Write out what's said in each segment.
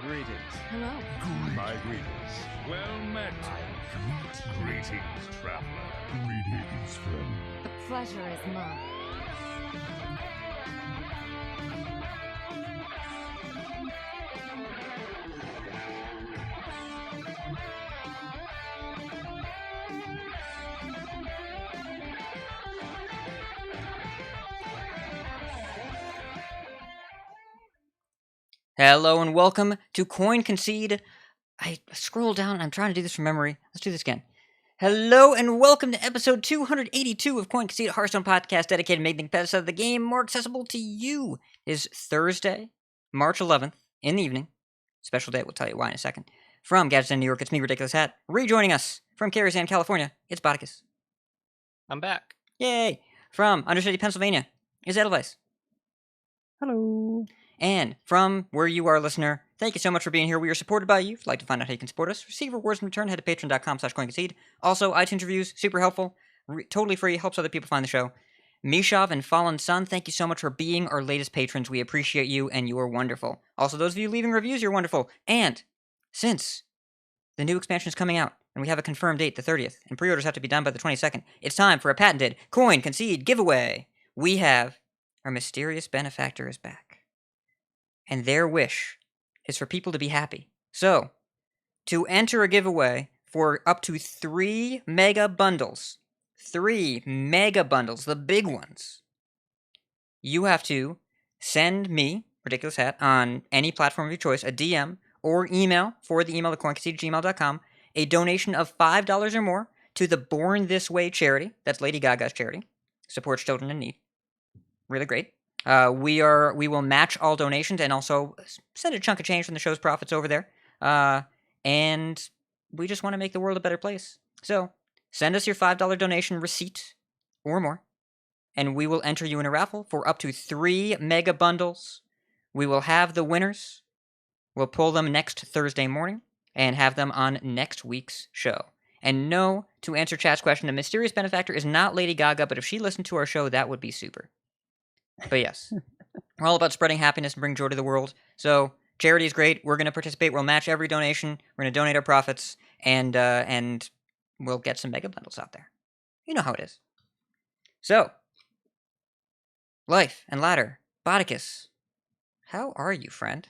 Greetings. Hello. My greetings. Well met. Greetings, traveler. Greetings, friend. The pleasure is mine. Hello and welcome to Concede. I scrolled down and I'm trying to do this from memory. Let's do this again. Hello and welcome to episode 282 of Concede, a Hearthstone podcast dedicated to making the best of the game more accessible to you. It is Thursday, March 11th, in the evening. Special day, we'll tell you why in a second. From Gadgets in New York, it's me, Ridiculous Hat. Rejoining us from Carrie, California, it's Botticus. I'm back. Yay! From Undercity, Pennsylvania, it's Deadelweiss. Hello. And from where you are, listener, thank you so much for being here. We are supported by you. If you'd like to find out how you can support us, receive rewards in return, head to patreon.com/coinconcede. Also, iTunes reviews, super helpful, totally free, helps other people find the show. Mishav and Fallen Sun, thank you so much for being our latest patrons. We appreciate you, and you are wonderful. Also, those of you leaving reviews, you're wonderful. And since the new expansion is coming out, and we have a confirmed date, the 30th, and pre-orders have to be done by the 22nd, it's time for a patented Concede giveaway. We have our mysterious benefactor is back. And their wish is for people to be happy. So, to enter a giveaway for up to 3 mega bundles, the big ones, you have to send me, Ridiculous Hat, on any platform of your choice, a DM or email for the email at coinconcede@gmail.com, a donation of $5 or more to the Born This Way charity. That's Lady Gaga's charity. Supports children in need. Really great. We will match all donations and also send a chunk of change from the show's profits over there. And we just want to make the world a better place. So send us your $5 donation receipt or more, and we will enter you in a raffle for up to 3 mega bundles. We will have the winners. We'll pull them next Thursday morning and have them on next week's show. And no, to answer chat's question, the mysterious benefactor is not Lady Gaga, but if she listened to our show, that would be super. But yes, we're all about spreading happiness and bring joy to the world. So charity is great. We're going to participate. We'll match every donation. We're going to donate our profits, and we'll get some mega bundles out there. You know how it is. So, Life and Ladder, Botticus, how are you, friend?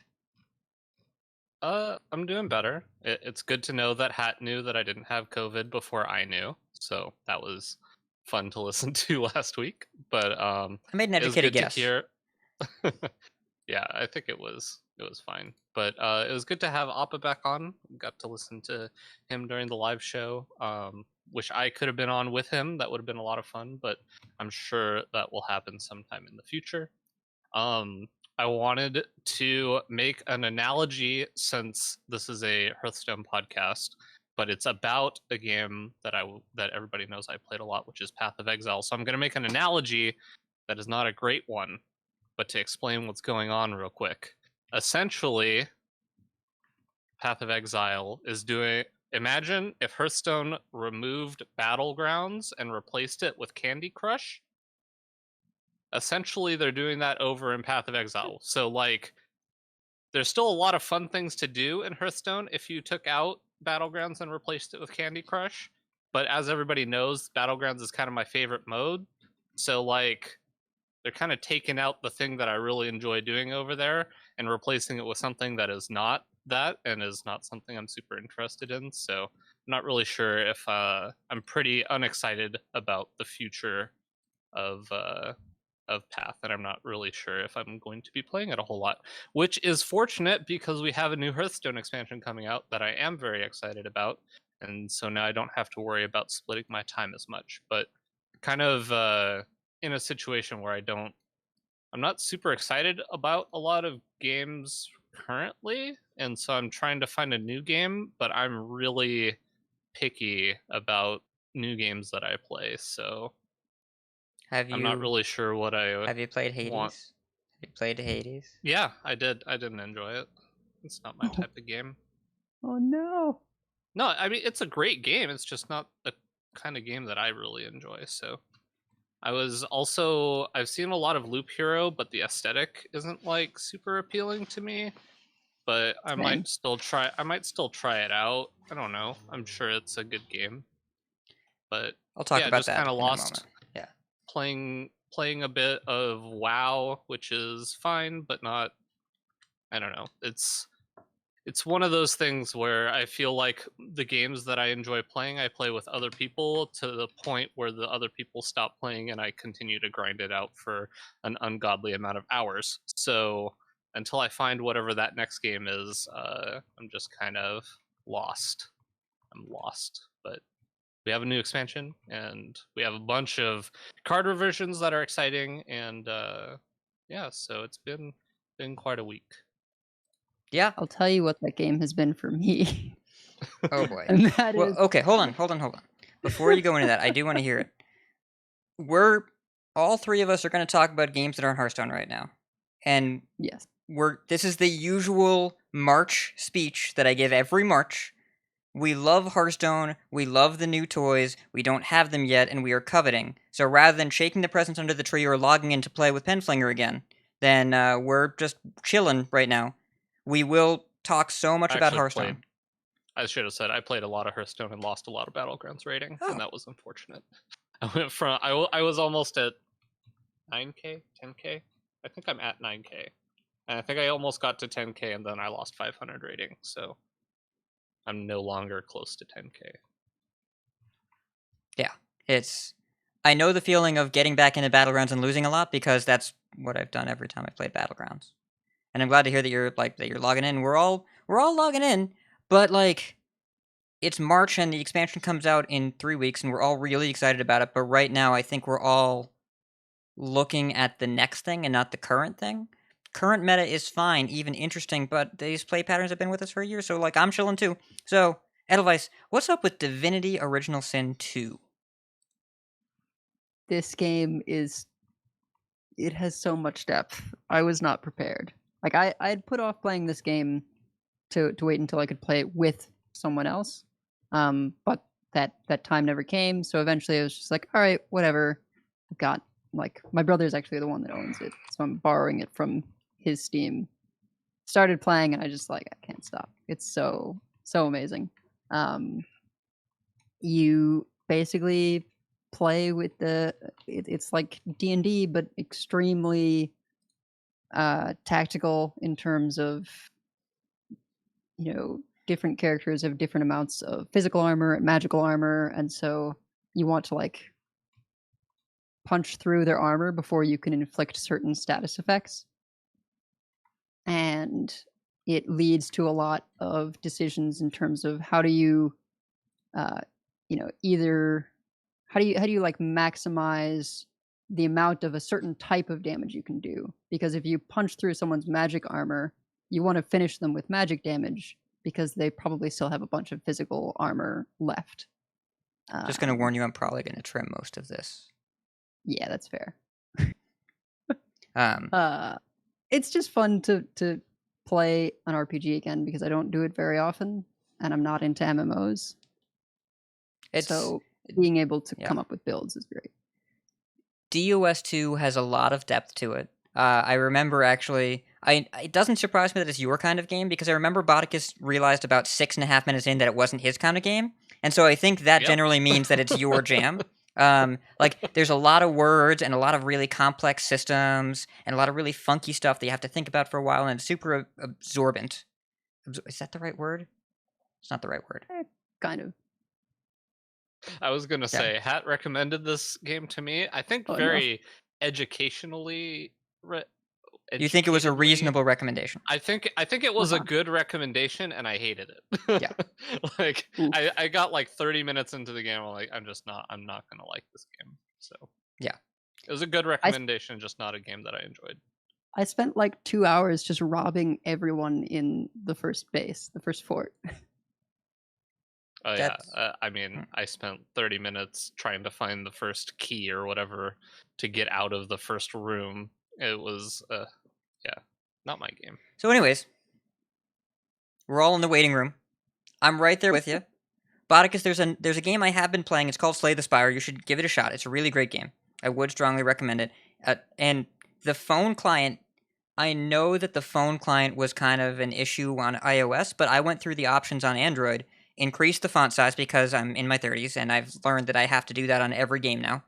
I'm doing better. It's good to know that Hat knew that I didn't have COVID before I knew, so that was fun to listen to last week. But I made an educated guess. To hear. Yeah, I think it was fine. But it was good to have Appa back on. Got to listen to him during the live show. Wish I could have been on with him. That would have been a lot of fun. But I'm sure that will happen sometime in the future. I wanted to make an analogy, since this is a Hearthstone podcast, but it's about a game that everybody knows I played a lot, which is Path of Exile. So I'm going to make an analogy that is not a great one, but to explain what's going on real quick. Essentially, Path of Exile is doing... Imagine if Hearthstone removed Battlegrounds and replaced it with Candy Crush. Essentially, they're doing that over in Path of Exile. So, like, there's still a lot of fun things to do in Hearthstone if you took out Battlegrounds and replaced it with Candy Crush. But as everybody knows, Battlegrounds is kind of my favorite mode. So, like, they're kind of taking out the thing that I really enjoy doing over there and replacing it with something that is not that and is not something I'm super interested in. So, I'm not really sure if I'm pretty unexcited about the future of Path, and I'm not really sure if I'm going to be playing it a whole lot, which is fortunate because we have a new Hearthstone expansion coming out that I am very excited about, and so now I don't have to worry about splitting my time as much. But kind of in a situation where I'm not super excited about a lot of games currently, and so I'm trying to find a new game, but I'm really picky about new games that I play, so I'm not really sure what I Have you played Hades? want. Have you played Hades? Yeah, I did. I didn't enjoy it. It's not my type of game. Oh no. No, I mean, it's a great game. It's just not the kind of game that I really enjoy. So I've seen a lot of Loop Hero, but the aesthetic isn't like super appealing to me. but I Same. might still try. I might still try it out. I don't know. I'm sure it's a good game, but I'll talk yeah, about just that kind in of a lost moment. Yeah. playing a bit of WoW, which is fine, but not. I don't know. It's one of those things where I feel like the games that I enjoy playing, I play with other people to the point where the other people stop playing and I continue to grind it out for an ungodly amount of hours. So until I find whatever that next game is, I'm just kind of lost. I'm lost. But we have a new expansion and we have a bunch of card reversions that are exciting. And yeah, so it's been quite a week. Yeah. I'll tell you what that game has been for me. Oh boy. And that Well, is okay, hold on. Before you go into that, I do want to hear it. We're all three of us are going to talk about games that are in Hearthstone right now, and yes. this is the usual March speech that I give every March. We love Hearthstone. We love the new toys. We don't have them yet, and we are coveting. So rather than shaking the presents under the tree or logging in to play with Penflinger again, then we're just chilling right now. We will talk so much about Hearthstone. I should have said I played a lot of Hearthstone and lost a lot of Battlegrounds rating, Oh. and that was unfortunate. I went from I was almost at 9k, 10k. I think I'm at 9k, and I think I almost got to 10k, and then I lost 500 rating. So I'm no longer close to 10k. Yeah, I know the feeling of getting back into Battlegrounds and losing a lot because that's what I've done every time I played Battlegrounds. And I'm glad to hear that you're logging in. We're all logging in, but like it's March and the expansion comes out in 3 weeks and we're all really excited about it, but right now I think we're all looking at the next thing and not the current thing. Current meta is fine, even interesting, but these play patterns have been with us for a year, so like I'm chilling too. So, Edelweiss, what's up with Divinity Original Sin 2? This game it has so much depth. I was not prepared. Like I had put off playing this game to wait until I could play it with someone else. But that time never came, so eventually I was just like, all right, whatever. I've got like my brother's actually the one that owns it, so I'm borrowing it from his Steam. Started playing and I just like I can't stop. It's so amazing. You basically play with it's like D&D but extremely tactical in terms of different characters have different amounts of physical armor and magical armor, and so you want to like punch through their armor before you can inflict certain status effects, and it leads to a lot of decisions in terms of how do you either how do you like maximize the amount of a certain type of damage you can do, because if you punch through someone's magic armor, you want to finish them with magic damage because they probably still have a bunch of physical armor left. Just going to warn you, I'm probably going to trim most of this. Yeah, that's fair. Um, It's just fun to play an RPG again because I don't do it very often, and I'm not into MMOs. So being able to come up with builds is great. DOS 2 has a lot of depth to it. I remember actually, it doesn't surprise me that it's your kind of game, because I remember Bodicus realized about 6.5 minutes in that it wasn't his kind of game, and so I think that generally means that it's your jam. Like there's a lot of words and a lot of really complex systems and a lot of really funky stuff that you have to think about for a while, and it's super absorbent. Is that the right word? It's not the right word. Kind of. I was gonna say, Hat recommended this game to me. I think very educationally. You think it was a reasonable recommendation? I think it was a good recommendation, and I hated it. Yeah. Like I got like 30 minutes into the game. I'm like, I'm not gonna like this game. So yeah, it was a good recommendation, just not a game that I enjoyed. I spent like 2 hours just robbing everyone in the first base, the first fort. Oh yeah, I mean, I spent 30 minutes trying to find the first key or whatever to get out of the first room. It was, not my game. So anyways, we're all in the waiting room. I'm right there with you. Bodicus, there's a game I have been playing. It's called Slay the Spire. You should give it a shot. It's a really great game. I would strongly recommend it. And the phone client I know that the phone client was kind of an issue on iOS, but I went through the options on Android, increased the font size because I'm in my 30s, and I've learned that I have to do that on every game now.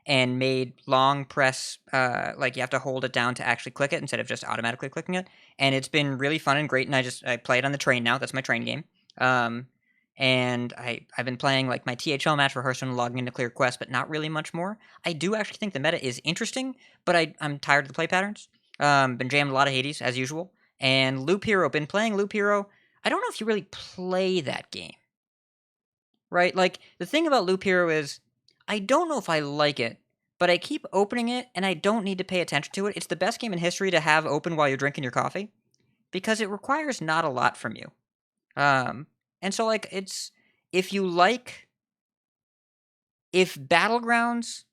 And made long press, like you have to hold it down to actually click it instead of just automatically clicking it. And it's been really fun and great, and I play it on the train now. That's my train game. And I've been playing like my THL match for Hearthstone, logging into clear quests, but not really much more. I do actually think the meta is interesting, but I'm tired of the play patterns. Been jamming a lot of Hades as usual, and Loop Hero. Been playing Loop Hero. I don't know if you really play that game, right? Like the thing about Loop Hero is, I don't know if I like it, but I keep opening it, and I don't need to pay attention to it. It's the best game in history to have open while you're drinking your coffee, because it requires not a lot from you. And so like if Battlegrounds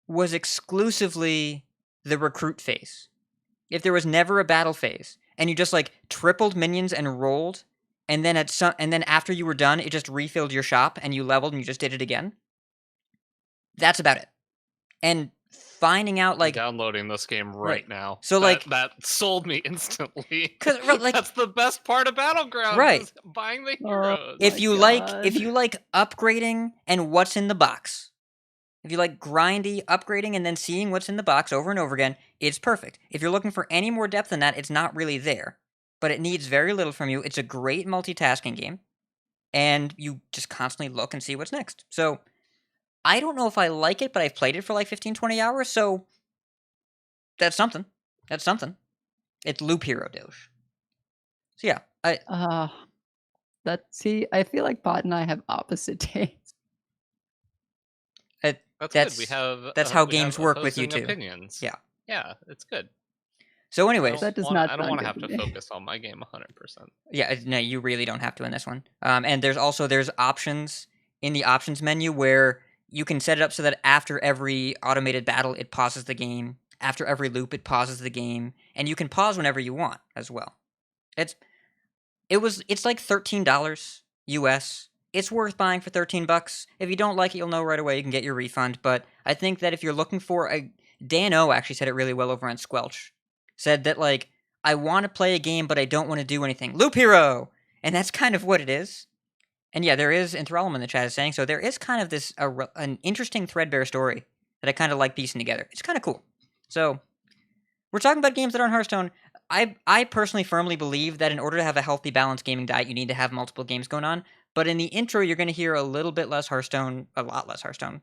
was exclusively the recruit phase, if there was never a battle phase, and you just like tripled minions and rolled, and then after you were done, it just refilled your shop and you leveled and you just did it again. That's about it. And finding out like downloading this game right now. So that sold me instantly. 'Cause, like, that's the best part of Battlegrounds. Right. Is buying the Oh, heroes. if my you God. like upgrading and what's in the box, if you like grindy upgrading and then seeing what's in the box over and over again, it's perfect. If you're looking for any more depth than that, it's not really there. But it needs very little from you. It's a great multitasking game. And you just constantly look and see what's next. So I don't know if I like it, but I've played it for like 15, 20 hours, so that's something. That's something. It's Loop Hero Doge. So yeah, See, I feel like Bot and I have opposite tastes. That's good. We have that's how we games have work with you opposing too. opinions. Yeah. Yeah, it's good. So anyways, That does I not don't sound want to good have to to me. focus on my game 100%. yeah, no, you really don't have to in this one. And there's options in the options menu where you can set it up so that after every automated battle, it pauses the game. After every loop, it pauses the game, and you can pause whenever you want as well. It's like $13 US. It's worth buying for $13. If you don't like it, you'll know right away. You can get your refund. But I think that if you're looking for Dan O actually said it really well over on Squelch. Said that like, I want to play a game, but I don't want to do anything. Loop Hero! And that's kind of what it is. And yeah, there is, Enthrallum in the chat is saying, so there is kind of this, an interesting threadbare story that I kind of like piecing together. It's kind of cool. So, we're talking about games that are on Hearthstone. I personally firmly believe that in order to have a healthy, balanced gaming diet, you need to have multiple games going on. But in the intro, you're going to hear a little bit less Hearthstone, a lot less Hearthstone,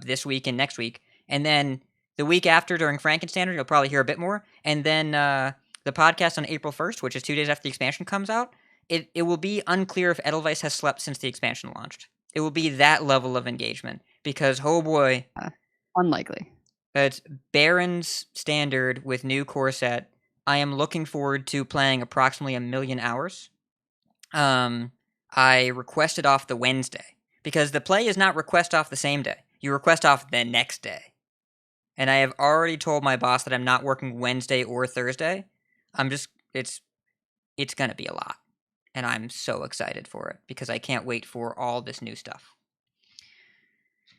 this week and next week. And then the week after, during Frankenstandard, you'll probably hear a bit more. And then the podcast on April 1st, which is 2 days after the expansion comes out, it will be unclear if Deadelweiss has slept since the expansion launched. It will be that level of engagement. Because, oh boy. Unlikely. It's Barrens standard with new core set. I am looking forward to playing approximately 1 million hours. I requested off the Wednesday because the play is not request off the same day. You request off the next day. And I have already told my boss that I'm not working Wednesday or Thursday. It's going to be a lot. And I'm so excited for it because I can't wait for all this new stuff.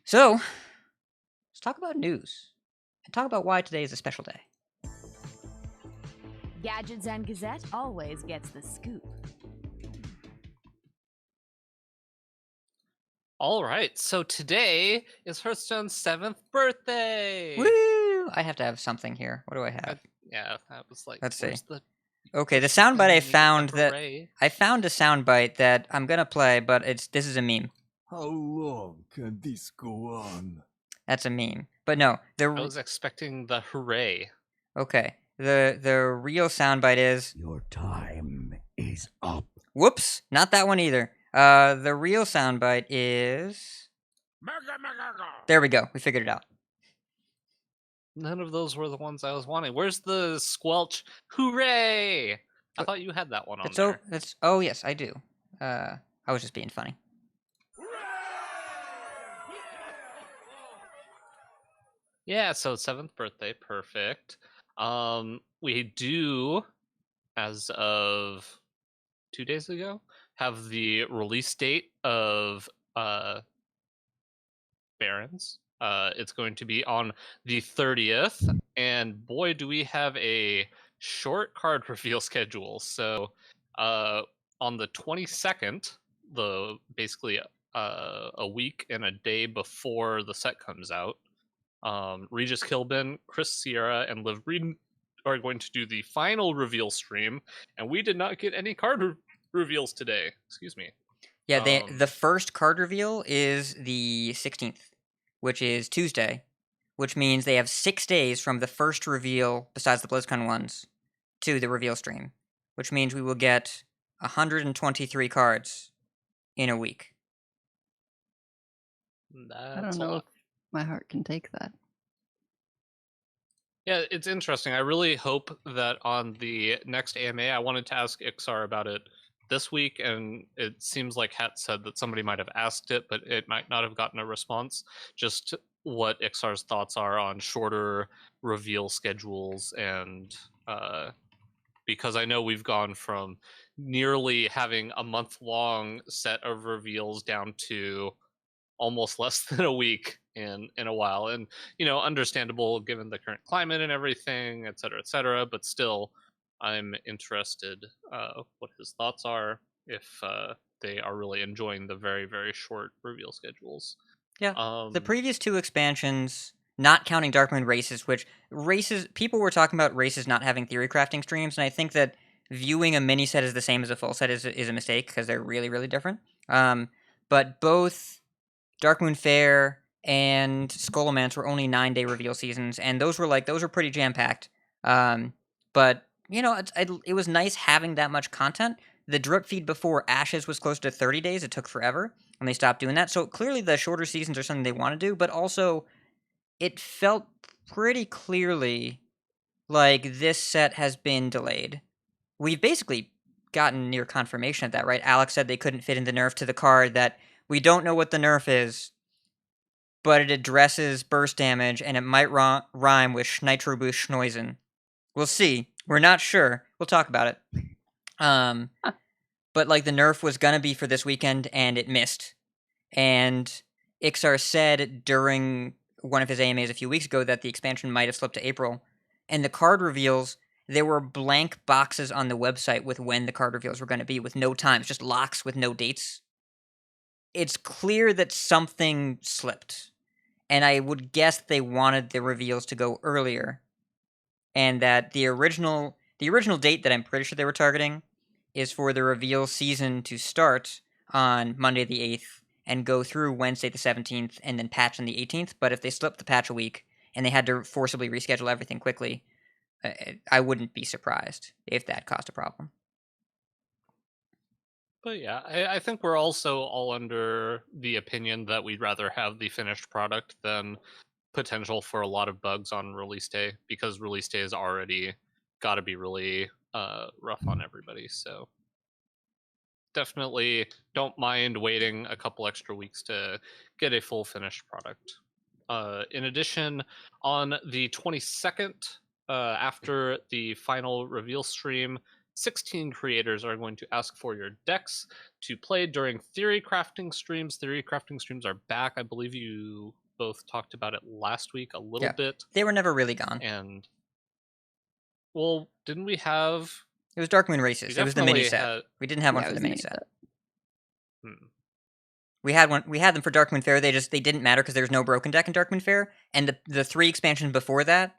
So, let's talk about news. And talk about why today is a special day. Gadgets and Gazette always gets the scoop. All right, so today is Hearthstone's 7th birthday. Woo! I have to have something here. What do I have? Yeah, that was like. Let's see. The Okay, the soundbite I found hooray. I found a soundbite that I'm gonna play, but this is a meme. How long can this go on? That's a meme, but no. I was expecting the hooray. Okay, the real soundbite is. Your time is up. Whoops, not that one either. The real soundbite is. There we go. We figured it out. None of those were the ones I was wanting. Where's the squelch? Hooray! I thought you had that one on there. Oh yes, I do. I was just being funny. Yeah, so 7th birthday, perfect. We do, as of 2 days ago, have the release date of Barrens. It's going to be on the 30th, and boy, do we have a short card reveal schedule. So, on the 22nd, basically a week and a day before the set comes out, Regis Kilbin, Chris Sierra, and Liv Reed are going to do the final reveal stream, and we did not get any card reveals today. Excuse me. Yeah, the first card reveal is the 16th, which is Tuesday, which means they have 6 days from the first reveal, besides the BlizzCon ones, to the reveal stream, which means we will get 123 cards in a week. I don't know if my heart can take that. Yeah, it's interesting. I really hope that on the next AMA, I wanted to ask Iksar about it this week, and it seems like Hat said that somebody might have asked it, but it might not have gotten a response. Just what Iksar's thoughts are on shorter reveal schedules, and because I know we've gone from nearly having a month-long set of reveals down to almost less than a week in a while, and understandable given the current climate and everything, etc., but still I'm interested what his thoughts are, if they are really enjoying the very, very short reveal schedules. Yeah, the previous 2 expansions, not counting Darkmoon races, people were talking about races not having theory crafting streams, and I think that viewing a mini set as the same as a full set is a mistake, because they're really, really different. But both Darkmoon Fair and Scholomance were only 9-day reveal seasons, and those were pretty jam-packed. But, it was nice having that much content. The drip feed before Ashes was close to 30 days. It took forever, and they stopped doing that. So clearly the shorter seasons are something they want to do, but also it felt pretty clearly like this set has been delayed. We've basically gotten near confirmation of that, right? Alex said they couldn't fit in the nerf to the card, that we don't know what the nerf is, but it addresses burst damage, and it might rhyme with Nitro Boost Schnoizen. We'll see. We're not sure. We'll talk about it. But the nerf was gonna be for this weekend, and it missed. And Iksar said during one of his AMAs a few weeks ago that the expansion might have slipped to April. And the card reveals, there were blank boxes on the website with when the card reveals were going to be, with no times, just locks with no dates. It's clear that something slipped. And I would guess they wanted the reveals to go earlier. And that the original date that I'm pretty sure they were targeting is for the reveal season to start on Monday the 8th and go through Wednesday the 17th and then patch on the 18th. But if they slipped the patch a week and they had to forcibly reschedule everything quickly, I wouldn't be surprised if that caused a problem. But yeah, I think we're also all under the opinion that we'd rather have the finished product than potential for a lot of bugs on release day, because release day is already got to be really rough on everybody. So definitely don't mind waiting a couple extra weeks to get a full finished product. In addition, on the 22nd, after the final reveal stream, 16 creators are going to ask for your decks to play during theory crafting streams. Theory crafting streams are back. I believe you both talked about it last week a little bit. They were never really gone. And, well, didn't we have... It was Darkmoon Races. It was the mini set. We didn't have one for the mini set. We had one. We had them for Darkmoon Fair. They didn't matter because there was no broken deck in Darkmoon Fair. And the 3 expansions before that,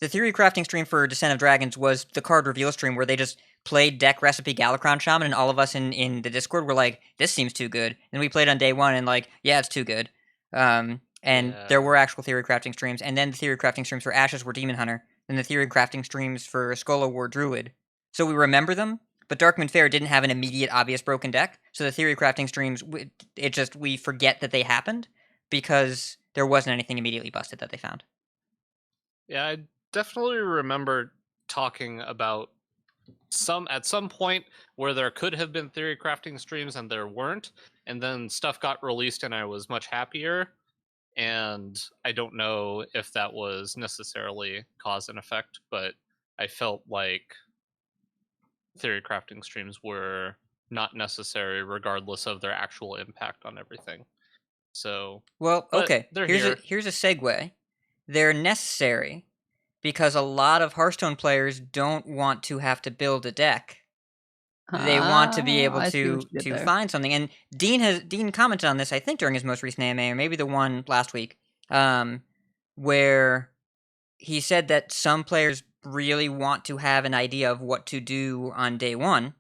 the theory crafting stream for Descent of Dragons was the card reveal stream where they just played deck recipe Galakron Shaman, and all of us in the Discord were like, "This seems too good." And we played on day 1, and yeah, it's too good. There were actual theory crafting streams, and then the theory crafting streams for Ashes were Demon Hunter, and the theory crafting streams for Skola were Druid. So we remember them, but Darkmoon Fair didn't have an immediate, obvious broken deck, so the theory crafting streams, we forget that they happened, because there wasn't anything immediately busted that they found. Yeah, I definitely remember talking about at some point where there could have been theory crafting streams and there weren't, and then stuff got released and I was much happier, and I don't know if that was necessarily cause and effect, but I felt like theory crafting streams were not necessary regardless of their actual impact on everything. So, Well, but okay. they're Here's a segue. They're necessary because a lot of Hearthstone players don't want to have to build a deck. They want to be able I see what to you did there. find something. And Dean commented on this, I think, during his most recent AMA, or maybe the one last week, where he said that some players really want to have an idea of what to do on day one,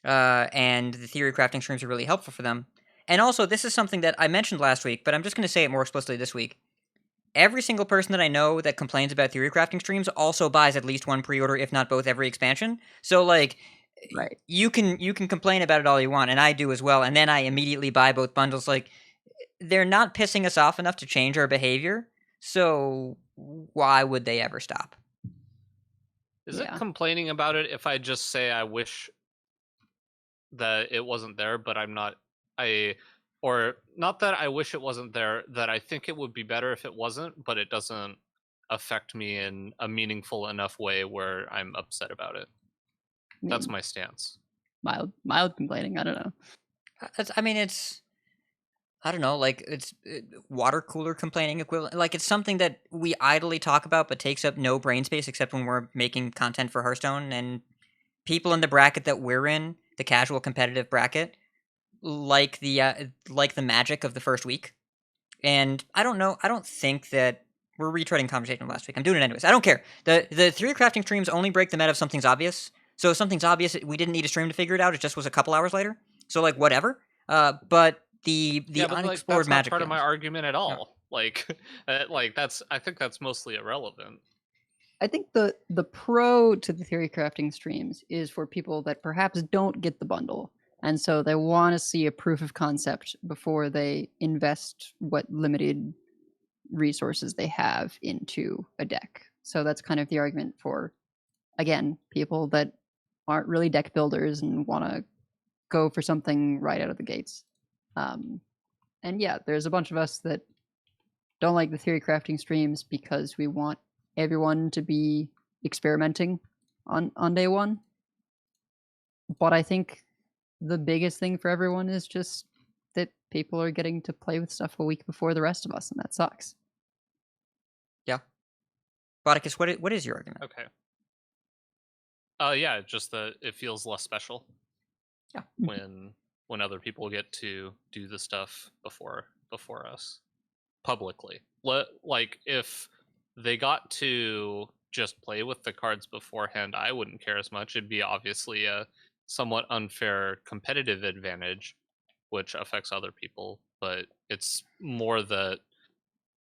and the theory crafting streams are really helpful for them. And also, this is something that I mentioned last week, but I'm just going to say it more explicitly this week. Every single person that I know that complains about theory crafting streams also buys at least one pre-order, if not both, every expansion. So, like, Right. you can complain about it all you want, and I do as well, and then I immediately buy both bundles. Like, they're not pissing us off enough to change our behavior, so why would they ever stop? Is Yeah. it complaining about it if I just say I wish that it wasn't there, but I'm not or not that I wish it wasn't there, that I think it would be better if it wasn't, but it doesn't affect me in a meaningful enough way where I'm upset about it. That's my stance. Mild complaining. I don't know. I don't know, like, it's water cooler complaining equivalent. Like, it's something that we idly talk about, but takes up no brain space except when we're making content for Hearthstone. And people in the bracket that we're in, the casual competitive bracket, like the magic of the first week. And I don't know. I don't think that we're retreading conversation from last week. I'm doing it anyways. I don't care. The theory crafting streams only break the meta if something's obvious. So if something's obvious, we didn't need a stream to figure it out. It just was a couple hours later. So, like, whatever. But the unexplored that's magic not part of my feelings. argument at all. Like, I think that's mostly irrelevant. I think the pro to the theory crafting streams is for people that perhaps don't get the bundle, and so they want to see a proof of concept before they invest what limited resources they have into a deck. So that's kind of the argument for, again, people that aren't really deck builders and want to go for something right out of the gates. And yeah, there's a bunch of us that don't like the theory crafting streams because we want everyone to be experimenting on day one. But I think the biggest thing for everyone is just that people are getting to play with stuff a week before the rest of us, and that sucks. Yeah. Bodicus, what is your argument? Okay. Yeah, just that it feels less special. Yeah. When other people get to do the stuff before us publicly. Like, if they got to just play with the cards beforehand, I wouldn't care as much. It'd be obviously a somewhat unfair competitive advantage, which affects other people, but it's more that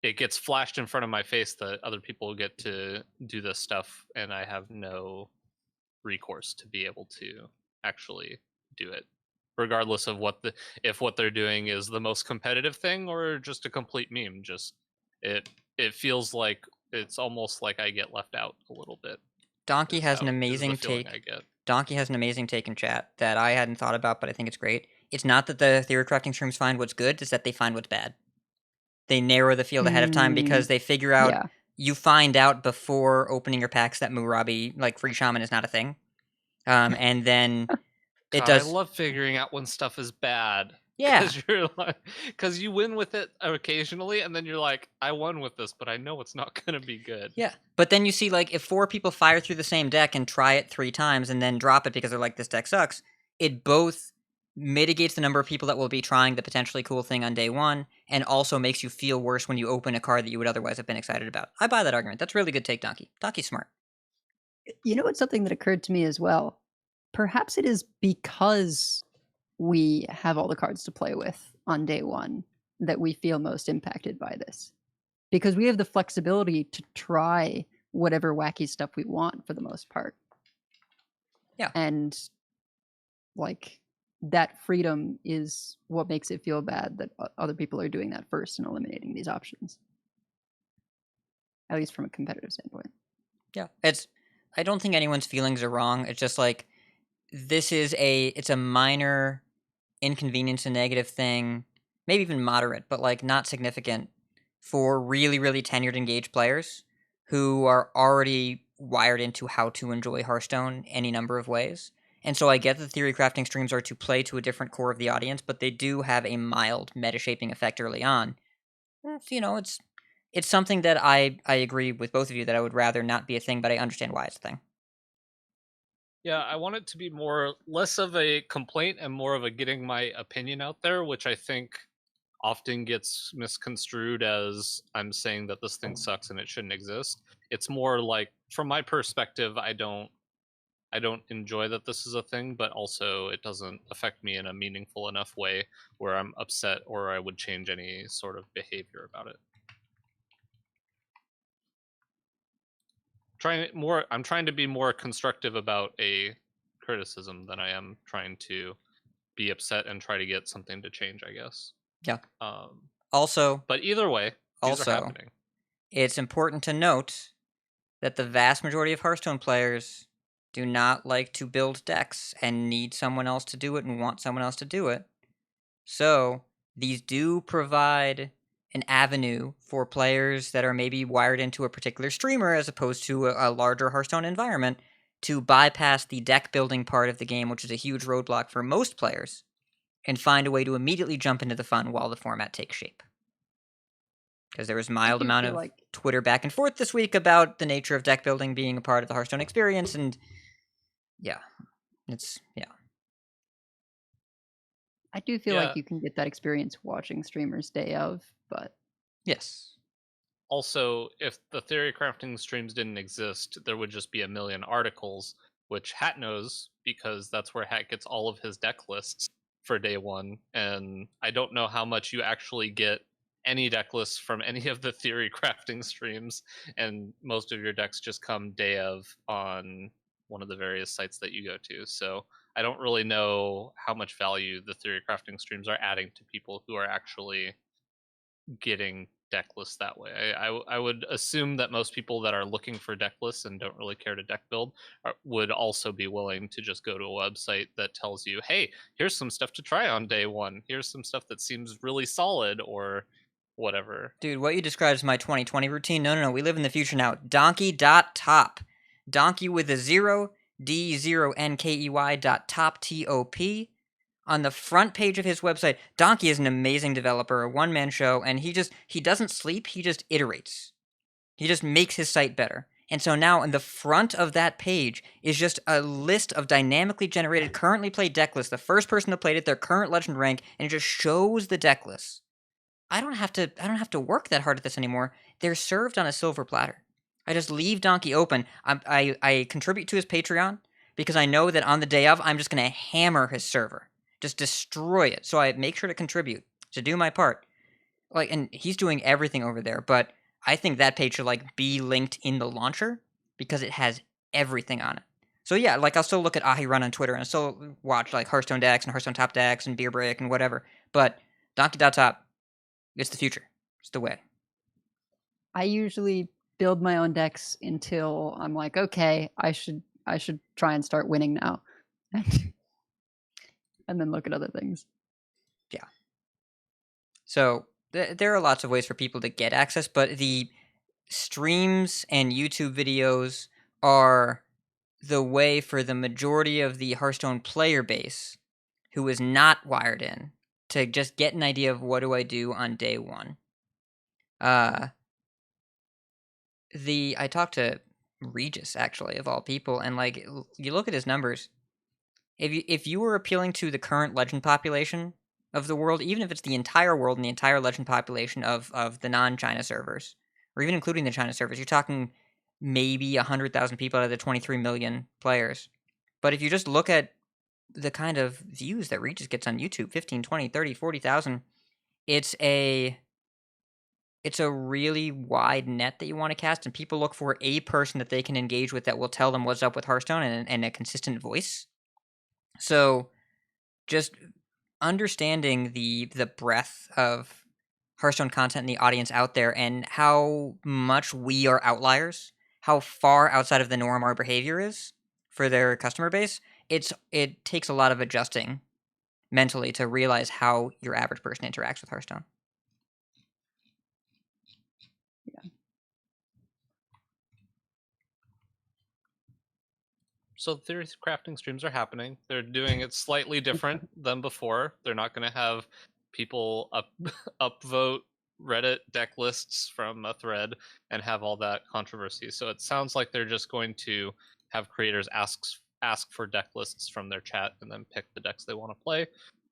it gets flashed in front of my face that other people get to do this stuff and I have no recourse to be able to actually do it, regardless of what they're doing is the most competitive thing or just a complete meme. Just it feels like it's almost like I get left out a little bit. Donkey has an amazing take. Donkey has an amazing take in chat that I hadn't thought about, but I think it's great. It's not that the theory crafting streams find what's good, it's that they find what's bad. They narrow the field ahead of time because they figure out, Yeah. you find out before opening your packs that Murabi, like Free Shaman, is not a thing. And then it does. I love figuring out when stuff is bad. Yeah. Because you win with it occasionally, and then you're like, I won with this, but I know it's not going to be good. Yeah. But then you see, like, if 4 people fire through the same deck and try it 3 times and then drop it because they're like, this deck sucks, it both mitigates the number of people that will be trying the potentially cool thing on day one and also makes you feel worse when you open a card that you would otherwise have been excited about. I buy that argument. That's a really good take, Donkey. Donkey's smart. You know what's something that occurred to me as well? Perhaps it is because we have all the cards to play with on day one that we feel most impacted by this. Because we have the flexibility to try whatever wacky stuff we want for the most part. Yeah. And, like, that freedom is what makes it feel bad that other people are doing that first and eliminating these options. At least from a competitive standpoint. Yeah. I don't think anyone's feelings are wrong. It's just like, it's a minor inconvenience, a negative thing, maybe even moderate, but like not significant for really, really tenured, engaged players who are already wired into how to enjoy Hearthstone any number of ways. And so I get that theory crafting streams are to play to a different core of the audience, but they do have a mild meta shaping effect early on. You know, it's something that I agree with both of you that I would rather not be a thing, but I understand why it's a thing. Yeah, I want it to be less of a complaint and more of a getting my opinion out there, which I think often gets misconstrued as I'm saying that this thing sucks and it shouldn't exist. It's more like, from my perspective, I don't enjoy that this is a thing, but also it doesn't affect me in a meaningful enough way where I'm upset or I would change any sort of behavior about it. I'm trying to be more constructive about a criticism than I am trying to be upset and try to get something to change, I guess. Yeah. Also, but either way, these are happening. It's important to note that the vast majority of Hearthstone players do not like to build decks and need someone else to do it and want someone else to do it. So these do provide an avenue for players that are maybe wired into a particular streamer as opposed to a larger Hearthstone environment to bypass the deck building part of the game, which is a huge roadblock for most players, and find a way to immediately jump into the fun while the format takes shape. Because there was a mild amount of Twitter back and forth this week about the nature of deck building being a part of the Hearthstone experience, and yeah. I do feel like you can get that experience watching streamers day of, but... Yes. Also, if the theory crafting streams didn't exist, there would just be a million articles, which Hat knows, because that's where Hat gets all of his deck lists for day one, and I don't know how much you actually get any deck lists from any of the theory crafting streams, and most of your decks just come day of on one of the various sites that you go to, so I don't really know how much value the theory crafting streams are adding to people who are actually getting deck lists that way. I would assume that most people that are looking for deck lists and don't really care to deck build would also be willing to just go to a website that tells you, hey, here's some stuff to try on day one. Here's some stuff that seems really solid or whatever. Dude, what you described as my 2020 routine, no, we live in the future now. Donkey.top. Donkey with a 0, D0NKEY.top, T-O-P. On the front page of his website, Donkey is an amazing developer, a one-man show, and he doesn't sleep, he just iterates. He just makes his site better. And so now in the front of that page is just a list of dynamically generated, currently played deck lists. The first person that played it, their current legend rank, and it just shows the deck lists. I don't have to work that hard at this anymore. They're served on a silver platter. I just leave Donkey open. I contribute to his Patreon because I know that on the day of, I'm just going to hammer his server. Just destroy it. So I make sure to contribute, to do my part. And he's doing everything over there, but I think that page should be linked in the launcher because it has everything on it. So yeah, I'll still look at Ahirun on Twitter and I still watch Hearthstone decks and Hearthstone top decks and Beer Break and whatever. But Donkey.top, it's the future. It's the way. I usually build my own decks until I'm like, okay, I should try and start winning now. And then look at other things. Yeah. So there are lots of ways for people to get access, but the streams and YouTube videos are the way for the majority of the Hearthstone player base who is not wired in to just get an idea of what do I do on day one. I talked to Regis, actually, of all people, and you look at his numbers. If you were appealing to the current legend population of the world, even if it's the entire world and the entire legend population of the non-China servers, or even including the China servers, you're talking maybe 100,000 people out of the 23 million players. But if you just look at the kind of views that Regis gets on YouTube, 15, 20, 30, 40,000, it's a really wide net that you want to cast, and people look for a person that they can engage with that will tell them what's up with Hearthstone and a consistent voice. So just understanding the breadth of Hearthstone content and the audience out there and how much we are outliers, how far outside of the norm our behavior is for their customer base, it takes a lot of adjusting mentally to realize how your average person interacts with Hearthstone. Yeah. So theory crafting streams are happening. They're doing it slightly different than before. They're not going to have people upvote Reddit deck lists from a thread and have all that controversy. So it sounds like they're just going to have creators ask for deck lists from their chat and then pick the decks they want to play,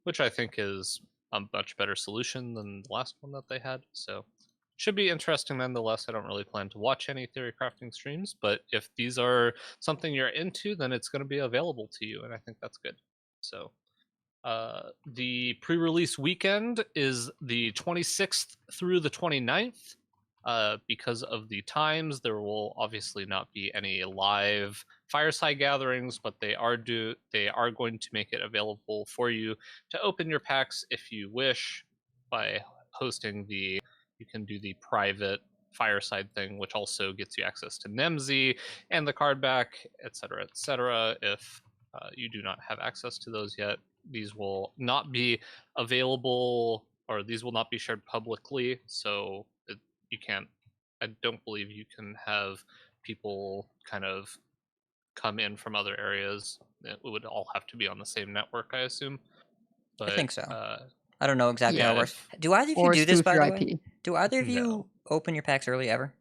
which I think is a much better solution than the last one that they had. So should be interesting nonetheless. I don't really plan to watch any theory crafting streams, but if these are something you're into, then it's going to be available to you, and I think that's good. So the pre-release weekend is the 26th through the 29th. Because of the times, there will obviously not be any live fireside gatherings, but they are going to make it available for you to open your packs if you wish by hosting you can do the private fireside thing, which also gets you access to Nemzi and the card back, etc., etc. If you do not have access to those yet, these will not be available, or these will not be shared publicly, so you can't, I don't believe you can have people kind of come in from other areas. It would all have to be on the same network, I assume. But, I think so. I don't know exactly how it yeah, works. Do either of you Or do this, spoof by your the way? IP Do either of you No. open your packs early ever?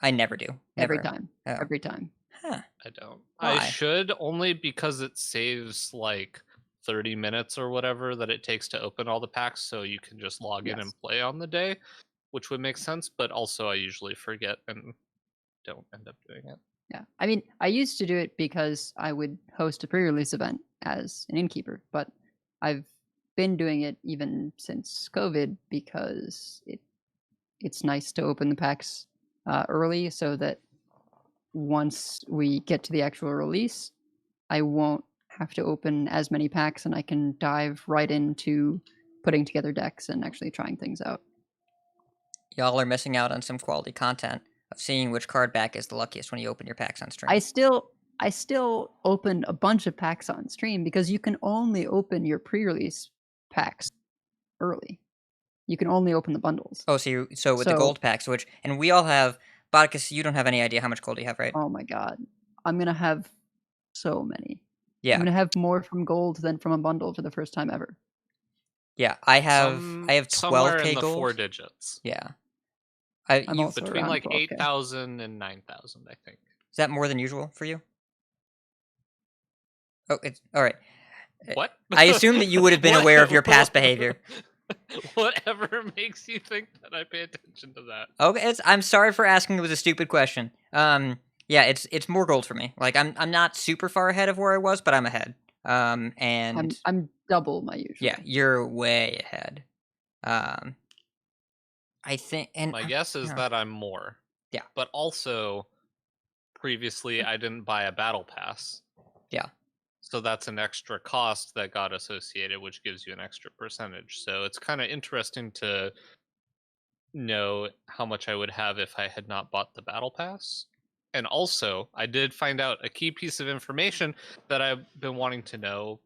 I never do. Never. every time. Oh. Every time. Huh. I don't. Why? I should, only because it saves like 30 minutes or whatever that it takes to open all the packs, so you can just log in and Yes. play on the day, which would make sense, but also I usually forget and don't end up doing it. Yeah. I mean, I used to do it because I would host a pre-release event as an innkeeper, but I've been doing it even since COVID because it's nice to open the packs early so that once we get to the actual release, I won't have to open as many packs and I can dive right into putting together decks and actually trying things out. Y'all are missing out on some quality content of seeing which card back is the luckiest when you open your packs on stream. I still open a bunch of packs on stream because you can only open your pre-release packs early. You can only open the bundles. Oh, so with the gold packs, and we all have. Botticus, you don't have any idea how much gold you have, right? Oh my god, I'm gonna have so many. Yeah, I'm gonna have more from gold than from a bundle for the first time ever. yeah. I have somewhere 12k in the gold. 4 digits. Yeah, I'm also Between around like 12K. 8,000 and 9,000, I think. Is that more than usual for you? Oh, it's all right. What? I assume that you would have been aware of your past behavior. Whatever makes you think that I pay attention to that. Okay, I'm sorry for asking. It was a stupid question. Yeah, it's more gold for me. Like I'm not super far ahead of where I was, but I'm ahead. And I'm double my usual. yeah, you're way ahead. I think, and My guess is that I'm more. Yeah. But also, previously I didn't buy a battle pass. Yeah. So that's an extra cost that got associated, which gives you an extra percentage. So it's kind of interesting to know how much I would have if I had not bought the battle pass. And also, I did find out a key piece of information that I've been wanting to know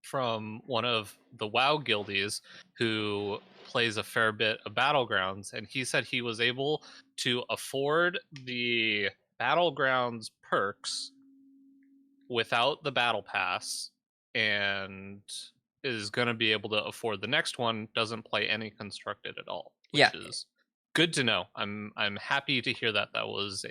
from one of the WoW guildies who plays a fair bit of Battlegrounds, and he said he was able to afford the Battlegrounds perks without the battle pass and is going to be able to afford the next one, doesn't play any constructed at all, which is good to know. I'm happy to hear that. That was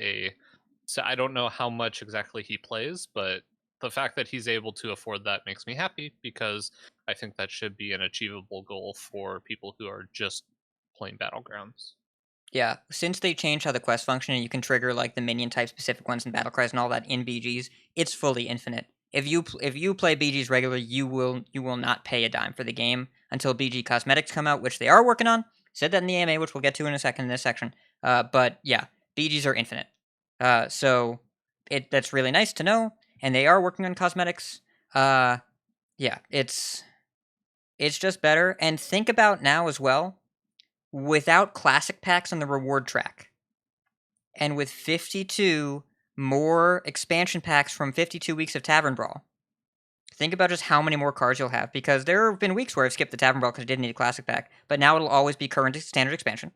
so I don't know how much exactly he plays, but the fact that he's able to afford that makes me happy, because I think that should be an achievable goal for people who are just playing Battlegrounds. Yeah, since they changed how the quest function and you can trigger like the minion type specific ones and battle cries and all that in BGs, it's fully infinite. If you play BGs regularly, you will not pay a dime for the game until BG cosmetics come out, which they are working on. Said that in the AMA, which we'll get to in a second in this section. But yeah, BGs are infinite. So that's really nice to know, and they are working on cosmetics. Yeah, it's just better. And think about now as well, without classic packs on the reward track, and with 52 more expansion packs from 52 weeks of Tavern Brawl, think about just how many more cards you'll have, because there have been weeks where I've skipped the Tavern Brawl because I didn't need a classic pack, but now it'll always be current standard expansion.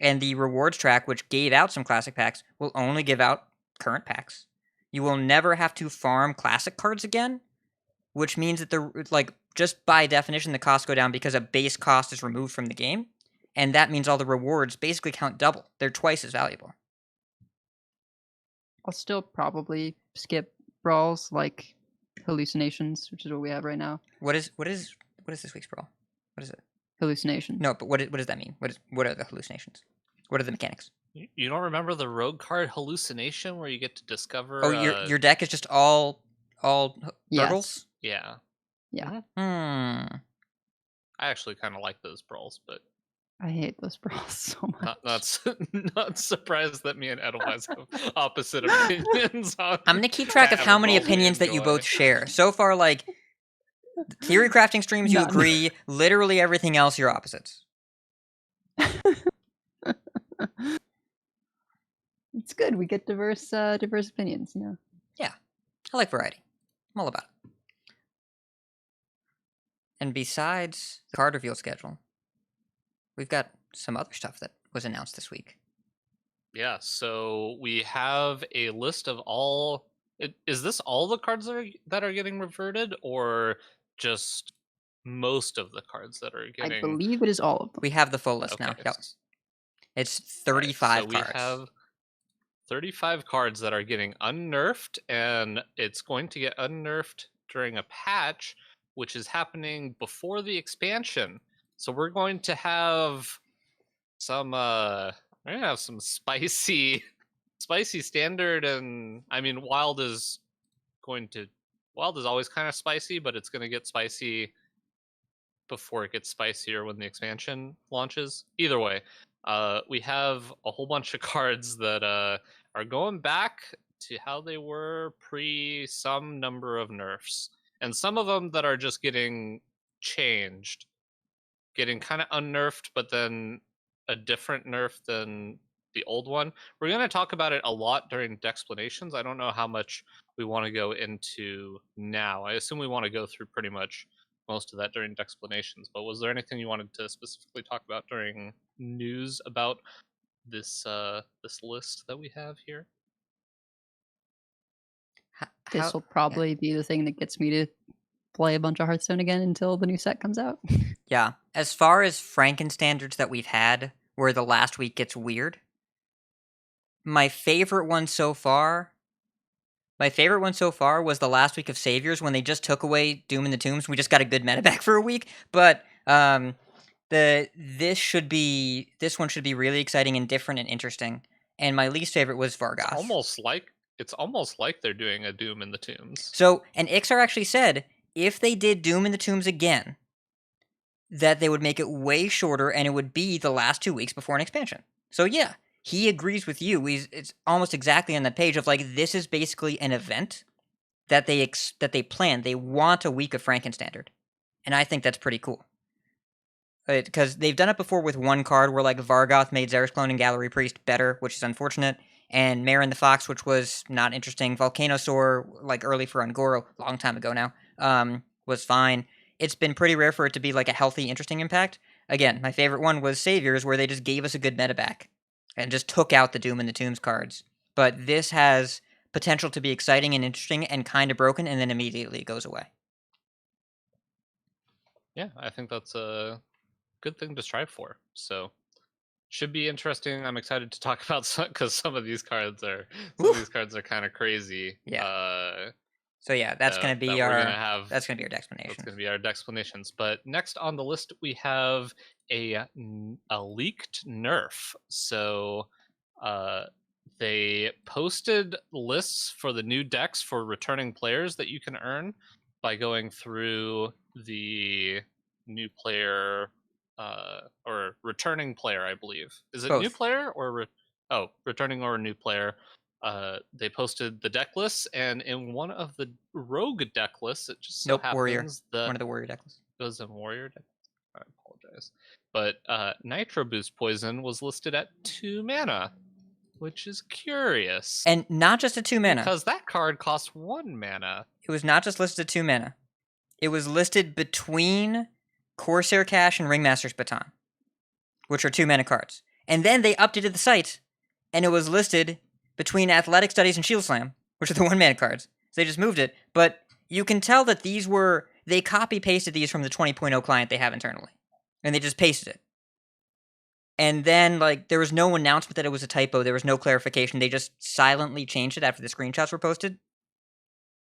And the rewards track, which gave out some classic packs, will only give out current packs. you will never have to farm classic cards again, which means that just by definition, the costs go down because a base cost is removed from the game, and that means all the rewards basically count double. They're twice as valuable. I'll still probably skip brawls like hallucinations, which is what we have right now. What is this week's brawl? What is it? Hallucination. No, but what does that mean? What are the hallucinations? What are the mechanics? You don't remember the rogue card hallucination where you get to discover? Oh, your deck is just all turtles? Yeah. Yeah. Hmm. I actually kind of like those brawls, but I hate those brawls so much. not surprised that me and Edelweiss have opposite opinions on. I'm gonna keep track of how many brawls we opinions that you enjoy. both share. So far, like theory crafting streams, you None. agree. Literally everything else, you're opposites. It's good. We get diverse opinions. I like variety. I'm all about it. And besides the card reveal schedule, we've got some other stuff that was announced this week. Yeah, so we have a list of all. Is this all the cards that are getting reverted, or just most of the cards that are getting? I believe it is all of them. We have the full list now. Okay, Yep. It's Alright, 35 so cards. we have 35 cards that are getting unnerfed, and it's going to get unnerfed during a patch, which is happening before the expansion. So we're going to have some spicy standard, and I mean wild is always kind of spicy, but it's going to get spicy before it gets spicier when the expansion launches. Either way, we have a whole bunch of cards that are going back to how they were pre some number of nerfs, and some of them that are just getting changed, getting kind of unnerfed, but then a different nerf than the old one. We're going to talk about it a lot during Decksplanations. I don't know how much we want to go into now. I assume we want to go through pretty much most of that during Decksplanations, but was there anything you wanted to specifically talk about during news about this list that we have here? This will probably be the thing that gets me to play a bunch of Hearthstone again until the new set comes out. Yeah. As far as Frankenstandards that we've had, where the last week gets weird, my favorite one so far was the last week of Saviors when they just took away Doom in the Tombs. We just got a good meta back for a week, but this one should be really exciting and different and interesting. And my least favorite was Vargoth. It's almost like they're doing a Doom in the Tombs. So, and Iksar actually said if they did Doom in the Tombs again, that they would make it way shorter and it would be the last 2 weeks before an expansion. So yeah, he agrees with you. It's almost exactly on that page of like, this is basically an event that they plan. They want a week of Frankenstandard. And I think that's pretty cool. Because they've done it before with one card where like Vargoth made Zerus Clone and Gallery Priest better, which is unfortunate. And Marin the Fox, which was not interesting. Volcanosaur, like early for Ungoro, long time ago now, was fine. It's been pretty rare for it to be like a healthy, interesting impact. Again, my favorite one was Saviors, where they just gave us a good meta back and just took out the Doom and the Tombs cards. But this has potential to be exciting and interesting and kind of broken, and then immediately it goes away. Yeah, I think that's a good thing to strive for. So should be interesting. I'm excited to talk about because some of these cards are kind of crazy. Yeah. So yeah, that's gonna be our Decksplanations. That's gonna be our Decksplanations. But next on the list we have a leaked nerf. So they posted lists for the new decks for returning players that you can earn by going through the new player or returning player, I believe. Is it Both. new player or returning or new player? They posted the deck lists, and in one of the rogue deck lists, it just so happens Warrior. that One of the warrior deck lists. it was a warrior deck. I apologize, but Nitro Boost Poison was listed at 2 mana, which is curious. And not just a 2 mana. Because that card costs 1 mana. It was not just listed at 2 mana. It was listed between Corsair Cash and Ringmaster's Baton, which are 2 mana cards. And then they updated the site, and it was listed between Athletic Studies and Shield Slam, which are the 1-mana cards. So they just moved it, but you can tell that they copy-pasted these from the 20.0 client they have internally, and they just pasted it. And then, like, there was no announcement that it was a typo. There was no clarification. They just silently changed it after the screenshots were posted.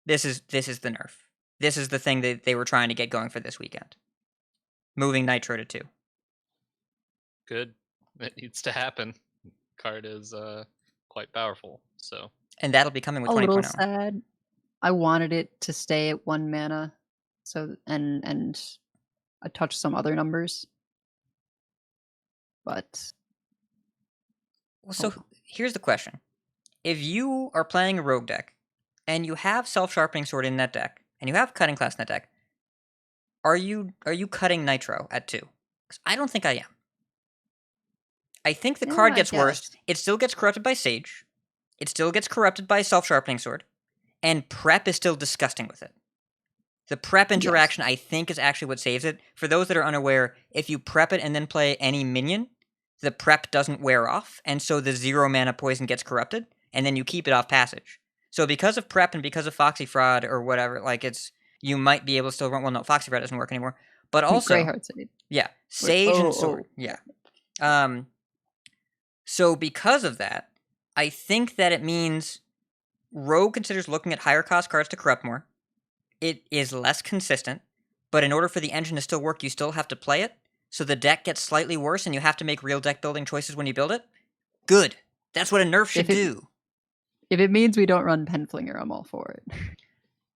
This is the nerf. This is the thing that they were trying to get going for this weekend. Moving Nitro to 2. Good. It needs to happen. Card is quite powerful. So. And that'll be coming with A 20.0. little sad. I wanted it to stay at 1 mana, so and I touched some other numbers, but Well, so here's the question. If you are playing a rogue deck, and you have Self-Sharpening Sword in that deck, and you have Cutting Class in that deck, are you cutting Nitro at 2? 'Cause I don't think I am. I think the card I gets worse. guess. It still gets corrupted by Sage. It still gets corrupted by Self-Sharpening Sword. And prep is still disgusting with it. The prep interaction, I think, is actually what saves it. For those that are unaware, if you prep it and then play any minion, the prep doesn't wear off, and so the 0-mana poison gets corrupted, and then you keep it off passage. So because of prep and because of Foxy Fraud or whatever, like, you might be able to still run. Well, no, Foxy Fraud doesn't work anymore. But also, Greyheart Sage. yeah, Sage oh, and Sword. oh. Yeah. So because of that, I think that it means Rogue considers looking at higher cost cards to corrupt more. It is less consistent, but in order for the engine to still work, you still have to play it. So the deck gets slightly worse, and you have to make real deck building choices when you build it. Good. That's what a nerf should do. If it means we don't run Penflinger, I'm all for it.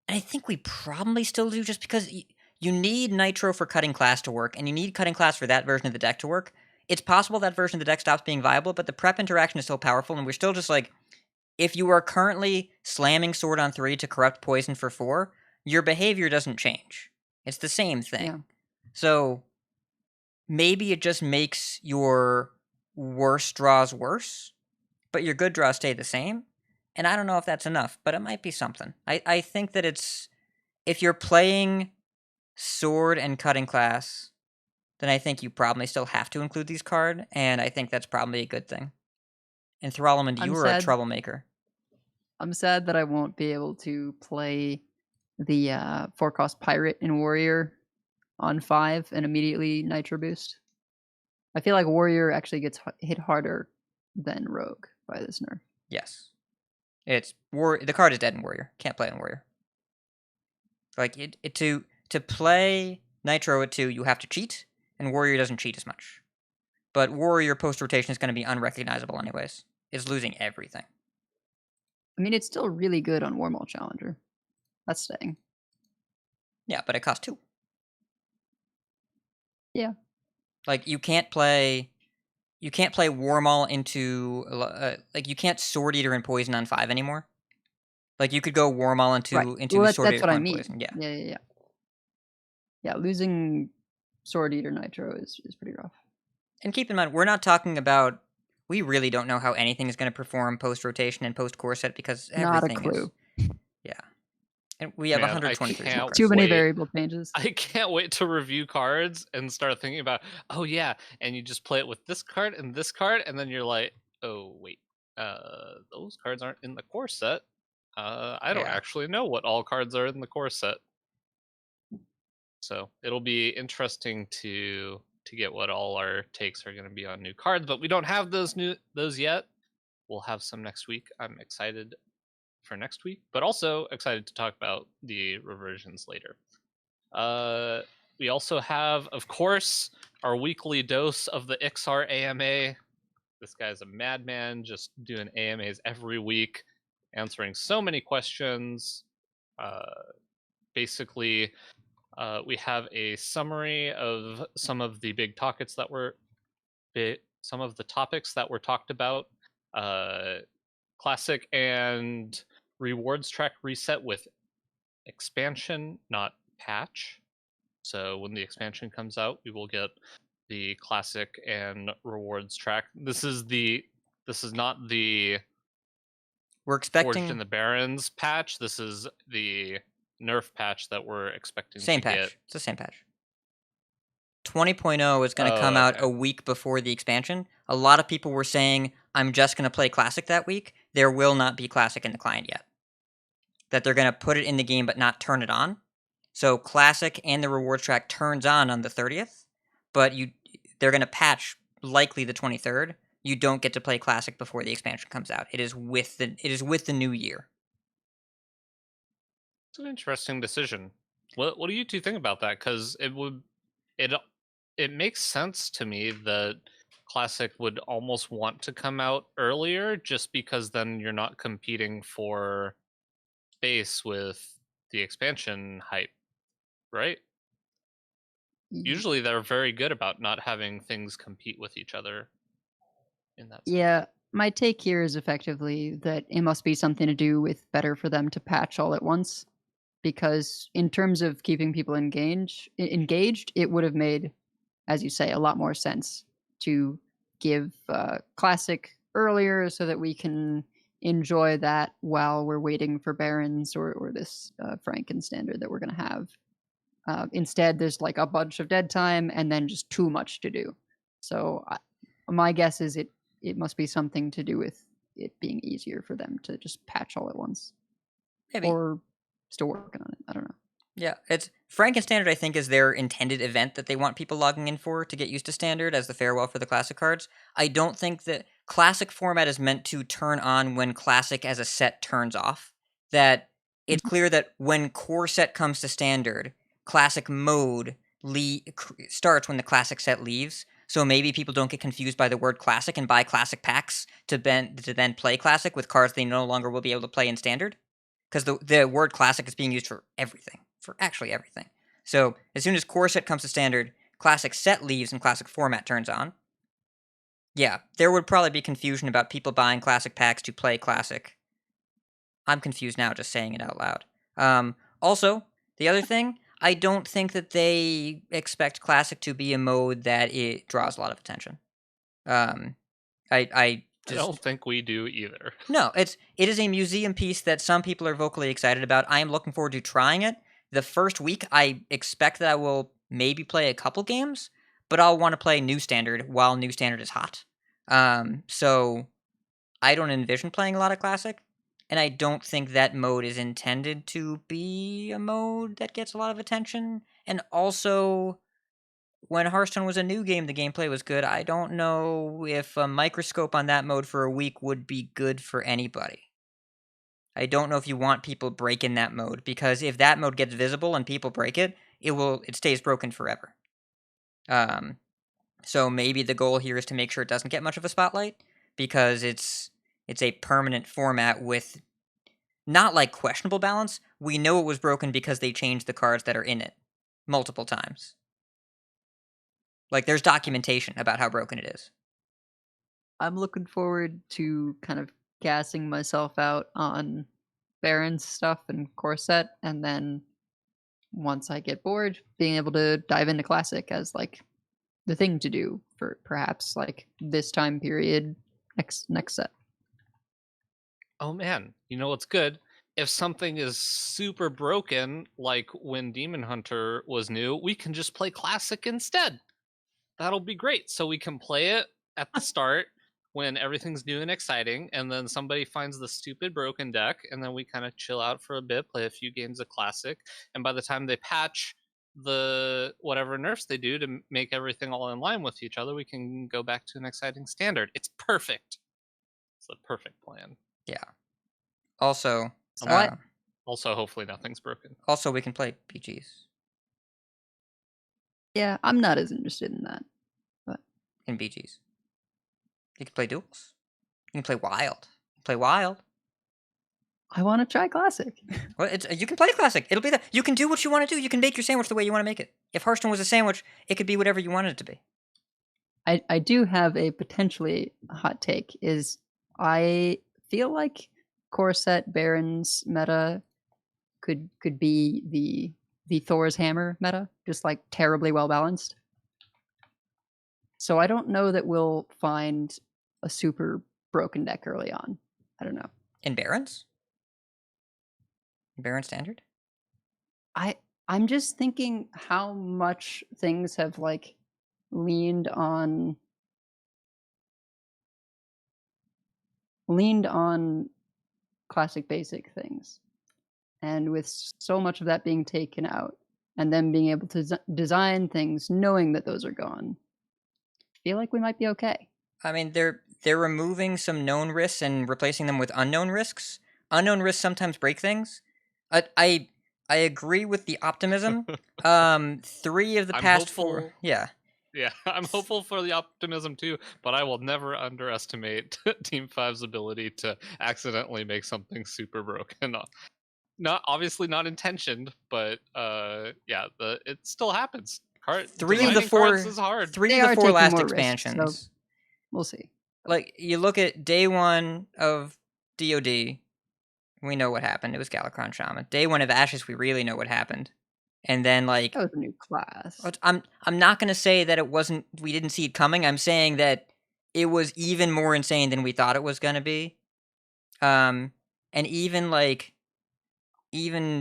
And I think we probably still do, just because you need Nitro for Cutting Class to work, and you need Cutting Class for that version of the deck to work. It's possible that version of the deck stops being viable, but the prep interaction is still powerful, and we're still just like, if you are currently slamming Sword on 3 to corrupt poison for 4, your behavior doesn't change. It's the same thing. Yeah. So maybe it just makes your worse draws worse, but your good draws stay the same. And I don't know if that's enough, but it might be something. I think that it's, if you're playing Sword and Cutting Class, then I think you probably still have to include these cards, and I think that's probably a good thing. And Thrallman, you are a troublemaker. I'm sad that I won't be able to play the 4-cost Pirate and Warrior on 5 and immediately Nitro boost. I feel like Warrior actually gets hit harder than Rogue by this nerf. Yes. The card is dead in Warrior. Can't play in Warrior. Like, to play Nitro at 2, you have to cheat, and Warrior doesn't cheat as much. But Warrior post-rotation is going to be unrecognizable anyways. It's losing everything. I mean, it's still really good on Warmaul Challenger. That's staying. Yeah, but it costs 2. Yeah. Like, you can't play Warmaul into like, you can't Sword Eater and Poison on 5 anymore. Like, you could go Warmaul into well, Sword that's Eater what I and mean. Poison. Yeah. Yeah, losing Sword Eater Nitro is pretty rough. And keep in mind, we're not talking about, we really don't know how anything is going to perform post-rotation and post-core set, because everything Not a clue. Yeah. And we have Man, 123 I can't Too many wait. variable changes. I can't wait to review cards and start thinking about, oh yeah, and you just play it with this card, and then you're like, oh wait, those cards aren't in the core set. I don't actually know what all cards are in the core set. So it'll be interesting to get what all our takes are going to be on new cards, but we don't have those yet. We'll have some next week. I'm excited for next week, but also excited to talk about the reversions later. We also have, of course, our weekly dose of the Iksar AMA. This guy's a madman, just doing AMAs every week, answering so many questions. Basically, we have a summary of some of the big topics that were talked about. Classic and rewards track reset with expansion, not patch. So when the expansion comes out, we will get the classic and rewards track. This is not the we're expecting Forged in the Barrens patch. This is the Nerf patch that we're expecting same to patch. get. It's the same patch. 20.0 is going to come out a week before the expansion. A lot of people were saying, I'm just going to play Classic that week. There will not be Classic in the client yet. that they're going to put it in the game but not turn it on. So Classic and the rewards track turns on the 30th, but they're going to patch likely the 23rd. You don't get to play Classic before the expansion comes out. It is with the new year. It's an interesting decision. What do you two think about that? Because it makes sense to me that Classic would almost want to come out earlier, just because then you're not competing for space with the expansion hype, right? Usually they're very good about not having things compete with each other in that sense. Yeah, my take here is effectively that it must be something to do with better for them to patch all at once, because in terms of keeping people engaged, it would have made, as you say, a lot more sense to give Classic earlier so that we can enjoy that while we're waiting for Barrens or this Frankenstandard that we're going to have. Instead, there's like a bunch of dead time and then just too much to do. So my guess is it must be something to do with it being easier for them to just patch all at once. Maybe. Or still working on it. I don't know. Yeah, it's Frankenstandard, I think, is their intended event that they want people logging in for to get used to Standard as the farewell for the Classic cards. I don't think that Classic format is meant to turn on when Classic as a set turns off. That it's clear that when core set comes to Standard, Classic mode starts when the Classic set leaves. So maybe people don't get confused by the word Classic and buy Classic packs to then play Classic with cards they no longer will be able to play in Standard. Because the word Classic is being used for everything. For actually everything. So as soon as core set comes to Standard, Classic set leaves and Classic format turns on. Yeah, there would probably be confusion about people buying Classic packs to play Classic. I'm confused now just saying it out loud. Also, the other thing, I don't think that they expect Classic to be a mode that it draws a lot of attention. I don't think we do either. No, it is a museum piece that some people are vocally excited about. I am looking forward to trying it. The first week, I expect that I will maybe play a couple games, but I'll want to play New Standard while New Standard is hot. So I don't envision playing a lot of Classic, and I don't think that mode is intended to be a mode that gets a lot of attention. And also, when Hearthstone was a new game, the gameplay was good. I don't know if a microscope on that mode for a week would be good for anybody. I don't know if you want people breaking that mode, because if that mode gets visible and people break it, it stays broken forever. So maybe the goal here is to make sure it doesn't get much of a spotlight, because it's a permanent format with not like questionable balance. We know it was broken because they changed the cards that are in it multiple times. Like, there's documentation about how broken it is. I'm looking forward to kind of gassing myself out on Barrens stuff and core set, and then once I get bored, being able to dive into Classic as like the thing to do for perhaps like this time period next set. Oh man, you know what's good? If something is super broken, like when Demon Hunter was new, we can just play Classic instead. That'll be great. So we can play it at the start when everything's new and exciting, and then somebody finds the stupid broken deck, and then we kind of chill out for a bit, play a few games of Classic, and by the time they patch the whatever nerfs they do to make everything all in line with each other, we can go back to an exciting Standard. It's perfect. It's a perfect plan. Yeah. Also, Also, hopefully nothing's broken. Also, we can play PGs. Yeah, I'm not as interested in that. But in BGs. You can play duels. You can play wild. Play wild. I want to try Classic. Well, you can play Classic. It'll be that. You can do what you want to do. You can make your sandwich the way you want to make it. If Hearthstone was a sandwich, it could be whatever you wanted it to be. I do have a potentially hot take. Is I feel like core set Barrens meta could be the Thor's Hammer meta, just like terribly well balanced. So I don't know that we'll find a super broken deck early on. I don't know. In Barrens? In Barrens Standard? I'm just thinking how much things have like leaned on Classic basic things. And with so much of that being taken out, and then being able to design things knowing that those are gone, I feel like we might be okay. I mean, they're removing some known risks and replacing them with unknown risks. Unknown risks sometimes break things. I agree with the optimism. 3 of the I'm past hopeful. 4, yeah. Yeah, I'm hopeful for the optimism too, but I will never underestimate Team 5's ability to accidentally make something super broken. Not obviously not intentioned, but yeah, it still happens. 3 of the Designing 4 cards is hard. 3 They of the are 4 taking last more risks, so expansions. we'll see. Like, you look at day 1 of DoD, we know what happened. It was Galakrond Shaman. Day 1 of Ashes, we really know what happened. And then, like, That was a new class. I'm not gonna say that it wasn't. We didn't see it coming. I'm saying that it was even more insane than we thought it was gonna be. And even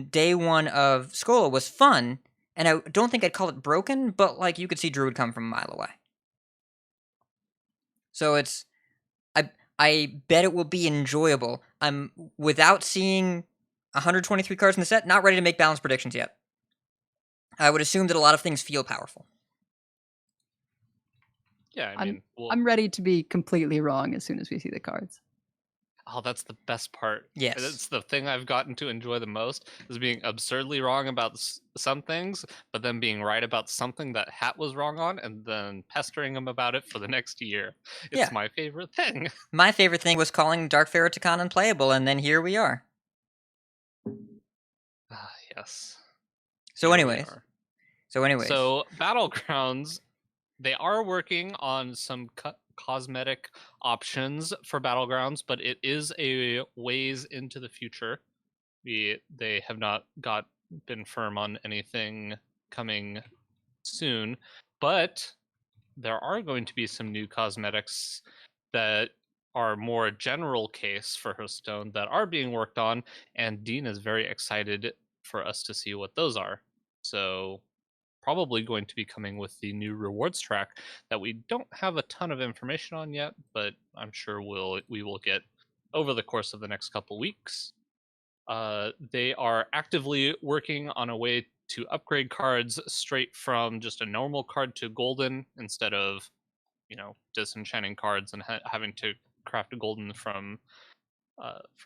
day 1 of Skola was fun, and I don't think I'd call it broken, but like you could see Druid come from a mile away. So it's, I bet it will be enjoyable. I'm, without seeing 123 cards in the set, not ready to make balanced predictions yet. I would assume that a lot of things feel powerful. Yeah, I mean, I'm ready to be completely wrong as soon as we see the cards. oh, that's the best part. Yes. That's the thing I've gotten to enjoy the most, is being absurdly wrong about some things, but then being right about something that Hat was wrong on, and then pestering him about it for the next year. It's Yeah. my favorite thing. My favorite thing was calling Dark Pharaoh Takan unplayable, and then here we are. Ah, yes. So Here we anyways. are. So Battlegrounds, they are working on some cosmetic options for Battlegrounds, but it is a ways into the future. They have not been firm on anything coming soon, but there are going to be some new cosmetics that are more general case for Hearthstone that are being worked on, and Dean is very excited for us to see what those are. So probably going to be coming with the new rewards track that we don't have a ton of information on yet, but I'm sure we will get over the course of the next couple weeks. They are actively working on a way to upgrade cards straight from just a normal card to golden, instead of, disenchanting cards and having to craft a golden from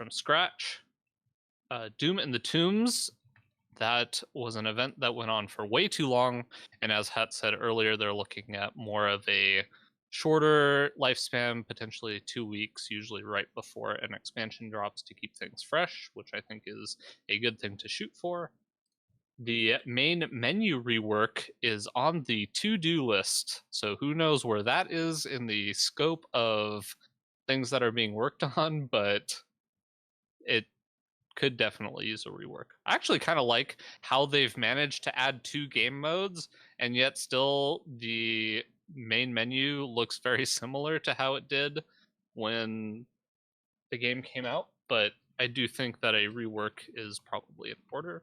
scratch. Doom in the Tombs, that was an event that went on for way too long, and as Hat said earlier, they're looking at more of a shorter lifespan, potentially 2 weeks, usually right before an expansion drops, to keep things fresh, which I think is a good thing to shoot for. The main menu rework is on the to-do list, so who knows where that is in the scope of things that are being worked on, but it could definitely use a rework. I actually kind of like how they've managed to add 2 game modes, and yet still the main menu looks very similar to how it did when the game came out, but I do think that a rework is probably in order.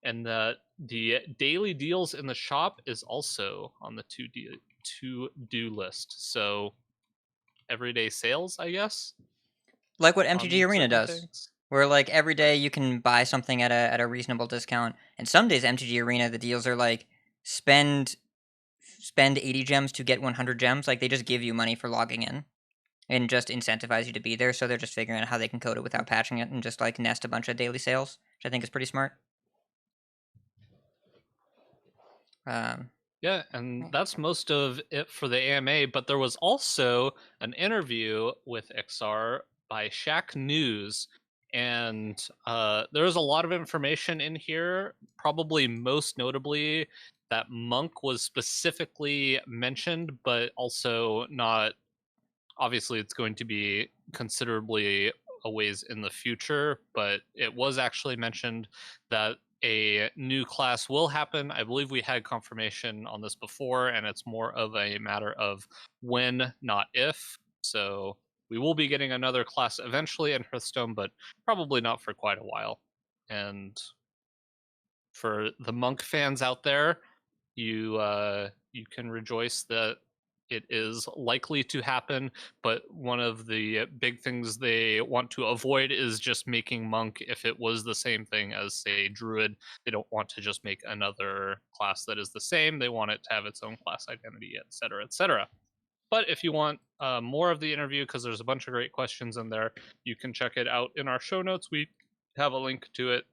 And that the daily deals in the shop is also on the to-do list. So everyday sales, I guess. like what MTG on Arena certain does, things. where like every day you can buy something at a reasonable discount, and some days MTG Arena the deals are like spend 80 gems to get 100 gems. Like they just give you money for logging in, and just incentivize you to be there. So they're just figuring out how they can code it without patching it, and just like nest a bunch of daily sales, which I think is pretty smart. Yeah, and that's most of it for the AMA, but there was also an interview with Iksar by Shacknews, and there was a lot of information in here, probably most notably that Monk was specifically mentioned, but also not. Obviously, it's going to be considerably a ways in the future, but it was actually mentioned that a new class will happen. I believe we had confirmation on this before, and it's more of a matter of when, not if. So we will be getting another class eventually in Hearthstone, but probably not for quite a while. And for the Monk fans out there, you can rejoice that it is likely to happen, but one of the big things they want to avoid is just making monk if it was the same thing as, say, druid. They don't want to just make another class that is the same. They want it to have its own class identity, etc., etc. But if you want more of the interview, because there's a bunch of great questions in there, you can check it out in our show notes. We have a link to it.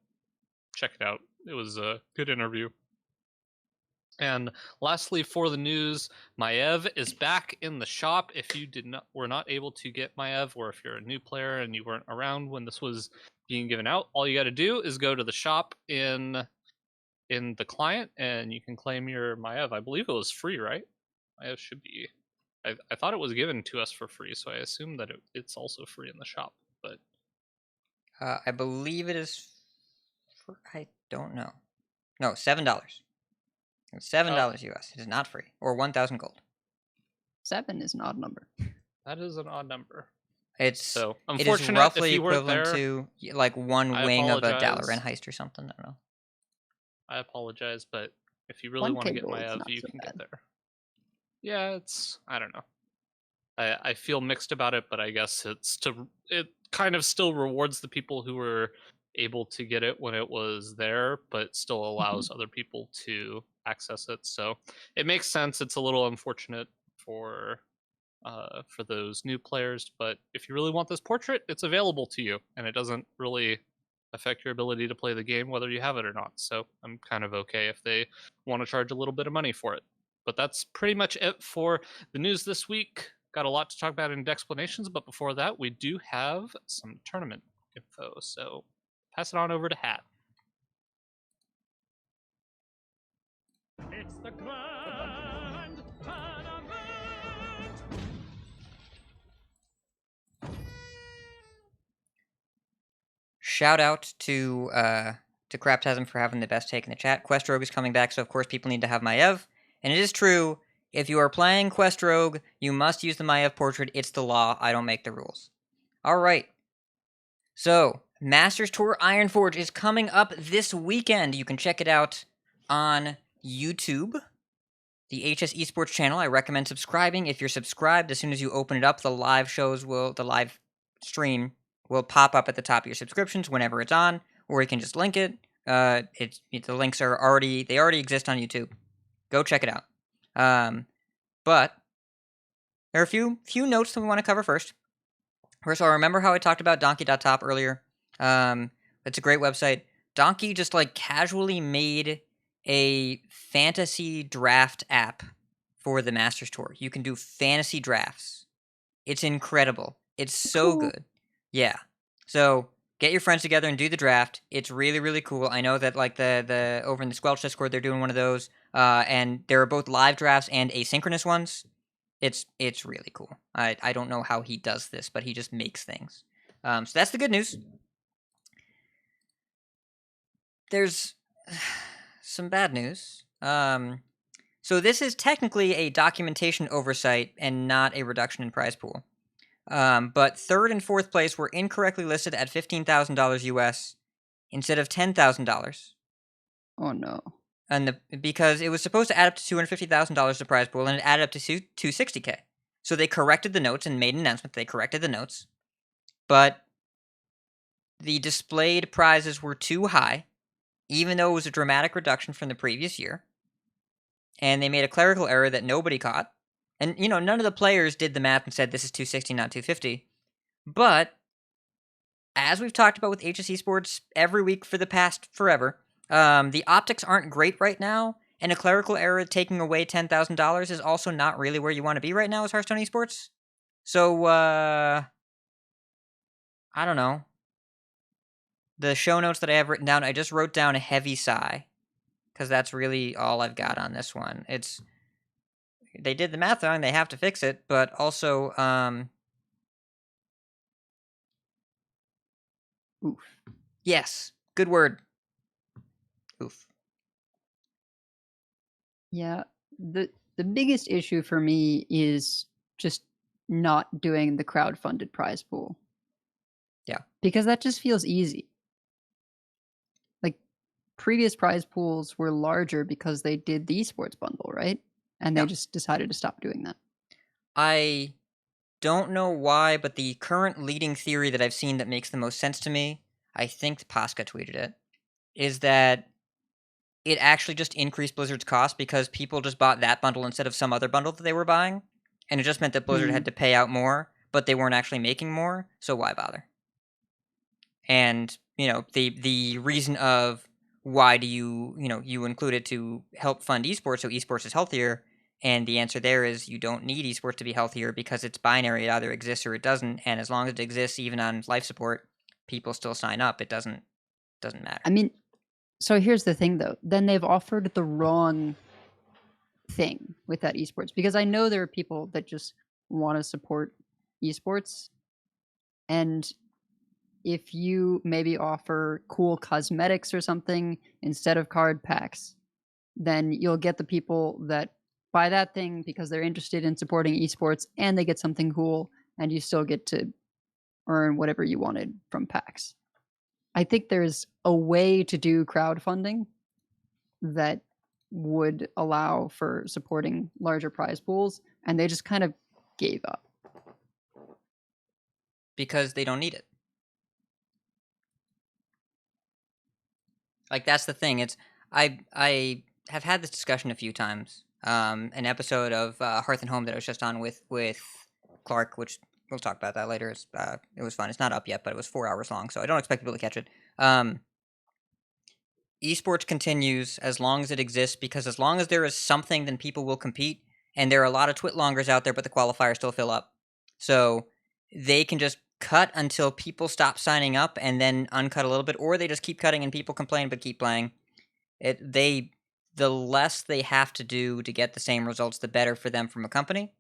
Check it out. It was a good interview. And lastly, for the news, Maiev is back in the shop. If you were not able to get Maiev, or if you're a new player and you weren't around when this was being given out, all you got to do is go to the shop in the client, and you can claim your Maiev. I believe it was free, right? Maiev should be. I thought it was given to us for free, so I assume that it's also free in the shop. But I believe it is. I don't know. No, $7. It's $7 US. It is not free, or 1,000 gold. 7 is an odd number. That is an odd number. It's so it is unfortunate roughly if you weren't equivalent there, to like one I wing of a apologize. Dalaran heist or something. I don't know. I apologize, but if you really want to 1K get gold's Maiev, not you so can bad. get there. Yeah, I don't know. I feel mixed about it, but I guess it kind of still rewards the people who were able to get it when it was there, but still allows other people to access it. So it makes sense. It's a little unfortunate for those new players, but if you really want this portrait, it's available to you, and it doesn't really affect your ability to play the game whether you have it or not. So I'm kind of okay if they want to charge a little bit of money for it. But that's pretty much it for the news this week. Got a lot to talk about in Decksplanations, but before that, we do have some tournament info. So pass it on over to Hat. It's the grand tournament. Shout out to Craptasm for having the best take in the chat. Quest Rogue is coming back, so of course people need to have Maiev. And it is true, if you are playing Quest Rogue, you must use the Maiev portrait. It's the law. I don't make the rules. All right. So, Masters Tour Ironforge is coming up this weekend. You can check it out on YouTube, the HS Esports channel. I recommend subscribing. If you're subscribed, as soon as you open it up, the live stream will pop up at the top of your subscriptions whenever it's on, or you can just link it. The links are already exist on YouTube. Go check it out. But there are a few notes that we want to cover first. First of all, remember how I talked about Donkey.top earlier? It's a great website. Donkey just casually made a fantasy draft app for the Masters Tour. You can do fantasy drafts. It's incredible. It's so good. Yeah. So get your friends together and do the draft. It's really, really cool. I know that the over in the Squelch Discord, they're doing one of those. And there are both live drafts and asynchronous ones. It's really cool. I don't know how he does this, but he just makes things. So that's the good news. There's some bad news. So this is technically a documentation oversight and not a reduction in prize pool. But third and fourth place were incorrectly listed at $15,000 US instead of $10,000. Oh no. And because it was supposed to add up to $250,000 to prize pool, and it added up to $260K. So they corrected the notes and made an announcement. They corrected the notes, but the displayed prizes were too high, even though it was a dramatic reduction from the previous year. And they made a clerical error that nobody caught. And none of the players did the math and said this is 260, not 250. But as we've talked about with HS Esports every week for the past forever. The optics aren't great right now, and a clerical error taking away $10,000 is also not really where you want to be right now as Hearthstone Esports. So, I don't know. The show notes that I have written down, I just wrote down a heavy sigh, because that's really all I've got on this one. They did the math wrong, they have to fix it, but also, Oof. Yes, good word. Oof. Yeah, the biggest issue for me is just not doing the crowd-funded prize pool. Yeah. Because that just feels easy. Previous prize pools were larger because they did the esports bundle, right? And they just decided to stop doing that. I don't know why, but the current leading theory that I've seen that makes the most sense to me, I think Pasca tweeted it, is that it actually just increased Blizzard's cost because people just bought that bundle instead of some other bundle that they were buying. And it just meant that Blizzard had to pay out more, but they weren't actually making more, so why bother? And, the reason of why do you include it to help fund esports so esports is healthier, and the answer there is you don't need esports to be healthier because it's binary. It either exists or it doesn't, and as long as it exists, even on life support, people still sign up. It doesn't matter. I mean, so here's the thing, though. Then they've offered the wrong thing with that esports, because I know there are people that just want to support esports, and if you maybe offer cool cosmetics or something instead of card packs, then you'll get the people that buy that thing because they're interested in supporting esports, and they get something cool, and you still get to earn whatever you wanted from packs. I think there's a way to do crowdfunding that would allow for supporting larger prize pools, and they just kind of gave up. Because they don't need it. Like, that's the thing. It's I have had this discussion a few times. An episode of Hearth and Home that I was just on with Clark, which we'll talk about that later. It was fun. It's not up yet, but it was 4 hours long, so I don't expect people to catch it. Esports continues as long as it exists, because as long as there is something, then people will compete, and there are a lot of twitlongers out there, but the qualifiers still fill up. So they can just cut until people stop signing up and then uncut a little bit, or they just keep cutting and people complain but keep playing. The less they have to do to get the same results, the better for them from a company.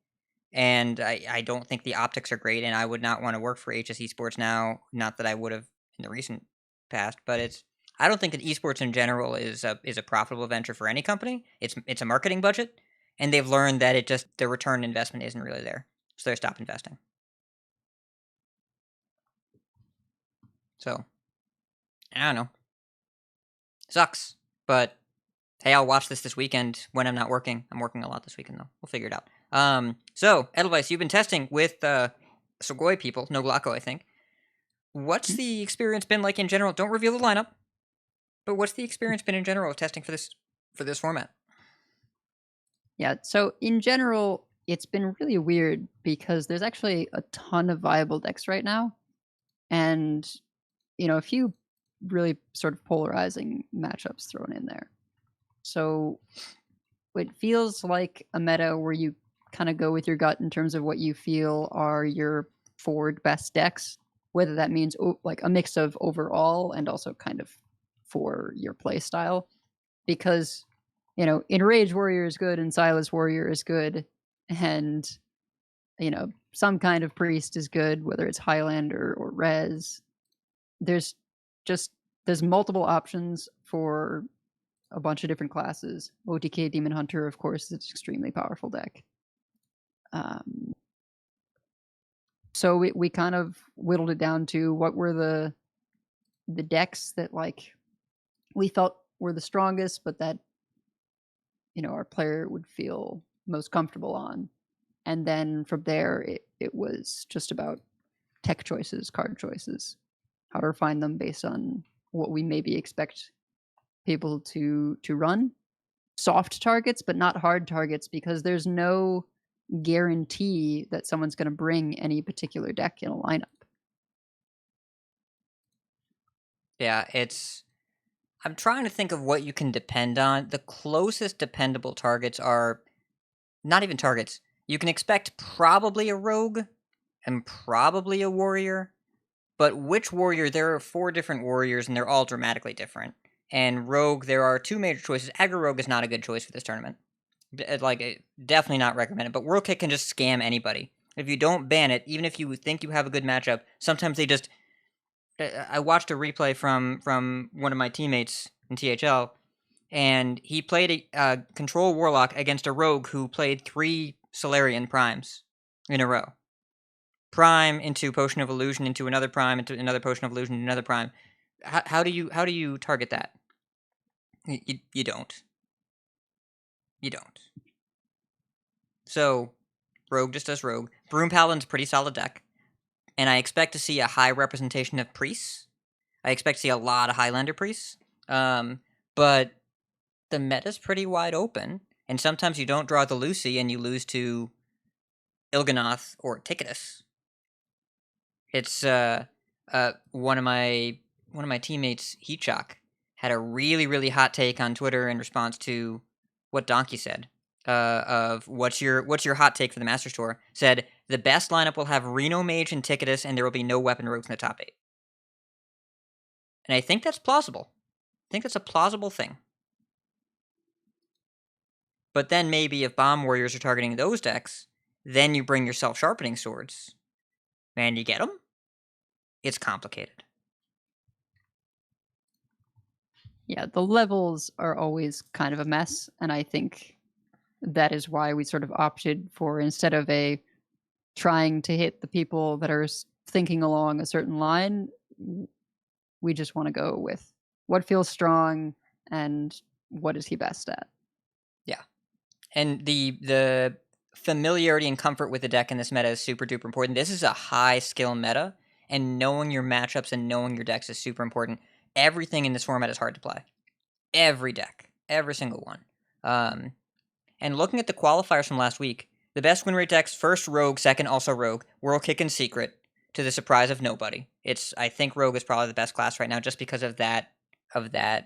And I don't think the optics are great, and I would not want to work for HS Esports now. Not that I would have in the recent past, but I don't think that esports in general is a profitable venture for any company. It's a marketing budget, and they've learned that the return investment isn't really there, so they stop investing. So I don't know. Sucks, but hey, I'll watch this weekend when I'm not working. I'm working a lot this weekend, though. We'll figure it out. So, Deadelweiss, you've been testing with Sogoi people, no Glocko, I think. What's the experience been like in general? Don't reveal the lineup, but what's the experience been in general of testing for this format? Yeah, so in general, it's been really weird because there's actually a ton of viable decks right now, and a few really sort of polarizing matchups thrown in there. So it feels like a meta where you kind of go with your gut in terms of what you feel are your forward best decks, whether that means like a mix of overall and also kind of for your play style. Because, Enrage Warrior is good and Silas Warrior is good, and, some kind of Priest is good, whether it's Highlander or Res. There's multiple options for a bunch of different classes. OTK Demon Hunter, of course, is an extremely powerful deck. So we kind of whittled it down to what were the decks that we felt were the strongest, but that our player would feel most comfortable on. And then from there, it was just about tech choices, card choices, how to refine them based on what we maybe expect people to run. Soft targets, but not hard targets, because there's no guarantee that someone's going to bring any particular deck in a lineup. Yeah, I'm trying to think of what you can depend on. The closest dependable targets are not even targets. You can expect probably a rogue and probably a warrior, but which warrior? There are 4 different warriors, and they're all dramatically different. And rogue, there are 2 major choices. Aggro rogue is not a good choice for this tournament. Definitely not recommended. But World Kick can just scam anybody. If you don't ban it, even if you think you have a good matchup, sometimes they just... I watched a replay from one of my teammates in THL, and he played a Control Warlock against a rogue who played 3 Solarian Primes in a row. Prime into Potion of Illusion into another Prime into another Potion of Illusion into another Prime. How do you target that? You don't. You don't. So Rogue just does Rogue. Broom Paladin's a pretty solid deck. And I expect to see a high representation of priests. I expect to see a lot of Highlander priests. But the meta's pretty wide open. And sometimes you don't draw the Lucy and you lose to Il'gynoth or Ticketus. It's one of my teammates, Heatshock, had a really, really hot take on Twitter in response to what Donkey said. Of what's your hot take for the Master Tour? Said the best lineup will have Reno Mage and Ticketus, and there will be no weapon rogues in the top 8. And I think that's plausible. I think that's a plausible thing. But then maybe if Bomb Warriors are targeting those decks, then you bring yourself Sharpening Swords, and you get them. It's complicated. Yeah, the levels are always kind of a mess, and I think that is why we sort of opted for, instead of trying to hit the people that are thinking along a certain line, we just want to go with what feels strong and what is he best at. Yeah. And the familiarity and comfort with the deck in this meta is super duper important. This is a high skill meta, and knowing your matchups and knowing your decks is super important. Everything in this format is hard to play. Every deck. Every single one. And looking at the qualifiers from last week, the best win rate decks, first Rogue, second also Rogue, World Kick and Secret, to the surprise of nobody. I think Rogue is probably the best class right now just because of that, because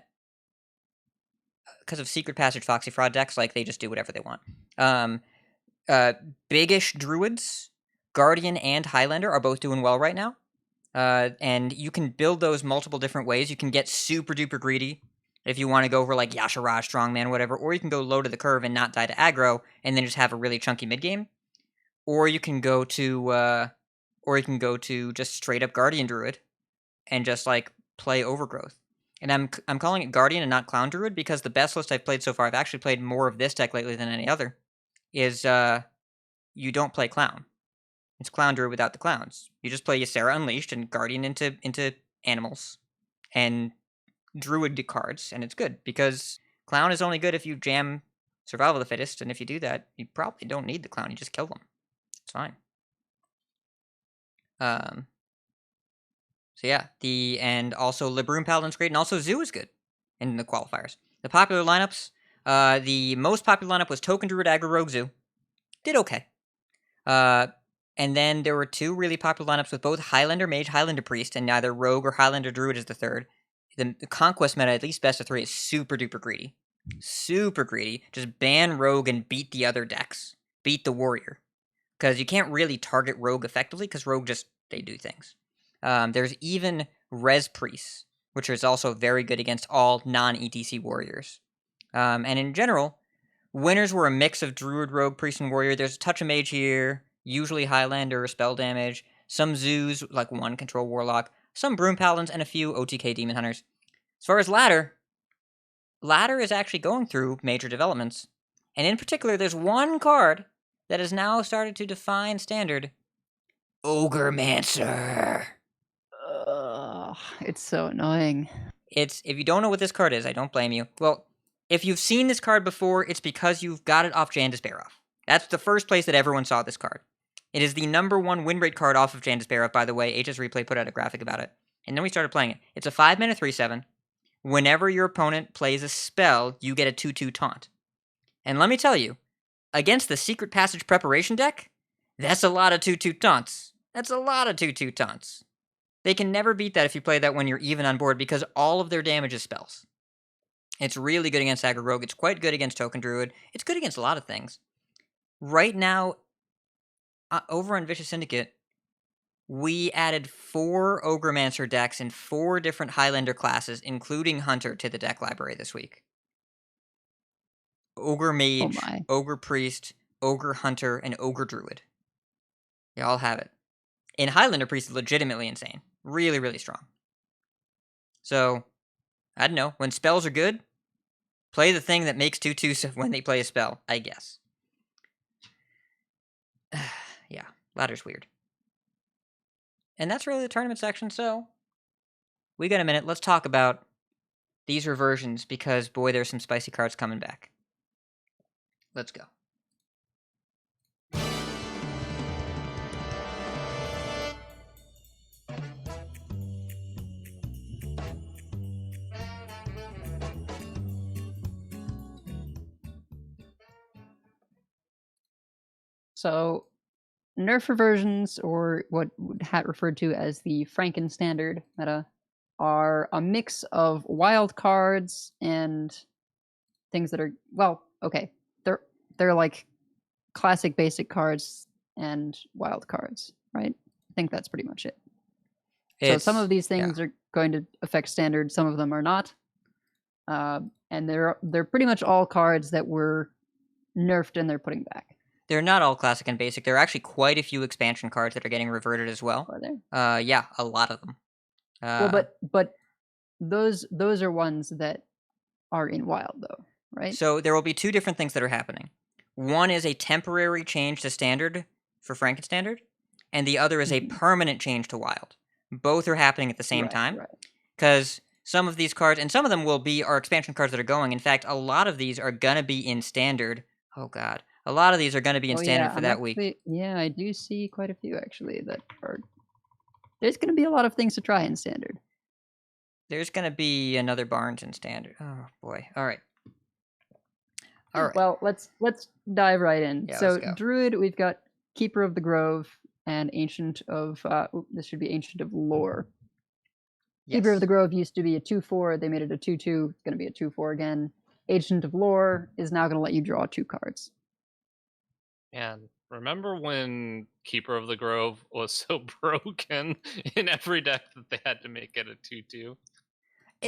of Secret Passage Foxy Fraud decks, like they just do whatever they want. Biggish Druids, Guardian and Highlander are both doing well right now. And you can build those multiple different ways. You can get super duper greedy if you want to go for like Yasharaj, Strongman, whatever, or you can go low to the curve and not die to aggro, and then just have a really chunky mid game. Or you can go to just straight up Guardian Druid and just like play Overgrowth. And I'm calling it Guardian and not Clown Druid because the best list I've played so far, I've actually played more of this deck lately than any other, is you don't play Clown. It's Clown Druid without the clowns. You just play Ysera Unleashed and Guardian into animals and Druid cards, and it's good because Clown is only good if you jam Survival of the Fittest, and if you do that, you probably don't need the Clown. You just kill them. It's fine. So yeah, and also Libroom Paladin's great, and also Zoo is good in the qualifiers. The popular lineups, the most popular lineup was Token Druid, Aggro Rogue, Zoo. Did okay. And then there were two really popular lineups with both Highlander Mage, Highlander Priest, and neither Rogue or Highlander Druid is the third. The Conquest meta, at least best of 3, is super duper greedy. Super greedy. Just ban Rogue and beat the other decks. Beat the Warrior. Because you can't really target Rogue effectively, because Rogue they do things. There's even Res Priests, which is also very good against all non-ETC Warriors. And in general, winners were a mix of Druid, Rogue, Priest, and Warrior. There's a touch of Mage here, usually Highlander or Spell Damage, some Zoos, like one Control Warlock, some Broom Paladins, and a few OTK Demon Hunters. As far as Ladder is actually going through major developments. And in particular, there's one card that has now started to define Standard. Ogremancer. It's so annoying. If you don't know what this card is, I don't blame you. Well, if you've seen this card before, it's because you've got it off Jandis Barov. That's the first place that everyone saw this card. It is the #1 win rate card off of Jandis Barov, by the way. HS Replay put out a graphic about it. And then we started playing it. It's a 5-mana 3/7. Whenever your opponent plays a spell, you get a 2/2 taunt. And let me tell you, against the Secret Passage Preparation deck, that's a lot of 2/2 taunts. That's a lot of 2/2 taunts. They can never beat that if you play that when you're even on board because all of their damage is spells. It's really good against Aggro Rogue. It's quite good against Token Druid. It's good against a lot of things. Right now, over on Vicious Syndicate, we added 4 Ogremancer decks in 4 different Highlander classes, including Hunter, to the deck library this week. Ogre Mage, Ogre Priest, Ogre Hunter, and Ogre Druid. You all have it. And Highlander Priest is legitimately insane. Really, really strong. So, I don't know. When spells are good, play the thing that makes 2/2 when they play a spell, I guess. Yeah, ladder's weird. And that's really the tournament section, so we got a minute. Let's talk about these reversions, because, boy, there's some spicy cards coming back. Let's go. So, Nerf Reversions, or what Hat referred to as the Frankenstandard meta, are a mix of wild cards and things that are, well, okay, they're like classic basic cards and wild cards, right? I think that's pretty much it. So some of these things are going to affect standard, some of them are not, and they're pretty much all cards that were nerfed and they're putting back. They're not all classic and basic. There are actually quite a few expansion cards that are getting reverted as well. Are there? Yeah, a lot of them. Well, but those are ones that are in wild though, right? So there will be two different things that are happening. One is a temporary change to standard for Frankenstandard, and the other is a permanent change to wild. Both are happening at the same time, because some of these cards, and some of them will be our expansion cards that are going. In fact, a lot of these are going to be in standard. Oh, God. A lot of these are going to be in standard for that week. Yeah, I do see quite a few, actually, that are... There's going to be a lot of things to try in standard. There's going to be another Barrens in standard. Oh, boy. All right. All right. Well, let's dive right in. Yeah, so, let's go. Druid, we've got Keeper of the Grove and Ancient of... this should be Ancient of Lore. Yes. Keeper of the Grove used to be a 2/4. They made it a 2/2. It's going to be a 2/4 again. Ancient of Lore is now going to let you draw 2 cards. And remember when Keeper of the Grove was so broken in every deck that they had to make it a 2/2?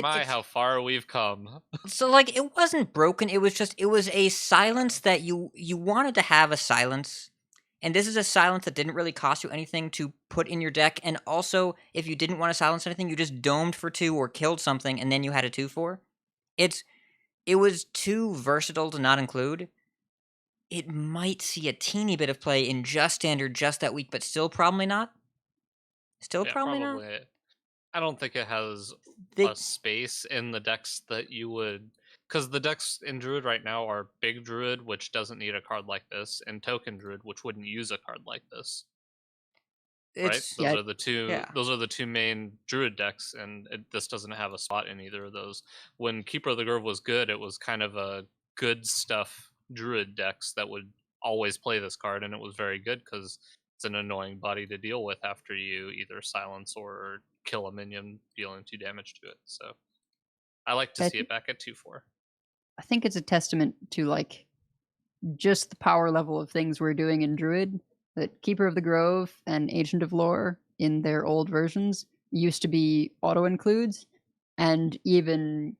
How far we've come. So, like, it wasn't broken. It was just, it was a silence that you wanted to have a silence. And this is a silence that didn't really cost you anything to put in your deck. And also, if you didn't want to silence anything, you just domed for 2 or killed something, and then you had a 2/4. It was too versatile to not include. It might see a teeny bit of play in just standard just that week, but still probably not. Probably not. I don't think it has a space in the decks that you would... Because the decks in Druid right now are Big Druid, which doesn't need a card like this, and Token Druid, which wouldn't use a card like this. Right? Those are the two. Yeah. Those are the two main Druid decks, and this doesn't have a spot in either of those. When Keeper of the Grove was good, it was kind of a good stuff Druid decks that would always play this card, and it was very good because it's an annoying body to deal with after you either silence or kill a minion dealing 2 damage to it. So I like to see it back at 2/4. I think it's a testament to like just the power level of things we're doing in Druid, that Keeper of the Grove and Ancient of Lore in their old versions used to be auto includes, and even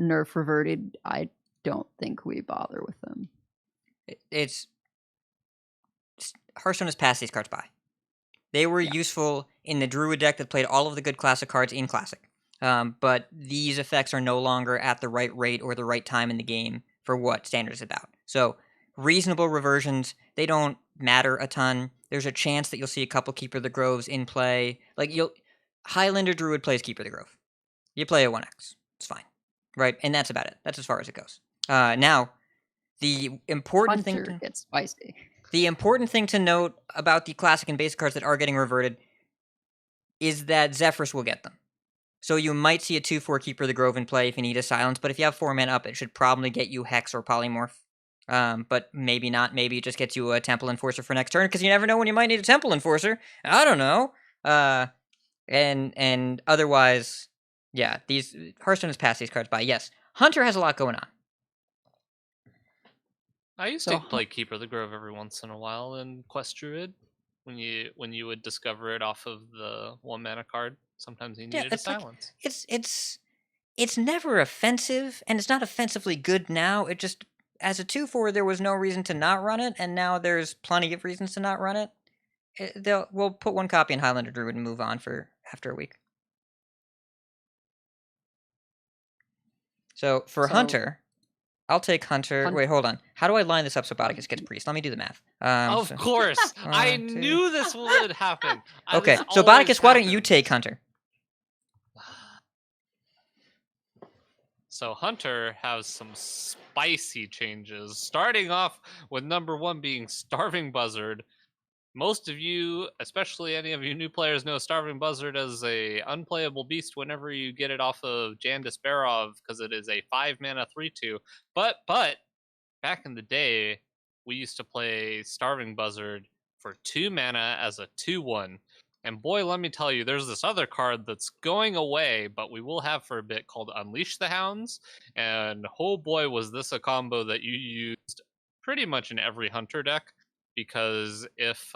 Nerf Reverted, I don't think we bother with them. Hearthstone has passed these cards by. They were useful in the Druid deck that played all of the good classic cards in Classic. But these effects are no longer at the right rate or the right time in the game for what Standard is about. So, reasonable reversions, they don't matter a ton. There's a chance that you'll see a couple Keeper of the Groves in play. Like, Highlander Druid plays Keeper of the Grove. You play a 1x. It's fine. Right? And that's about it. That's as far as it goes. Now, the important Hunter thing... gets spicy. The important thing to note about the classic and basic cards that are getting reverted is that Zephrys will get them. So you might see a 2/4 Keeper of the Grove in play if you need a silence, but if you have 4 mana up, it should probably get you Hex or Polymorph. But maybe not. Maybe it just gets you a Temple Enforcer for next turn, because you never know when you might need a Temple Enforcer. I don't know. And otherwise, yeah, Hearthstone has passed these cards by. Yes, Hunter has a lot going on. I used to play Keeper of the Grove every once in a while in Quest Druid, when you would discover it off of the 1 mana card. Sometimes you needed a silence. It's never offensive, and it's not offensively good now. It just, as a 2/4, there was no reason to not run it, and now there's plenty of reasons to not run it. We'll put 1 copy in Highlander Druid and move on for after a week. So for Hunter, I'll take Hunter. Wait, hold on. How do I line this up so Boticus gets Priest? Let me do the math. Of course. I knew this would happen. Okay, so Boticus, why don't you take Hunter? So Hunter has some spicy changes, starting off with number 1 being Starving Buzzard. Most of you, especially any of you new players, know Starving Buzzard as a unplayable beast whenever you get it off of Jandis Barov, because it is a 5 mana 3/2. But back in the day, we used to play Starving Buzzard for 2 mana as a 2/1. And boy, let me tell you, there's this other card that's going away, but we will have for a bit, called Unleash the Hounds. And oh boy, was this a combo that you used pretty much in every Hunter deck, because if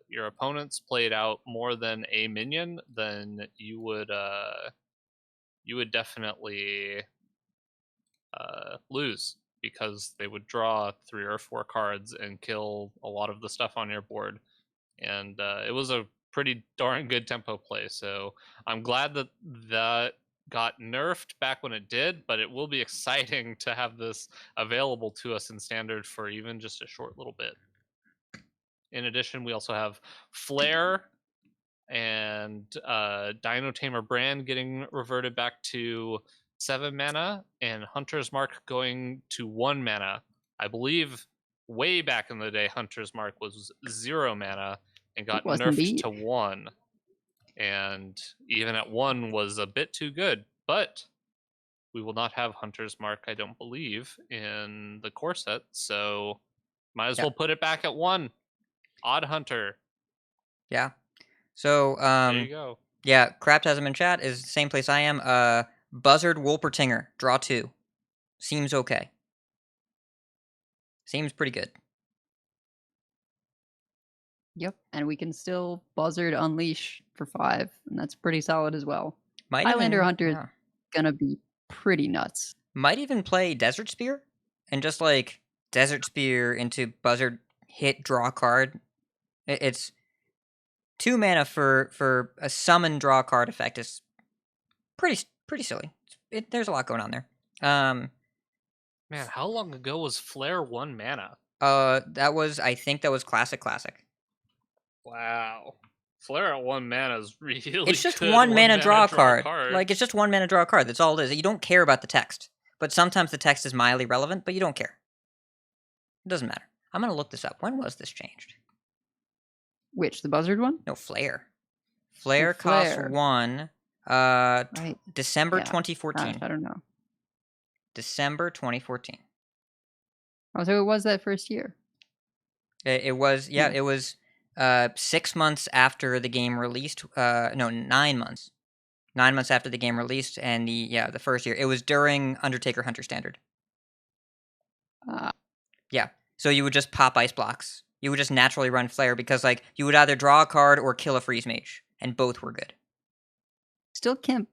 your opponents played out more than a minion, then you would definitely lose, because they would draw 3 or 4 cards and kill a lot of the stuff on your board. And it was a pretty darn good tempo play. So I'm glad that that got nerfed back when it did, but it will be exciting to have this available to us in Standard for even just a short little bit. In addition, we also have Flare and Dino Tamer Brand getting reverted back to 7 mana, and Hunter's Mark going to 1 mana. I believe way back in the day, Hunter's Mark was 0 mana and got It was nerfed indeed. to 1. And even at 1 was a bit too good. But we will not have Hunter's Mark, I don't believe, in the core set. So might as well put it back at 1. Odd Hunter. Yeah. So, There you go. yeah, Crapt has him in chat, is the same place I am. Buzzard Wolpertinger, draw 2. Seems okay. Seems pretty good. Yep, and we can still Buzzard Unleash for 5, and that's pretty solid as well. Might Highlander even, Hunter is yeah. gonna be pretty nuts. Might even play Desert Spear and just like Desert Spear into Buzzard, hit, draw card. It's 2 mana for a summon draw card effect is pretty silly. There's a lot going on there. Man, how long ago was Flare 1 mana? I think that was classic. Wow. Flare at 1 mana is really It's just good. 1 mana draw card. card. Like, it's just 1 mana draw card. That's all it is. You don't care about the text. But sometimes the text is mildly relevant, but you don't care. It doesn't matter. I'm going to look this up. When was this changed? Which, the Buzzard one? No, Flare. Flare Flare. costs 1. Right. December Yeah. 2014. I don't know. December 2014. Oh, so it was that first year. It was, yeah, Hmm. it was 6 months after the game released. No, 9 months. 9 months after the game released, and the first year. It was during Undertaker Hunter Standard. Yeah, so you would just pop ice blocks. You would just naturally run Flare because, like, you would either draw a card or kill a freeze mage, and both were good. Still can't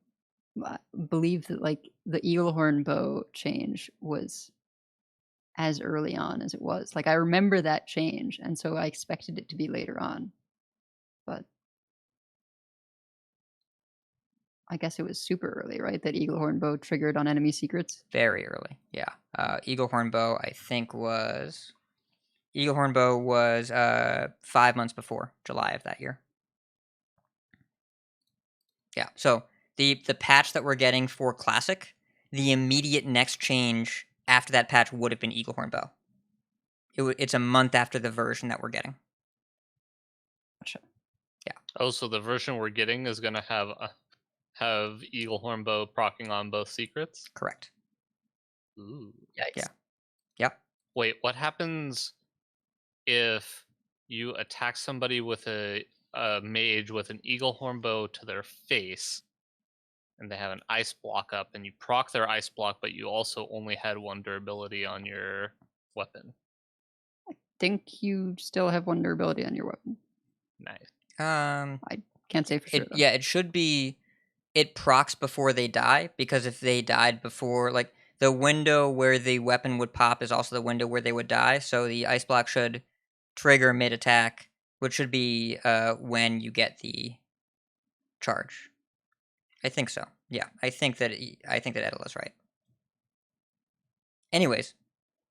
believe that, like, the Eaglehorn bow change was as early on as it was. Like, I remember that change, and so I expected it to be later on. But I guess it was super early, right? That Eaglehorn bow triggered on enemy secrets. Very early, yeah. Eaglehorn bow, I think, was... Eaglehorn bow was 5 months before July of that year. Yeah, so the patch that we're getting for Classic, the immediate next change after that patch would have been Eaglehorn bow. It's a month after the version that we're getting. Gotcha. Yeah. Oh, so the version we're getting is going to have Eaglehorn bow proccing on both secrets? Correct. Ooh. Yikes. Yeah. Yep. Wait, what happens if you attack somebody with a mage with an Eaglehorn bow to their face, and they have an ice block up, and you proc their ice block, but you also only had 1 durability on your weapon? Think you still have 1 durability on your weapon. Nice. Can't say for sure. though. Yeah, it should be... It procs before they die, because if they died before... Like, the window where the weapon would pop is also the window where they would die, so the ice block should trigger mid-attack, which should be when you get the charge. I think so. Yeah, I think that Edel is right. Anyways,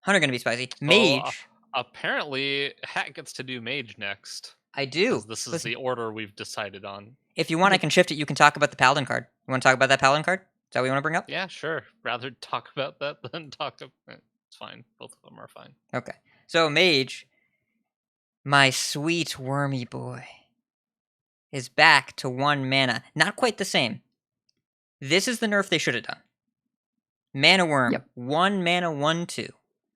Hunter gonna be spicy. Mage. Apparently, Hat gets to do Mage next. I do. 'Cause this is Listen, the order we've decided on. if you want, I can shift it. You can talk about the Paladin card. You want to talk about that Paladin card? Is that what you want to bring up? Yeah, sure. Rather talk about that than talk about... It's fine. Both of them are fine. Okay. So Mage, my sweet wormy boy, is back to 1 mana. Not quite the same. This is the nerf they should have done. Mana Worm, Yep. 1 mana, 1/2.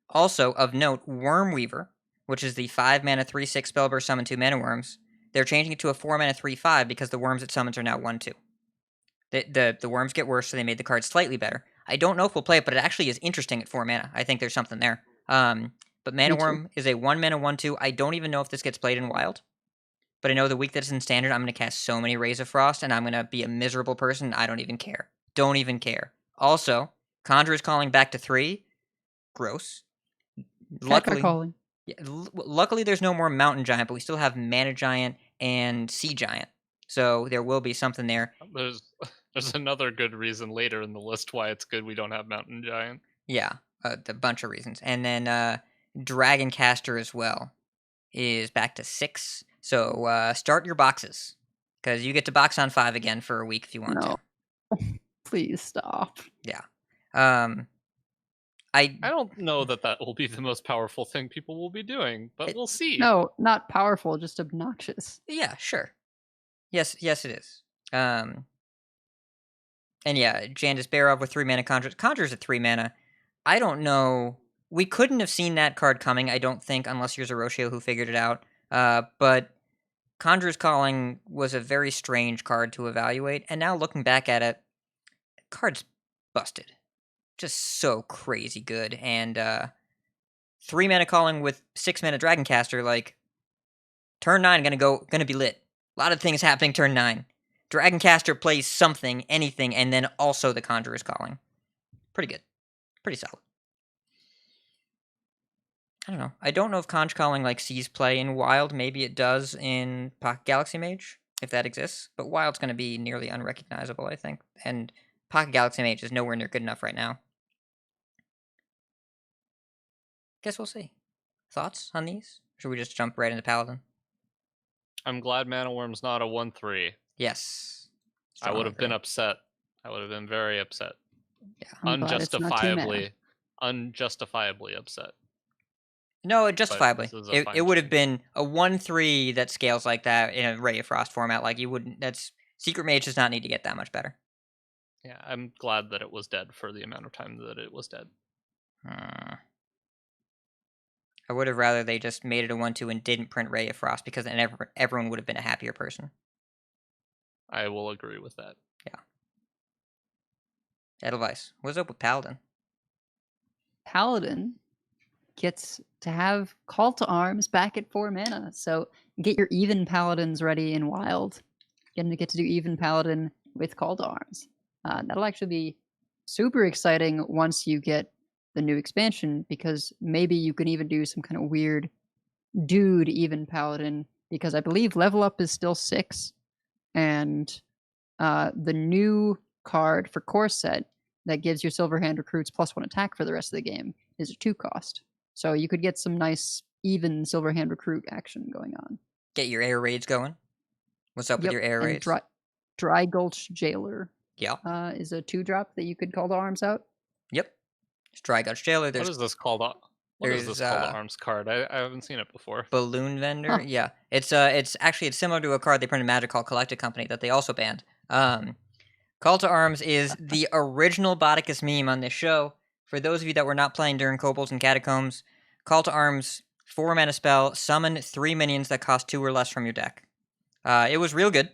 Also, of note, Wormweaver, which is the 5 mana 3/6 spellburst summon 2 mana worms, they're changing it to a 4 mana 3/5 because the worms it summons are now 1/2. The worms get worse, so they made the card slightly better. I don't know if we'll play it, but it actually is interesting at 4 mana. I think there's something there. But Mana Worm is a 1 mana 1/2. I don't even know if this gets played in Wild. But I know the week that it's in Standard, I'm going to cast so many Rays of Frost, and I'm going to be a miserable person. I don't even care. Don't even care. Also, Conjurer's Calling back to 3. Gross. Luckily, calling. Yeah, luckily, there's no more Mountain Giant, but we still have Mana Giant and Sea Giant. So there will be something there. There's another good reason later in the list why it's good we don't have Mountain Giant. Yeah, a bunch of reasons. And then Dragoncaster as well is back to 6. So start your boxes, because you get to box on 5 again for a week if you want to. Please stop. Yeah. I don't know that will be the most powerful thing people will be doing, but we'll see. No, not powerful, just obnoxious. Yeah, sure. Yes, it is. And yeah, Jandis Barov with 3 mana Conjurer's at 3 mana. I don't know. We couldn't have seen that card coming, I don't think, unless you're Zeroshio who figured it out. But Conjurer's Calling was a very strange card to evaluate, and now looking back at it, card's busted. Just so crazy good. And 3 mana Calling with 6 mana Dragoncaster, like, turn 9 gonna be lit. A lot of things happening turn 9. Dragoncaster plays something, anything, and then also the Conjurer's Calling. Pretty good. Pretty solid. I don't know. I don't know if Conj Calling like sees play in Wild. Maybe it does in Pocket Galaxy Mage, if that exists. But Wild's going to be nearly unrecognizable, I think. And Pocket Galaxy Mage is nowhere near good enough right now. Guess we'll see. Thoughts on these? Or should we just jump right into Paladin? I'm glad Mana Worm's not a 1/3. Yes. I would have been upset. I would have been very upset. Yeah. Unjustifiably upset. No, justifiably. It would have been a 1/3 that scales like that in a Ray of Frost format. Like, you wouldn't. That's Secret Mage does not need to get that much better. Yeah, I'm glad that it was dead for the amount of time that it was dead. I would have rather they just made it a 1/2 and didn't print Ray of Frost, because then everyone would have been a happier person. I will agree with that. Yeah. Deadelweiss, what's up with Paladin? Paladin gets to have Call to Arms back at 4 mana. So get your even Paladins ready in Wild. You're going to get to do even Paladin with Call to Arms. That'll actually be super exciting once you get the new expansion, because maybe you can even do some kind of weird dude even Paladin, because I believe level up is still 6. And the new card for Core Set that gives your Silverhand recruits +1 attack for the rest of the game is a 2 cost. So you could get some nice, even Silverhand recruit action going on. Get your air raids going. What's up with your air raids? Dry Gulch Jailer. Yeah. Is a 2-drop that you could Call to Arms out. Yep. There's Dry Gulch Jailer. What is this called? What is this Call to Arms card? I haven't seen it before. Balloon Vendor. Huh. Yeah. It's similar to a card they printed in Magic called Collected Company that they also banned. Call to Arms is the original Botticus meme on this show. For those of you that were not playing during Kobolds and Catacombs, Call to Arms, 4 mana spell, summon 3 minions that cost 2 or less from your deck. It was real good.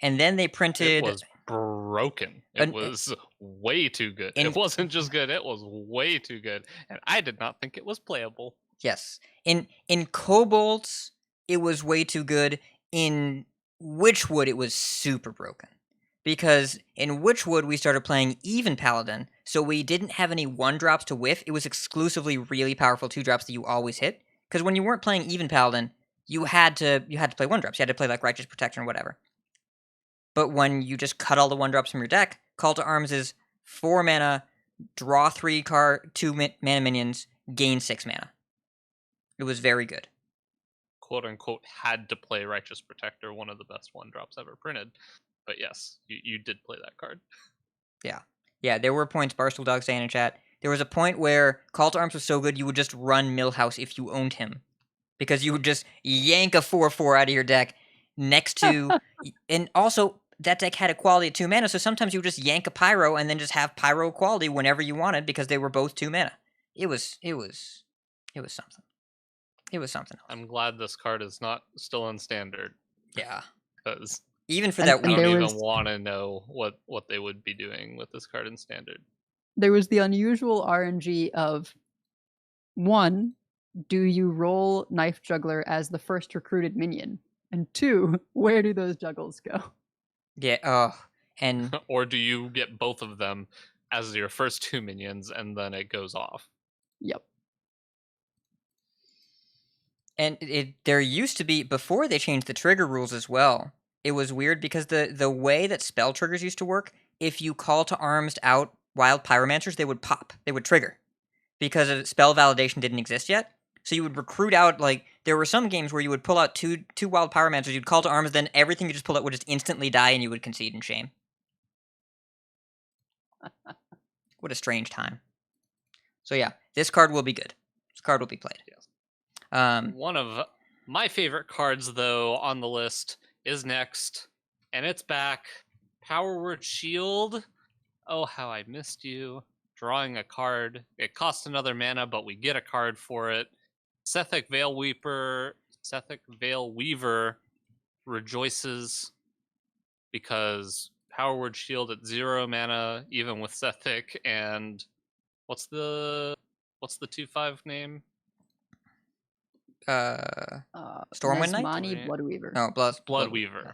And then they printed... It was broken. It was way too good. It wasn't just good, it was way too good. And I did not think it was playable. Yes. In Kobolds, it was way too good. In Witchwood, it was super broken. Because in Witchwood, we started playing even Paladin, so we didn't have any 1-drops to whiff. It was exclusively really powerful 2-drops that you always hit. Because when you weren't playing even Paladin, you had to play 1-drops. You had to play like Righteous Protection or whatever. But when you just cut all the 1-drops from your deck, Call to Arms is 4 mana, draw 3 2 mana minions, gain 6 mana. It was very good. Quote unquote had to play Righteous Protector, one of the best 1-drops ever printed. But yes, you did play that card. Yeah. Yeah, there were points, Barstool Dog saying in chat, there was a point where Call to Arms was so good you would just run Millhouse if you owned him. Because you would just yank a 4/4 out of your deck next to... and also, that deck had a quality at 2 mana, so sometimes you would just yank a Pyro and then just have Pyro quality whenever you wanted because they were both 2 mana. it was something. It was something else. I'm glad this card is not still in standard, Yeah. because Even for And- that and I week. don't there even was- want to know what they would be doing with this card in standard. There was the unusual RNG of 1, do you roll Knife Juggler as the first recruited minion? And 2, where do those juggles go? Yeah. Oh, and Or do you get both of them as your first 2 minions and then it goes off? Yep. and there used to be, before they changed the trigger rules as well. It was weird because the way that spell triggers used to work, if you call to arms out wild pyromancers, they would pop. They would trigger because spell validation didn't exist yet. So you would recruit out, like, there were some games where you would pull out two wild pyromancers, you'd call to arms, then everything you just pulled out would just instantly die and you would concede in shame. What a strange time. So yeah, this card will be good. This card will be played. Yes. One One of my favorite cards, though, on the list is next, and it's back. Power Word Shield. Oh, how I missed you. Drawing a card. It costs another mana, but we get a card for it. Sethic Veil Weaver rejoices because Power Word Shield at 0 mana, even with Sethic, and what's the 2/5 name? Stormwind Knight? Nesmani Bloodweaver. No, Bloodweaver.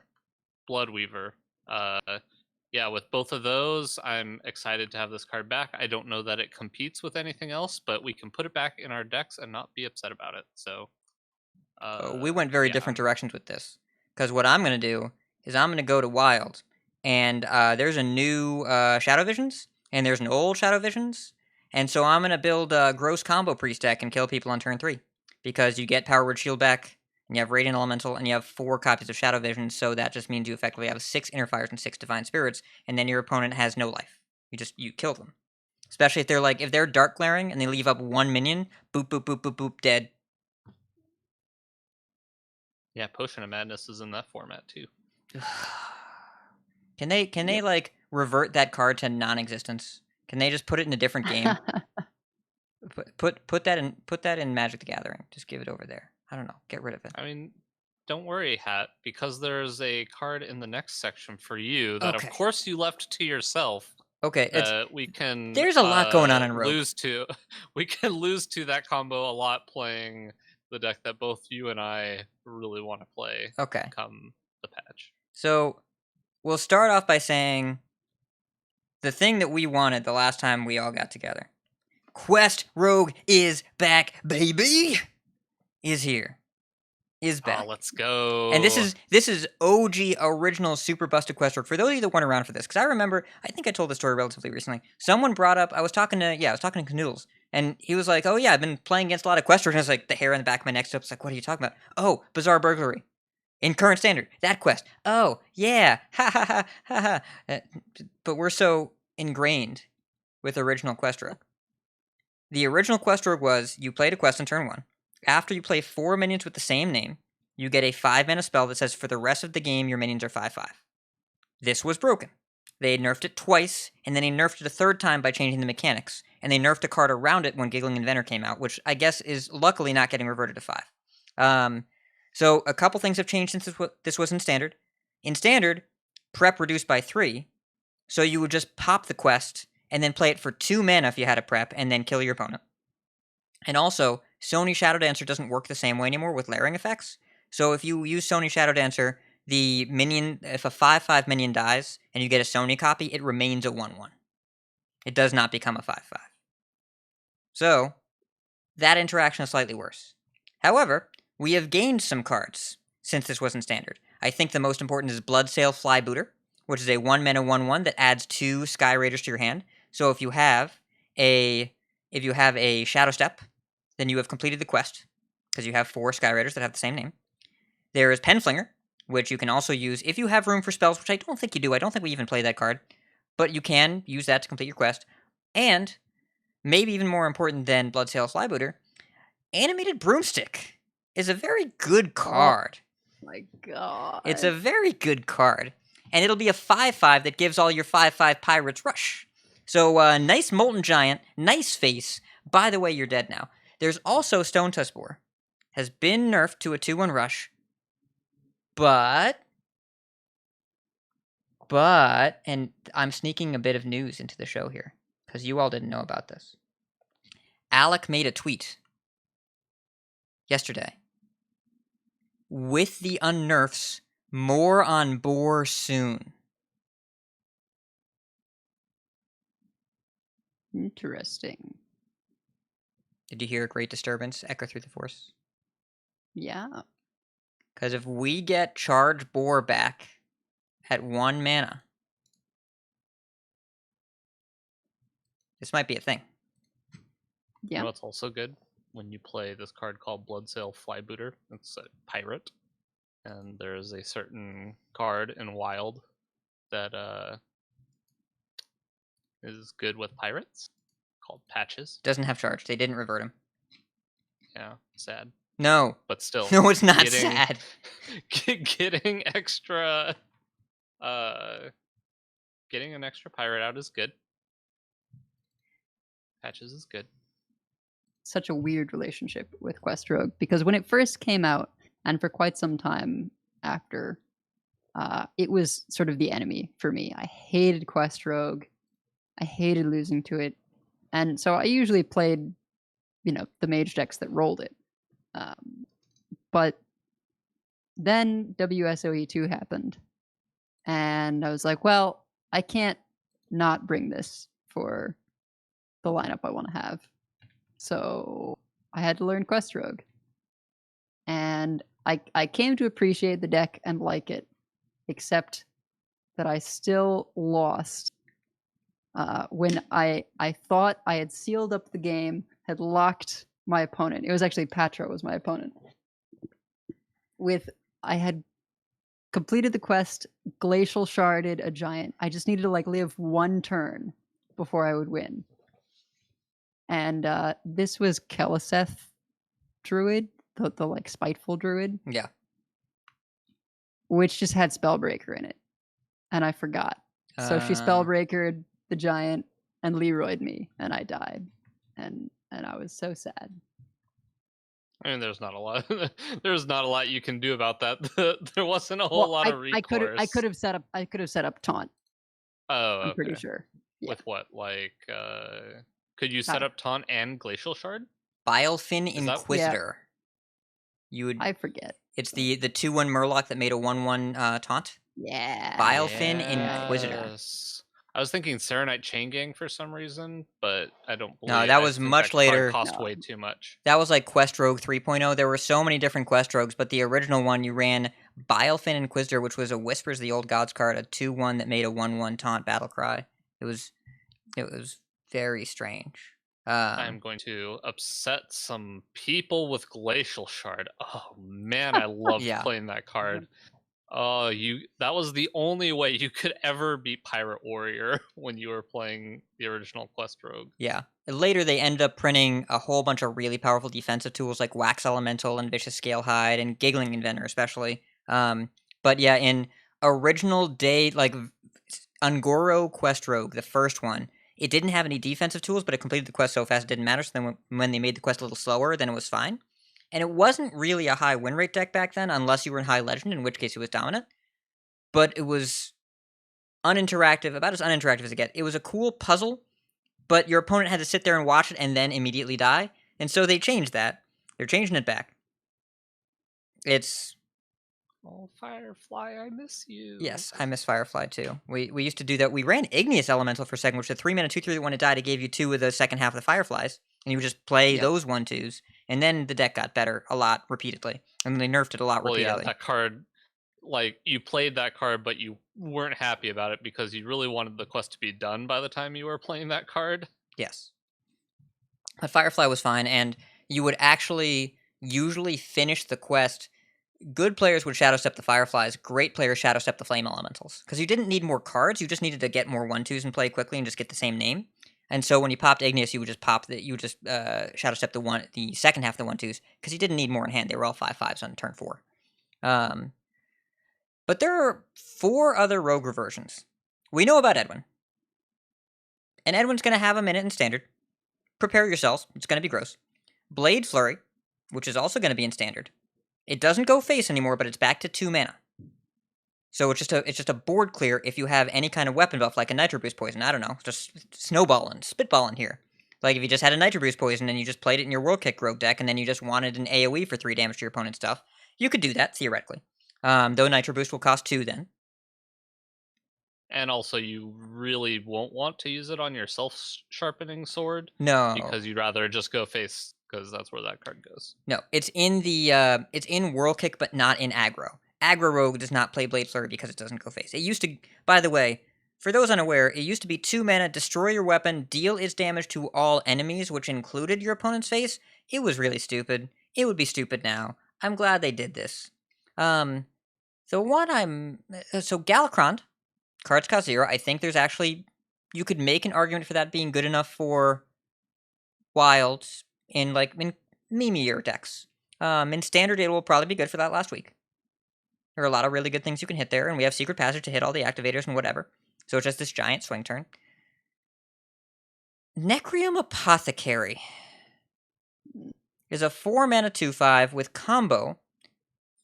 Bloodweaver. Yeah, with both of those, I'm excited to have this card back. I don't know that it competes with anything else, but we can put it back in our decks and not be upset about it. So we went very yeah, different directions with this. Because what I'm going to do is I'm going to go to Wild. And there's a new Shadow Visions, and there's an old Shadow Visions. And so I'm going to build a Gross Combo Priest deck and kill people on turn 3. Because you get Power Word Shield back, and you have Radiant Elemental, and you have 4 copies of Shadow Vision, so that just means you effectively have 6 Inner Fires and 6 Divine Spirits, and then your opponent has no life. You kill them. Especially if they're Dark Glaring and they leave up 1 minion, boop, boop, boop, boop, boop, dead. Yeah, Potion of Madness is in that format too. Can they like revert that card to non-existence? Can they just put it in a different game? put that in Magic the Gathering. Just give it over there. I don't know. Get rid of it. I mean, don't worry, Hat, because there's a card in the next section for you that, Okay. of course, you left to yourself. Okay, We can. there's a lot going on in Rogue. We can lose to that combo a lot playing the deck that both you and I really want to play. okay. Come the patch. So we'll start off by saying the thing that we wanted the last time we all got together. Quest Rogue is back, baby. Is here. Is back. Oh, let's go. And this is OG original Super Busted Quest Rogue. For those of you that weren't around for this, because I remember, I think I told the story relatively recently. Someone brought up, I was talking to Canoodles, and he was like, "Oh yeah, I've been playing against a lot of Quest Rogues." And I was like, the hair on the back of my neck stood up. It's like, "What are you talking about?" "Oh, Bizarre Burglary in current standard. That quest. Oh yeah, ha ha ha ha ha." But we're so ingrained with original Quest Rogue. The original Quest Rogue was you played a quest on turn 1. After you play 4 minions with the same name, you get a 5-mana spell that says for the rest of the game your minions are 5/5. This was broken. They nerfed it twice, and then they nerfed it a third time by changing the mechanics. And they nerfed a card around it when Giggling Inventor came out, which I guess is luckily not getting reverted to 5. So a couple things have changed since this was in Standard. In Standard, prep reduced by 3, so you would just pop the quest and then play it for 2 mana if you had a prep, and then kill your opponent. And also, Sony Shadow Dancer doesn't work the same way anymore with layering effects. So if you use Sony Shadow Dancer, the minion, if a 5/5 minion dies and you get a Sony copy, it remains a 1/1. It does not become a 5/5. So that interaction is slightly worse. However, we have gained some cards since this wasn't Standard. I think the most important is Bloodsail Flybooter, which is a 1-mana 1/1 that adds 2 Sky Raiders to your hand. So if you have a Shadow Step, then you have completed the quest, because you have 4 Sky Raiders that have the same name. There is Penflinger, which you can also use if you have room for spells, which I don't think you do. I don't think we even play that card. But you can use that to complete your quest. And, maybe even more important than Bloodsail Flybooter, Animated Broomstick is a very good card. Oh my god. It's a very good card. And it'll be a 5/5 that gives all your 5/5 pirates rush. So, nice Molten Giant, nice face, By the way, you're dead now. There's also Stone Tuskboar. Has been nerfed to a 2-1 rush. But, and I'm sneaking a bit of news into the show here, because you all didn't know about this. Alec made a tweet yesterday. With the unnerfs, more on boar soon. Interesting. Did you hear a great disturbance echo through the force? Yeah. Because if we get charge boar back at 1 mana, this might be a thing. You Yeah. know what's also good? When you play this card called Bloodsail Flybooter, it's a pirate. And there's a certain card in Wild that is good with pirates called Patches. Doesn't have charge. They didn't revert him. Yeah, sad. No. But still. No, it's not getting, sad. Getting extra getting an extra pirate out is good. Patches is good. Such a weird relationship with Quest Rogue, because when it first came out, and for quite some time after, it was sort of the enemy for me. I hated Quest Rogue. I hated losing to it. And so I usually played, the mage decks that rolled it. But then WSOE2 happened. And I was like, well, I can't not bring this for the lineup I want to have. So I had to learn Quest Rogue. And I came to appreciate the deck and like it, except that I still lost when I thought I had sealed up the game, had locked my opponent. It was actually Patra was my opponent. I had completed the quest, glacial sharded a giant. I just needed to live 1 turn before I would win. And this was Keliseth Druid, the spiteful druid. Yeah. Which just had Spellbreaker in it. And I forgot. So she Spellbreakered the giant and Leroyed me, and I died. And I was so sad. I mean, there's not a lot. There's not a lot you can do about that. There wasn't a whole lot of recourse. I could have set up taunt. Oh, I'm pretty okay. sure. Yeah. With what? Could you set up taunt and glacial shard? Bilefin Is that- Inquisitor. You would. I forget. It's the 2-1 Murloc that made a 1-1 taunt. Yeah. Bilefin Inquisitor. Yes. I was thinking Serenite Chain Gang for some reason, but I don't believe. No, that I was think much that card later. Cost No. way too much. That was like Quest Rogue 3.0. There were so many different Quest Rogues, but the original one you ran Bilefin Inquisitor, which was a Whispers of the Old Gods card, a 2-1 that made a 1-1 taunt battle cry. It was very strange. I'm going to upset some people with Glacial Shard. Oh man, I loved Yeah. playing that card. Oh, that was the only way you could ever beat Pirate Warrior when you were playing the original Quest Rogue. Yeah. Later, they end up printing a whole bunch of really powerful defensive tools like Wax Elemental and Vicious Scalehide and Giggling Inventor, especially. But yeah, in original day, Ungoro Quest Rogue, the first one, it didn't have any defensive tools, but it completed the quest so fast it didn't matter. So then when they made the quest a little slower, then it was fine. And it wasn't really a high win rate deck back then, unless you were in High Legend, in which case it was dominant. But it was uninteractive, about as uninteractive as it gets. It was a cool puzzle, but your opponent had to sit there and watch it and then immediately die. And so they changed that. They're changing it back. It's... Oh, Firefly, I miss you. Yes, I miss Firefly too. We used to do that. We ran Igneous Elemental for a second, which is a 3-mana 2/3 that when it died, it gave you 2 of the second half of the Fireflies. And you would just play those 1/2s. And then the deck got better a lot repeatedly. And then they nerfed it a lot repeatedly. Yeah, that card, you played that card, but you weren't happy about it because you really wanted the quest to be done by the time you were playing that card. Yes. But Firefly was fine, and you would actually usually finish the quest. Good players would Shadow Step the Fireflies. Great players Shadow Step the Flame Elementals. Because you didn't need more cards, you just needed to get more 1/2s and play quickly and just get the same name. And so when you popped Igneous, you would just Shadow Step the second half of the 1/2s, because you didn't need more in hand. They were all 5/5s on turn 4. But there are 4 other Rogue Reversions. We know about Edwin. And Edwin's going to have a minute in Standard. prepare yourselves. It's going to be gross. Blade Flurry, which is also going to be in standard. It doesn't go face anymore, but it's back to 2 mana. So it's just a board clear if you have any kind of weapon buff, like a Nitro Boost Poison. I don't know, just snowballing, spitballing here. Like if you just had a Nitro Boost Poison and you just played it in your World Kick Rogue deck, and then you just wanted an AoE for 3 damage to your opponent's stuff, you could do that, theoretically. Though Nitro Boost will cost 2 then. And also, you really won't want to use it on your self-sharpening sword. No. Because you'd rather just go face, because that's where that card goes. No, it's in the it's in World Kick, but not in aggro. Aggro Rogue does not play Blade Flurry because it doesn't go face. It used to, by the way, for those unaware, it used to be 2 mana, destroy your weapon, deal its damage to all enemies, which included your opponent's face. It was really stupid. It would be stupid now. I'm glad they did this. So Galakrond, cards cost 0. I think there's actually, you could make an argument for that being good enough for Wilds in meme-ier decks. In Standard, it will probably be good for that last week. There are a lot of really good things you can hit there, and we have Secret Passage to hit all the activators and whatever. So it's just this giant swing turn. Necrium Apothecary is a 4-mana 2/5 with combo.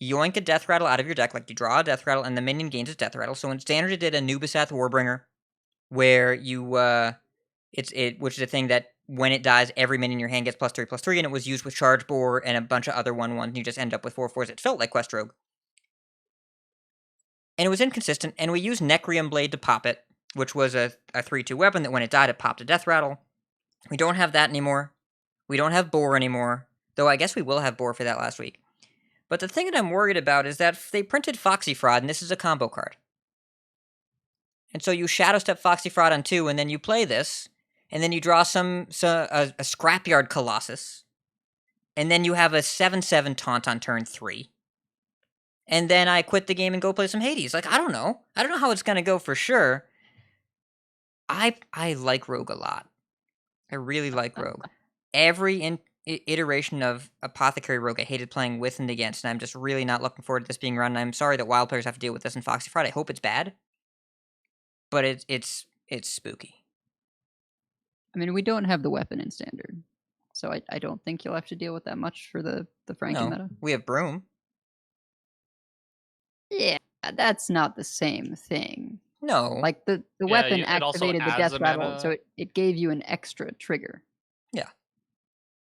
Yoink a Death Rattle out of your deck, like you draw a Death Rattle and the minion gains its Death Rattle. So in Standard, it did a Nubisath Warbringer, where you, which is a thing that when it dies, every minion in your hand gets +3/+3, and it was used with Charge Bore and a bunch of other 1/1s, and you just end up with 4/4s. It felt like Quest Rogue. And it was inconsistent, and we used Necrium Blade to pop it, which was a 3/2 weapon that when it died, it popped a Death Rattle. We don't have that anymore. We don't have Bore anymore, though I guess we will have Bore for that last week. But the thing that I'm worried about is that they printed Foxy Fraud, and this is a combo card. And so you Shadow Step Foxy Fraud on 2, and then you play this, and then you draw a Scrapyard Colossus, and then you have a 7/7 Taunt on turn 3. And then I quit the game and go play some Hades. Like, I don't know. I don't know how it's going to go for sure. I like Rogue a lot. I really like Rogue. Every iteration of Apothecary Rogue I hated playing with and against, and I'm just really not looking forward to this being run, and I'm sorry that Wild players have to deal with this in Foxy Fraud. I hope it's bad. But it's spooky. I mean, we don't have the weapon in Standard, so I don't think you'll have to deal with that much for the Franken meta. We have Broom. Yeah, that's not the same thing. No. Like, the Yeah, weapon it also activated the adds Death a Rattle, mana. so it gave you an extra trigger.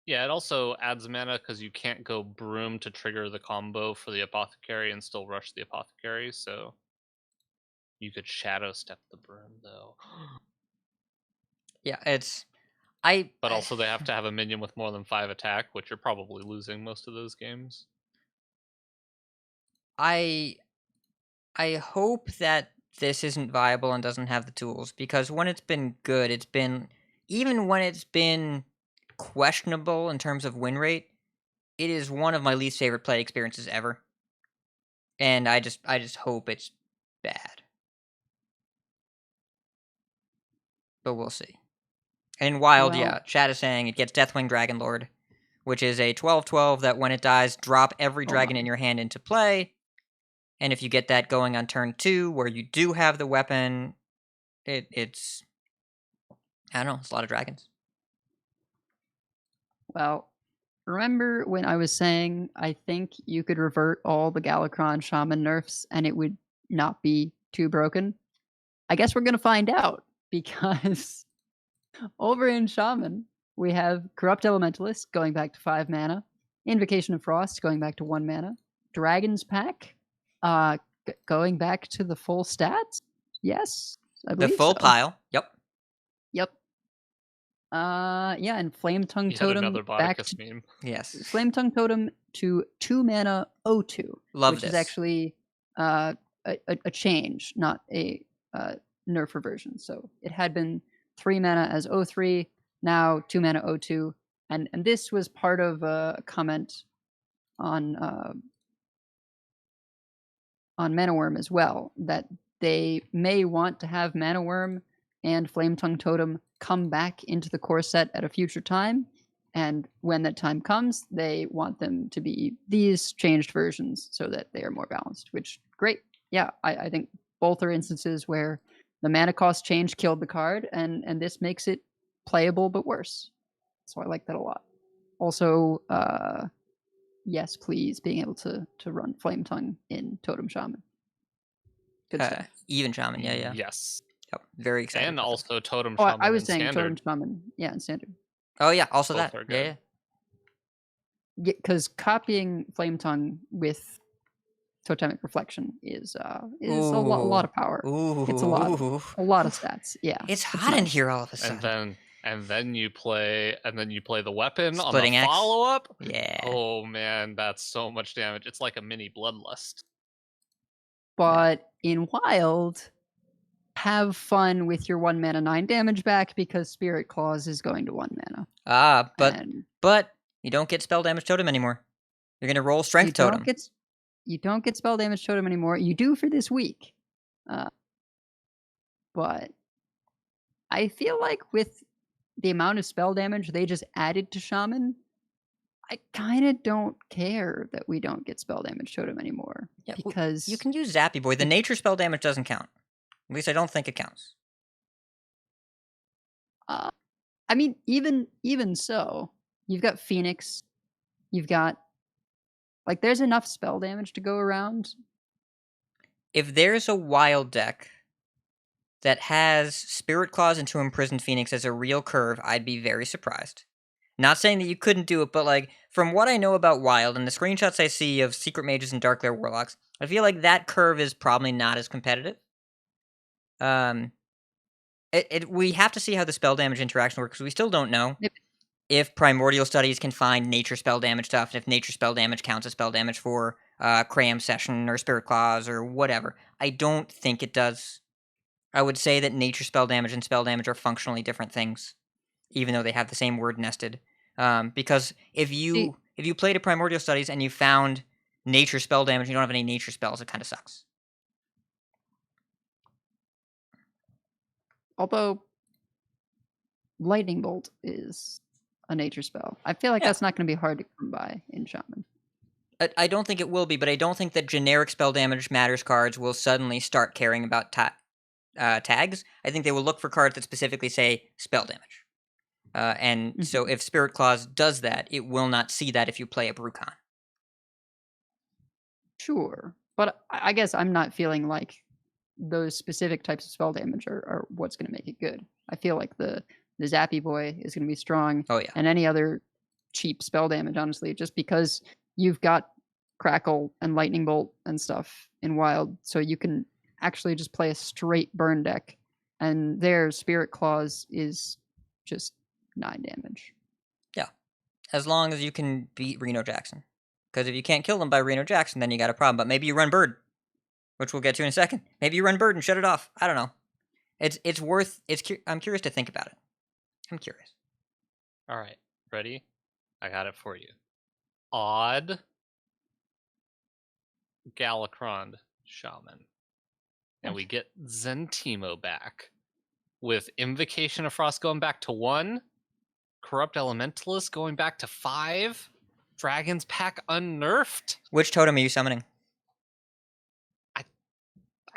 Yeah, it also adds mana because you can't go Broom to trigger the combo for the Apothecary and still rush the Apothecary, so you could Shadow Step the Broom, though. Yeah, it's... But also they have to have a minion with more than 5 attack, which you're probably losing most of those games. I hope that this isn't viable and doesn't have the tools, because when it's been good, it's been... Even when it's been questionable in terms of win rate, it is one of my least favorite play experiences ever. And I just hope it's bad. But we'll see. And in Wild, Well- yeah, chat is saying it gets Deathwing Dragonlord, which is a 12/12 that when it dies, drop every dragon in your hand into play. And if you get that going on turn 2, where you do have the weapon, it's... I don't know, it's a lot of dragons. Well, remember when I was saying I think you could revert all the Galakrond Shaman nerfs and it would not be too broken? I guess we're going to find out, because over in Shaman, we have Corrupt Elementalist going back to 5 mana, Invocation of Frost going back to 1 mana, Dragon's Pack going back to the full stats? Yes, I The believe full so. pile, yep. Yep. Yeah, and Flame Tongue Yet Totem another back Bodicus to meme. Yes. Flame Tongue Totem to 2 mana O2, Love which this. is actually a change, not a nerf reversion. So it had been 3 mana as O3, now 2 mana O2, and this was part of a comment on Mana Worm as well, that they may want to have Mana Worm and Flame Tongue Totem come back into the core set at a future time, and when that time comes, they want them to be these changed versions so that they are more balanced, which, great. Yeah, I think both are instances where the mana cost change killed the card, and this makes it playable but worse. So I like that a lot. Also, yes, please, being able to run Flame Tongue in Totem Shaman. Good stuff. Even Shaman, yeah. Yes. Yep, very excited. And about that. also Totem Oh, Shaman I was in saying Standard. Totem Shaman, yeah, in Standard. Oh yeah, also Both that. are Yeah, good. Yeah, because copying Flame Tongue with Totemic Reflection is a lot of power. Ooh. It's a lot of stats. Yeah, It's hot in nice. here all of a sudden. And then you play the weapon Splitting on the X. follow up. Yeah. Oh man, that's so much damage. It's like a mini bloodlust. But in Wild, have fun with your 1 mana 9 damage back because Spirit Claws is going to 1 mana. But you don't get spell damage totem anymore. You're gonna roll strength totem. You don't get spell damage totem anymore. You do for this week. But I feel like with the amount of spell damage they just added to Shaman, I kind of don't care that we don't get spell damage totem anymore. Yeah, because you can use Zappy Boy. The nature spell damage doesn't count. At least I don't think it counts. I mean, even so, you've got Phoenix, you've got like there's enough spell damage to go around. If there's a wild deck that has Spirit Claws into Imprisoned Phoenix as a real curve, I'd be very surprised. Not saying that you couldn't do it, but like from what I know about Wild and the screenshots I see of Secret Mages and Dark Lair Warlocks, I feel like that curve is probably not as competitive. We have to see how the spell damage interaction works because we still don't know if Primordial Studies can find nature spell damage stuff, and if nature spell damage counts as spell damage for Cram Session or Spirit Claws or whatever. I don't think it does. I would say that nature spell damage and spell damage are functionally different things, even though they have the same word nested. Because if you played a Primordial Studies and you found nature spell damage, and you don't have any nature spells, it kind of sucks. Although Lightning Bolt is a nature spell. I feel like that's not going to be hard to come by in Shaman. I don't think it will be, but I don't think that generic spell damage matters cards will suddenly start caring about tags. I think they will look for cards that specifically say spell damage. So if Spirit Claws does that, it will not see that if you play a Brucon. Sure. But I guess I'm not feeling like those specific types of spell damage are what's going to make it good. I feel like the Zappy Boy is going to be strong. Oh, yeah. And any other cheap spell damage, honestly, just because you've got Crackle and Lightning Bolt and stuff in Wild, so you can actually just play a straight burn deck, and their Spirit Claws is just 9 damage. Yeah, as long as you can beat Reno Jackson. Because if you can't kill them by Reno Jackson, then you got a problem. But maybe you run Bird, which we'll get to in a second. Maybe you run Bird and shut it off. I don't know. I'm curious to think about it. I'm curious. All right, ready? I got it for you. Odd Galakron Shaman. And we get Zentimo back. With Invocation of Frost going back to 1, Corrupt Elementalist going back to 5, Dragon's Pack unnerfed. Which totem are you summoning?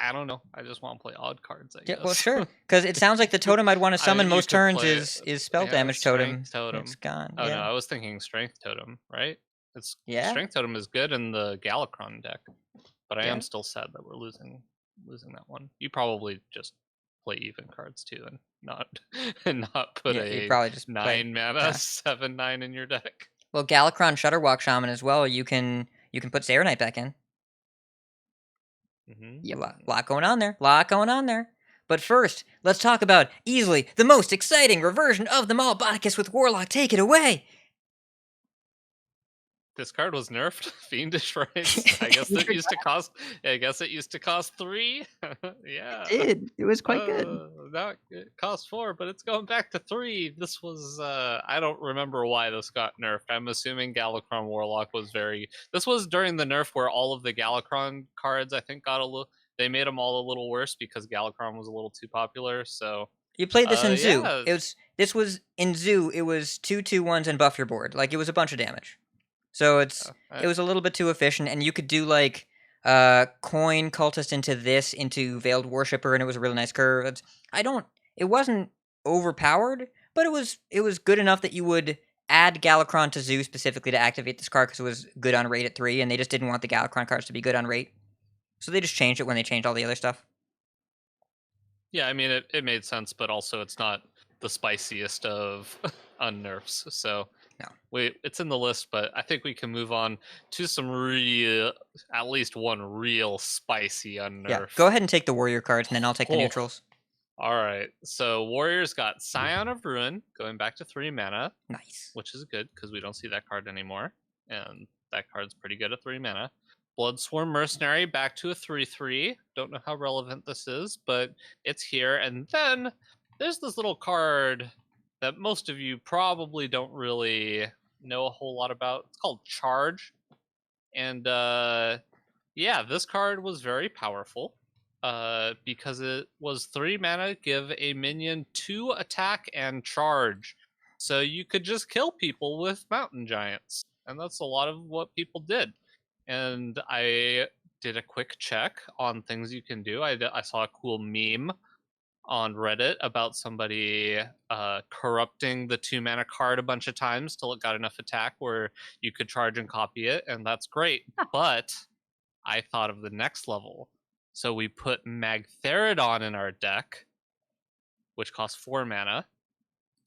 I don't know. I just want to play odd cards, I guess. Yeah, well, sure. Because it sounds like the totem I'd want to summon most turns is spell damage totem. Totem. It's gone. Oh, yeah. no, I was thinking Strength Totem, right? Yeah. Strength Totem is good in the Galakron deck, but I am still sad that we're losing that one. You probably just play even cards too, and not put you probably just 9 mana 7/9 in your deck. Well, Galakron Shutterwalk Shaman as well. You can put Serenite back in. Yep. Lot going on there. But first, let's talk about easily the most exciting reversion of them all. Boticus with Warlock, take it away. This card was nerfed. Fiendish Rites. I guess it used to cost 3. Yeah. It did. It was quite good. Now it cost 4, but it's going back to 3. This was I don't remember why this got nerfed. I'm assuming Galakron Warlock was this was during the nerf where all of the Galakron cards I think got they made them all a little worse because Galakron was a little too popular. So you played this in Zoo. Yeah. This was in Zoo. It was 2/2/1s and buff your board. Like it was a bunch of damage. So it was a little bit too efficient, and you could do like coin cultist into Veiled Worshipper, and it was a really nice curve. It wasn't overpowered, but it was good enough that you would add Galakron to Zoo specifically to activate this card because it was good on rate at 3, and they just didn't want the Galakron cards to be good on rate. So they just changed it when they changed all the other stuff. Yeah, I mean, it made sense, but also it's not the spiciest of unnerfs. So No. it's in the list, but I think we can move on to some real, at least one real spicy unnerf. Yeah, go ahead and take the warrior cards, and then I'll take the neutrals. All right, so warriors got Scion of Ruin, going back to 3 mana. Nice. Which is good, because we don't see that card anymore. And that card's pretty good at 3 mana. Bloodsworn Mercenary back to a 3/3. Don't know how relevant this is, but it's here. And then there's this little card that most of you probably don't really know a whole lot about. It's called Charge. And yeah, this card was very powerful because it was 3 mana, give a minion 2 attack and charge. So you could just kill people with mountain giants. And that's a lot of what people did. And I did a quick check on things you can do. I saw a cool meme on Reddit about somebody corrupting the 2 mana card a bunch of times till it got enough attack where you could charge and copy it, and that's great. But I thought of the next level. So we put Magtheridon in our deck, which costs 4 mana.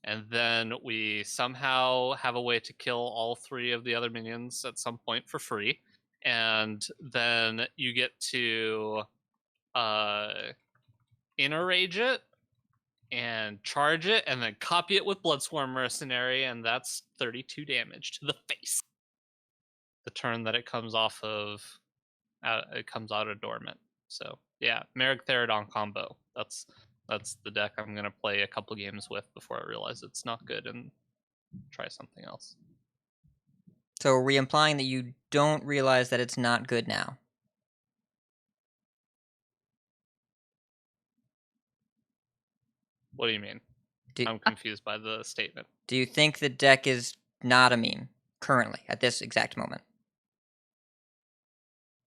And then we somehow have a way to kill all 3 of the other minions at some point for free. And then you get to Inner Rage it and charge it and then copy it with Bloodsworn Mercenary, and that's 32 damage to the face. The turn that it comes off of, it comes out of dormant. So yeah, Magtheridon combo. That's the deck I'm going to play a couple games with before I realize it's not good and try something else. So are we implying that you don't realize that it's not good now? What do you mean? I'm confused by the statement. Do you think the deck is not a meme currently at this exact moment?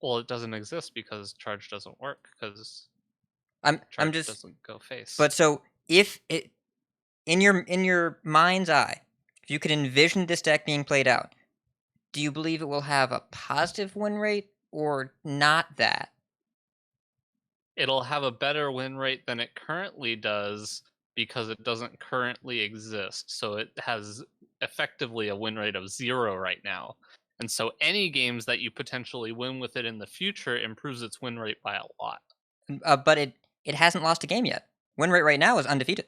Well, it doesn't exist because charge doesn't work because I'm charge just doesn't go face. But so if it in your mind's eye, if you could envision this deck being played out, do you believe it will have a positive win rate or not that? It'll have a better win rate than it currently does because it doesn't currently exist. So it has effectively a win rate of 0 right now. And so any games that you potentially win with it in the future improves its win rate by a lot. But it hasn't lost a game yet. Win rate right now is undefeated.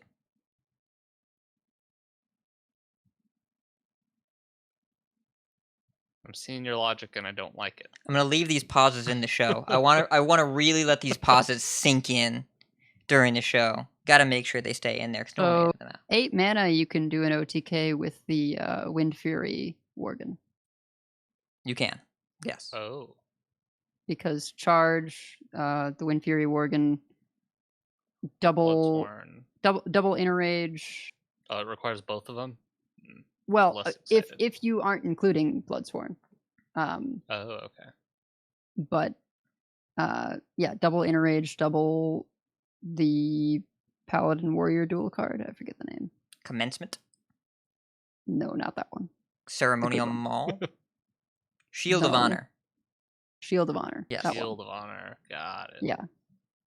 I'm seeing your logic and I don't like it. I'm gonna leave these pauses in the show. I wanna really let these pauses sink in during the show. Gotta make sure they stay in there. So 8 mana, you can do an OTK with the Wind Fury Worgen. You can, yes. Oh. Because charge, the Wind Fury Worgen, double Inner Rage. Oh, it requires both of them. Well, if you aren't including Bloodsworn. Oh, okay. But yeah, double Inner Rage, double the Paladin Warrior dual card. I forget the name. Commencement? No, not that one. Ceremonial Maul? Shield of Honor. Shield of Honor. Yes. Shield of Honor. Got it. Yeah.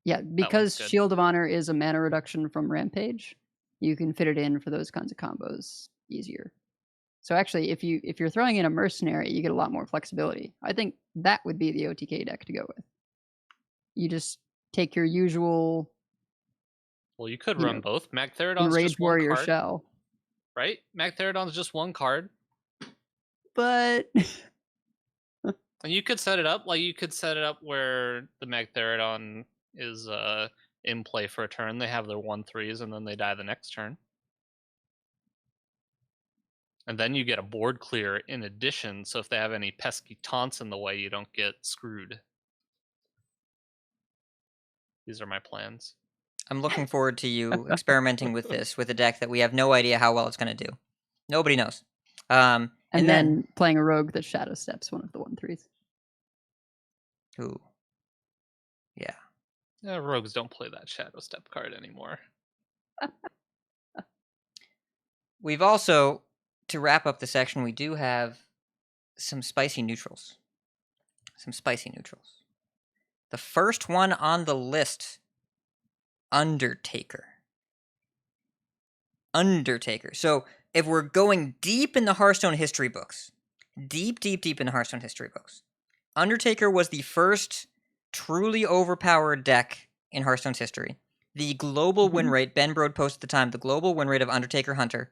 Yeah, because Shield of Honor is a mana reduction from Rampage, you can fit it in for those kinds of combos easier. So actually, if you're throwing in a mercenary, you get a lot more flexibility. I think that would be the OTK deck to go with. You just take your usual. Well, you could run both. Magtheridon's Rage just one Warrior card, Shell, right? Magtheridon's just one card, but and you could set it up where the Magtheridon is in play for a turn. They have their 1/3s and then they die the next turn. And then you get a board clear in addition, so if they have any pesky taunts in the way, you don't get screwed. These are my plans. I'm looking forward to you experimenting with this with a deck that we have no idea how well it's going to do. Nobody knows. And then playing a rogue that shadow steps one of the 1/3s. Ooh. Yeah. Rogues don't play that shadow step card anymore. we've also, to wrap up the section, we do have some spicy neutrals. The first one on the list, Undertaker. So if we're going deep in the Hearthstone history books, deep in the Hearthstone history books, Undertaker was the first truly overpowered deck in Hearthstone's history. The global win rate, Ben Brode posted at the time, the global win rate of Undertaker Hunter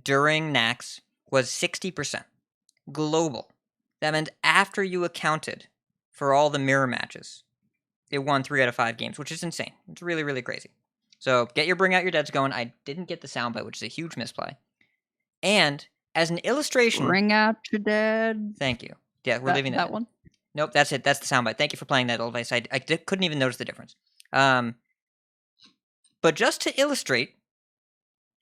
during Nax was 60%. Global. That meant after you accounted for all the mirror matches, it won 3 out of 5 games, which is insane. It's really, really crazy. So get your Bring Out Your Deads going. I didn't get the soundbite, which is a huge misplay. And as an illustration... Bring out your dead. Thank you. Yeah, we're leaving that one. Nope, that's it. That's the soundbite. Thank you for playing that, Deadelweiss. I couldn't even notice the difference. But just to illustrate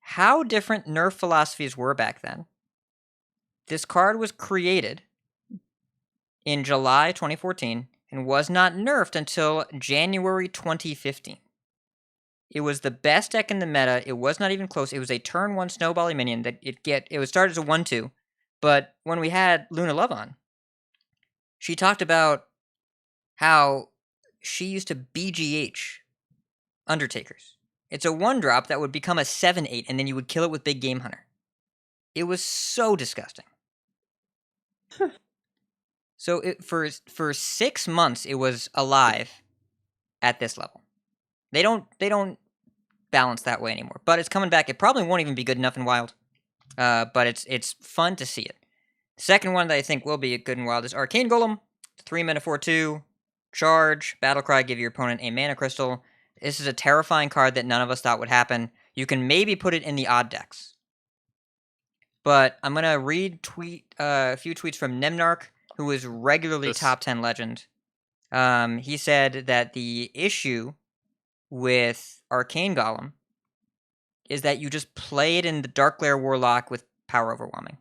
how different Nerf philosophies were back then, this card was created in July 2014 and was not nerfed until January 2015. It was the best deck in the meta. It was not even close. It was a turn 1 snowbally minion that it was started as a 1/2, but when we had Luna Love on, she talked about how she used to BGH Undertakers. It's a 1-drop that would become a 7/8, and then you would kill it with Big Game Hunter. It was so disgusting. So for 6 months, it was alive at this level. They don't balance that way anymore, but it's coming back. It probably won't even be good enough in Wild, but it's fun to see it. The second one that I think will be good in Wild is Arcane Golem. 3 mana 4/2, charge, Battlecry, give your opponent a mana crystal. This is a terrifying card that none of us thought would happen. You can maybe put it in the odd decks. But I'm going to read a few tweets from Nemnark, who is regularly top 10 legend. He said that the issue with Arcane Golem is that you just play it in the Dark Glare Warlock with Power Overwhelming.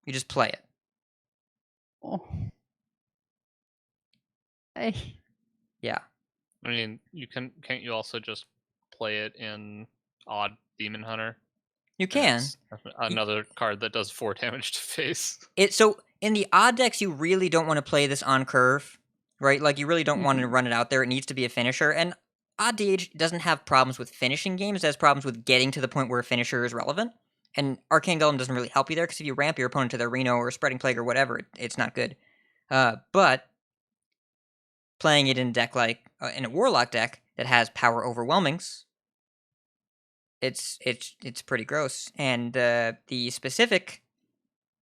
You just play it. Oh. Hey. Yeah. I mean, can't you also just play it in Odd Demon Hunter? You can. It's another card that does 4 damage to face. So in the odd decks, you really don't want to play this on curve, right? Like, you really don't want to run it out there. It needs to be a finisher. And Odd DH doesn't have problems with finishing games. It has problems with getting to the point where a finisher is relevant. And Arcane Golem doesn't really help you there, because if you ramp your opponent to their Reno or Spreading Plague or whatever, it's not good. But playing it in a deck like in a Warlock deck that has Power Overwhelmings, it's pretty gross. And the specific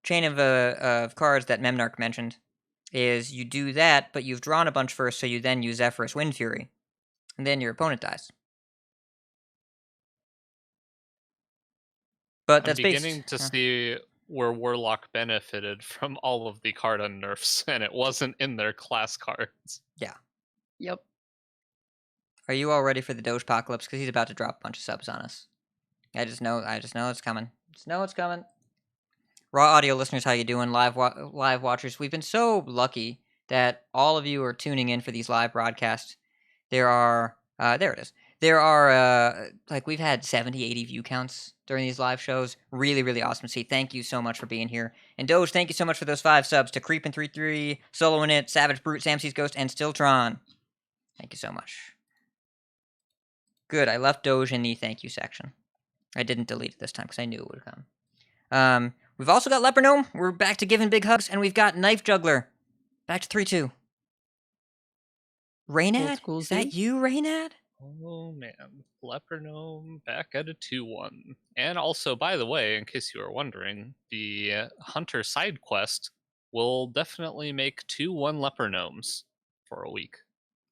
chain of cards that Memnarch mentioned is you do that, but you've drawn a bunch first, so you then use Zephyrus Wind Fury, and then your opponent dies. But that's I'm beginning to see where Warlock benefited from all of the card unnerfs, and it wasn't in their class cards. Yeah. Yep. Are you all ready for the Doge Apocalypse? Because he's about to drop a bunch of subs on us. I just know it's coming. Raw audio listeners, how you doing? Live watchers, we've been so lucky that all of you are tuning in for these live broadcasts. There are, there it is. There are, we've had 70, 80 view counts during these live shows. Really, really awesome to see. Thank you so much for being here. And Doge, thank you so much for those 5 subs to Creepin33, Solo in It, Savage Brute, Samsy's Ghost, and Stilltron. Thank you so much. Good, I left Doge in the thank you section. I didn't delete it this time because I knew it would come. We've also got Leper Gnome. We're back to giving big hugs, and we've got Knife Juggler. Back to 3-2. Raynad? Cool, Is that you, Raynad? Oh man, Leper Gnome back at a 2-1. And also, by the way, in case you were wondering, the Hunter side quest will definitely make 2-1 Leper Gnomes for a week.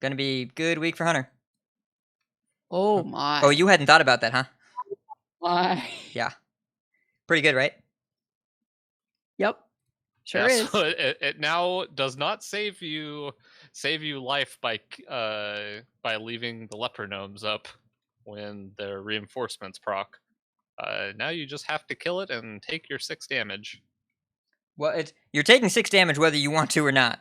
Gonna be a good week for Hunter. Oh my. Oh, you hadn't thought about that, huh? My. Yeah. Pretty good, right? Yep. Sure is. So it now does not save you life by leaving the Leper Gnomes up when their reinforcements proc. Now you just have to kill it and take your 6 damage. Well, you're taking 6 damage whether you want to or not.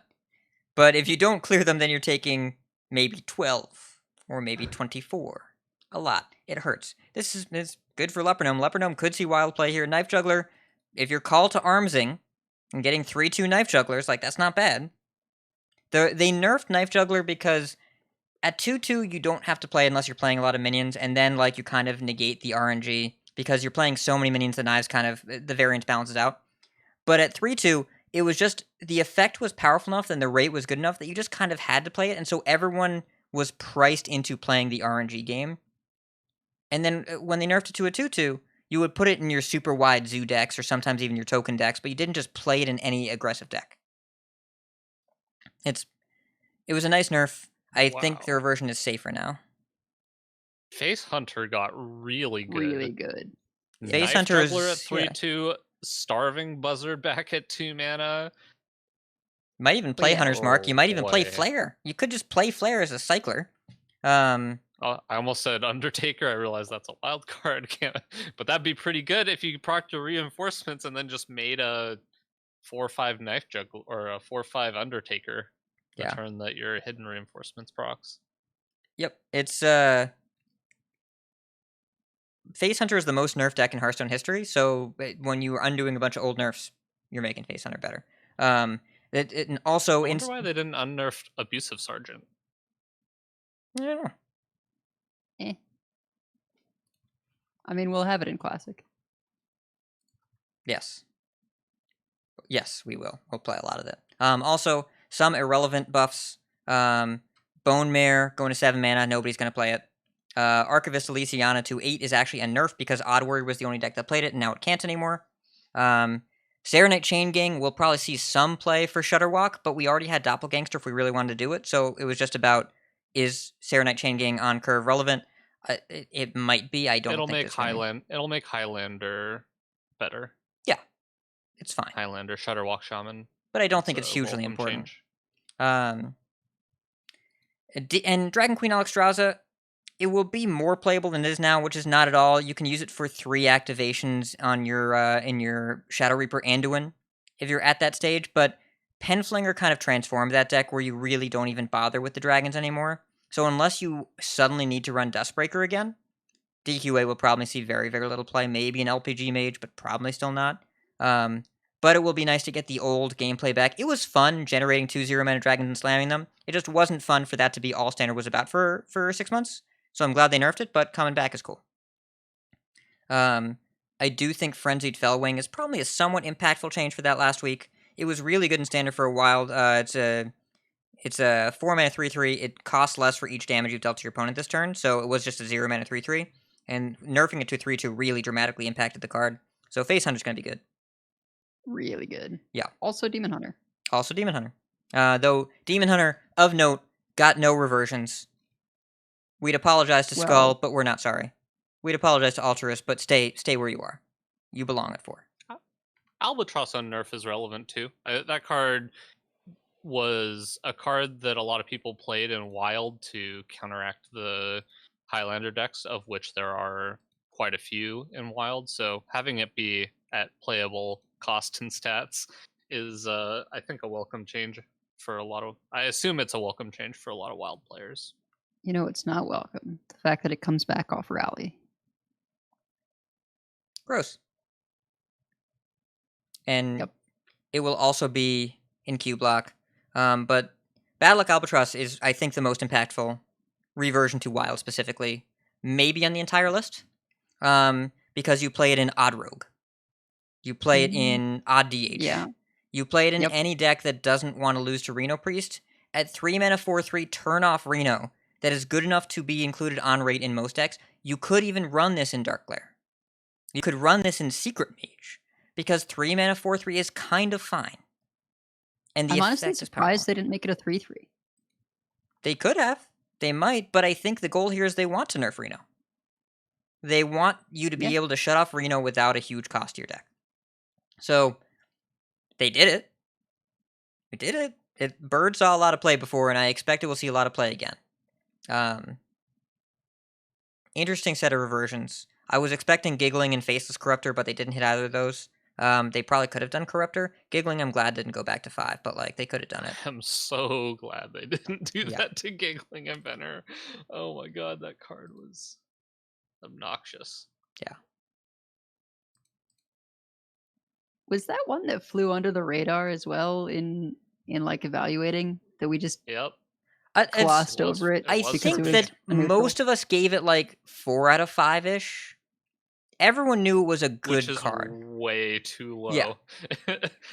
But if you don't clear them, then you're taking maybe 12 or maybe 24. A lot. It hurts. This Good for Leopardome. Leopardome could see wild play here. Knife Juggler, if you're called to armsing and getting 3-2 Knife Jugglers, like, that's not bad. They nerfed Knife Juggler because at 2-2, you don't have to play unless you're playing a lot of minions, and then, like, you kind of negate the RNG because you're playing so many minions, the knives kind of, the variance balances out. But at 3-2, it was just, the effect was powerful enough and the rate was good enough that you just kind of had to play it, and so everyone was priced into playing the RNG game. And then when they nerfed it to a 2-2, you would put it in your super wide zoo decks or sometimes even your token decks, but you didn't just play it in any aggressive deck. It was a nice nerf. I think the reversion is safer now. Face Hunter got really good. Really good. Face Knife Hunter Juggler is, at 3-2, Starving Buzzard back at 2 mana. Might even play yeah. Hunter's Mark. You might even play boy. Flare. You could just play Flare as a cycler. Oh, I almost said Undertaker. I realized that's a wild card. But that'd be pretty good if you procced your reinforcements and then just made a 4/5 Knife Juggler or a 4/5 Undertaker. The Yeah. turn that your hidden reinforcements procs. Yep, it's Face Hunter is the most nerfed deck in Hearthstone history. So when you are undoing a bunch of old nerfs, you're making Face Hunter better. And also, I wonder why they didn't unnerf Abusive Sergeant. I don't know. I mean, we'll have it in Classic. Yes, we will. We'll play a lot of it. Also, some irrelevant buffs. Bone Mare going to 7 mana. Nobody's going to play it. Archivist Elysiana to 8 is actually a nerf because Odd Warrior was the only deck that played it, and now it can't anymore. Serenite Chain Gang will probably see some play for Shutterwalk, but we already had Doppelgangster if we really wanted to do it, so it was just about, is Serenite Chain Gang on curve relevant? It might be. I don't It'll think make it's gonna... It'll make Highlander better. Yeah, it's fine. Highlander, Shutterwalk Shaman. But I don't think it's hugely important. And Dragon Queen Alexstrasza, it will be more playable than it is now, which is not at all. You can use it for 3 activations on your in your Shadow Reaper Anduin if you're at that stage, but Penflinger kind of transformed that deck where you really don't even bother with the dragons anymore. So unless you suddenly need to run Dustbreaker again, DQA will probably see very, very little play. Maybe an LPG Mage, but probably still not. But it will be nice to get the old gameplay back. It was fun generating 2 0-mana dragons and slamming them. It just wasn't fun for that to be all Standard was about for 6 months. So I'm glad they nerfed it, but coming back is cool. I do think Frenzied Fellwing is probably a somewhat impactful change for that last week. It was really good in Standard for a while. It's a 4-mana 3/3. It costs less for each damage you've dealt to your opponent this turn, so it was just a 0-mana 3/3. And nerfing it to 3/2 really dramatically impacted the card. So Face Hunter's going to be good. Really good. Yeah. Also Demon Hunter. Though Demon Hunter, of note, got no reversions. We'd apologize to Skull, but we're not sorry. We'd apologize to Altruist, but stay where you are. You belong at 4. Albatross on Nerf is relevant too. That card was a card that a lot of people played in Wild to counteract the Highlander decks, of which there are quite a few in Wild. So having it be at playable cost and stats is, I think, a welcome change for a lot of... I assume it's a welcome change for a lot of Wild players. You know, it's not welcome. The fact that it comes back off Rally. Gross. And it will also be in Q block. But Bad Luck Albatross is, I think, the most impactful reversion to Wild specifically. Maybe on the entire list. Because you play it in Odd Rogue. You play it in Odd DH. Yeah. You play it in any deck that doesn't want to lose to Reno Priest. At 3 mana 4/3, turn off Reno. That is good enough to be included on rate in most decks. You could even run this in Dark Glare. You could run this in Secret Mage. Because 3 mana 4/3 is kind of fine. And the I'm honestly effect is surprised powerful. they didn't make it a 3/3. They could have. They might, but I think the goal here is they want to nerf Reno. They want you to be able to shut off Reno without a huge cost to your deck. So, they did it. They did it. Bird saw a lot of play before, and I expect it will see a lot of play again. Interesting set of reversions. I was expecting Giggling and Faceless Corruptor, but they didn't hit either of those. They probably could have done Corruptor. Giggling, I'm glad didn't go back to 5, but like they could have done it. I'm so glad they didn't do that to Giggling and Venner. Oh my god, that card was obnoxious. Was that one that flew under the radar as well in like evaluating that we just Yep. glossed was- over it? it I was because it think was that a neutral? most of us gave it like 4 out of 5-ish. Everyone knew it was a Which good is card. way too low. Yeah.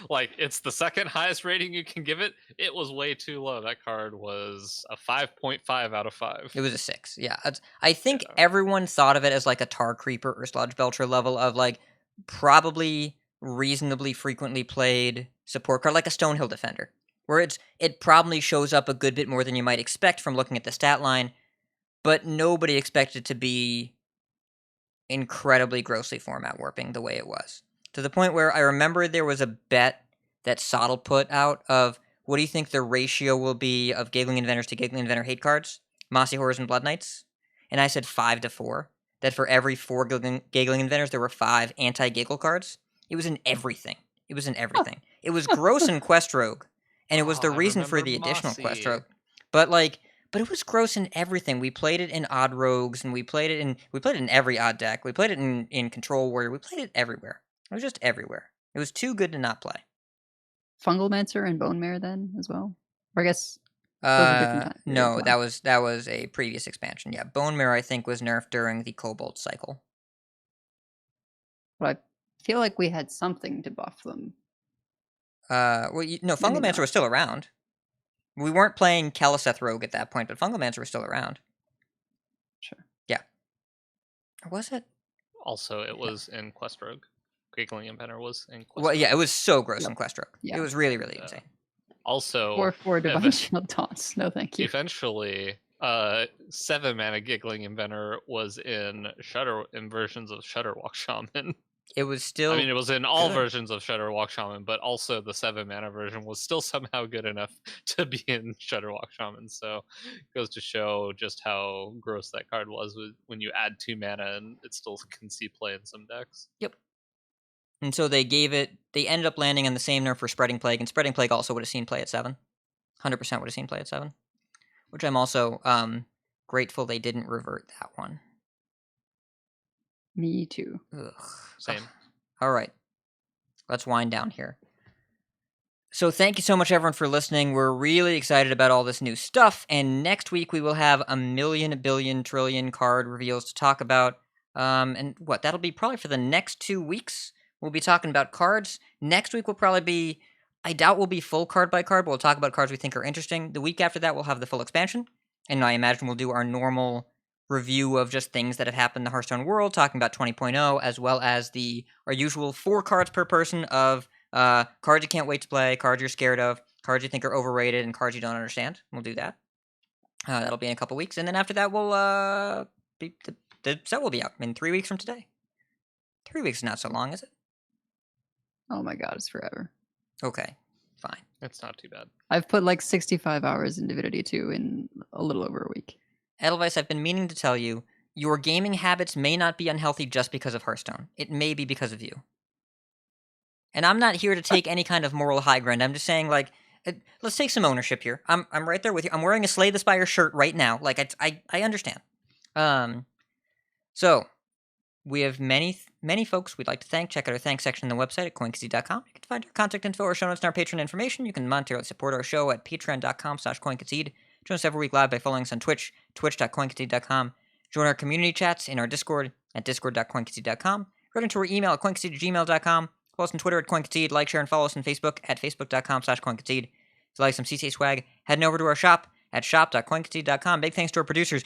Like, it's the second highest rating you can give it. It was way too low. That card was a 5.5 out of 5. It was a 6. Yeah. I think Yeah. everyone thought of it as like a Tar Creeper or Sludge Belcher level of like probably reasonably frequently played support card, like a Stonehill Defender, where it probably shows up a good bit more than you might expect from looking at the stat line, but nobody expected it to be incredibly grossly format warping the way it was. To the point where I remember there was a bet that Soddle put out of what do you think the ratio will be of Giggling Inventors to Giggling Inventor hate cards? Mossy Horrors and Blood Knights? And I said 5-4. That for every 4 Giggling Inventors, there were 5 anti-Giggle cards. It was in everything. It was in everything. It was gross in Quest Rogue, and it was the Oh, I reason for remember the additional Quest Mossy. Rogue. But it was gross in everything. We played it in Odd Rogues, and we played it in every odd deck. We played it in Control Warrior. We played it everywhere. It was just everywhere. It was too good to not play. Fungalmancer and Bone Mare then as well? Or I guess those are different times. No, that was a previous expansion. Yeah, Bone Mirror I think was nerfed during the Cobalt cycle. But I feel like we had something to buff them. No, Maybe Fungalmancer not. was still around. We weren't playing Kaliseth Rogue at that point, but Fungalmancer was still around. Sure. Yeah. Or was it? Also, it was in Quest Rogue. Giggling Inventor was in Quest Well, Rogue. yeah, it was so gross Yep. in Quest Rogue. Yeah. It was really, really Yeah. insane. Also, 4/4 Divine ev- Shield taunts. No, thank you. eventually, 7 mana Giggling Inventor was in versions of Shudderwalk Shaman. It was still. I mean, it was in all good. versions of Shudderwalk Shaman, but also the 7 mana version was still somehow good enough to be in Shudderwalk Shaman. So it goes to show just how gross that card was when you add 2 mana and it still can see play in some decks. Yep. And so they ended up landing on the same nerf for Spreading Plague, and Spreading Plague also would have seen play at 7. 100% would have seen play at 7. Which I'm also grateful they didn't revert that one. Me too. Ugh. Same. All right. Let's wind down here. So thank you so much, everyone, for listening. We're really excited about all this new stuff, and next week we will have a million, billion, trillion card reveals to talk about. And that'll be probably for the next 2 weeks. We'll be talking about cards. Next week will probably be, I doubt we'll be full card by card, but we'll talk about cards we think are interesting. The week after that, we'll have the full expansion, and I imagine we'll do our normal review of just things that have happened in the Hearthstone world, talking about 20.0, as well as our usual 4 cards per person of cards you can't wait to play, cards you're scared of, cards you think are overrated, and cards you don't understand. We'll do that. That'll be in a couple weeks, and then after that, we'll the set will be out in 3 weeks from today. 3 weeks is not so long, is it? Oh my god, it's forever. Okay, fine. It's not too bad. I've put like 65 hours in Divinity 2 in a little over a week. Edelweiss, I've been meaning to tell you, your gaming habits may not be unhealthy just because of Hearthstone. It may be because of you. And I'm not here to take any kind of moral high ground. I'm just saying, like, let's take some ownership here. I'm right there with you. I'm wearing a Slay the Spire shirt right now. Like, I understand. So, we have many folks we'd like to thank. Check out our thanks section on the website at coinconcede.com. You can find our contact info or show notes and our Patreon information. You can monetarily support our show at patreon.com/coinconcede. Join us every week live by following us on Twitch, twitch.coinconcede.com. Join our community chats in our Discord at discord.coinconcede.com. Write into our email at coinconcede@gmail.com. Follow us on Twitter at coinconcede. Like, share, and follow us on Facebook at facebook.com/coinconcede. If you like some CCA swag, head over to our shop at shop.coinconcede.com. Big thanks to our producers.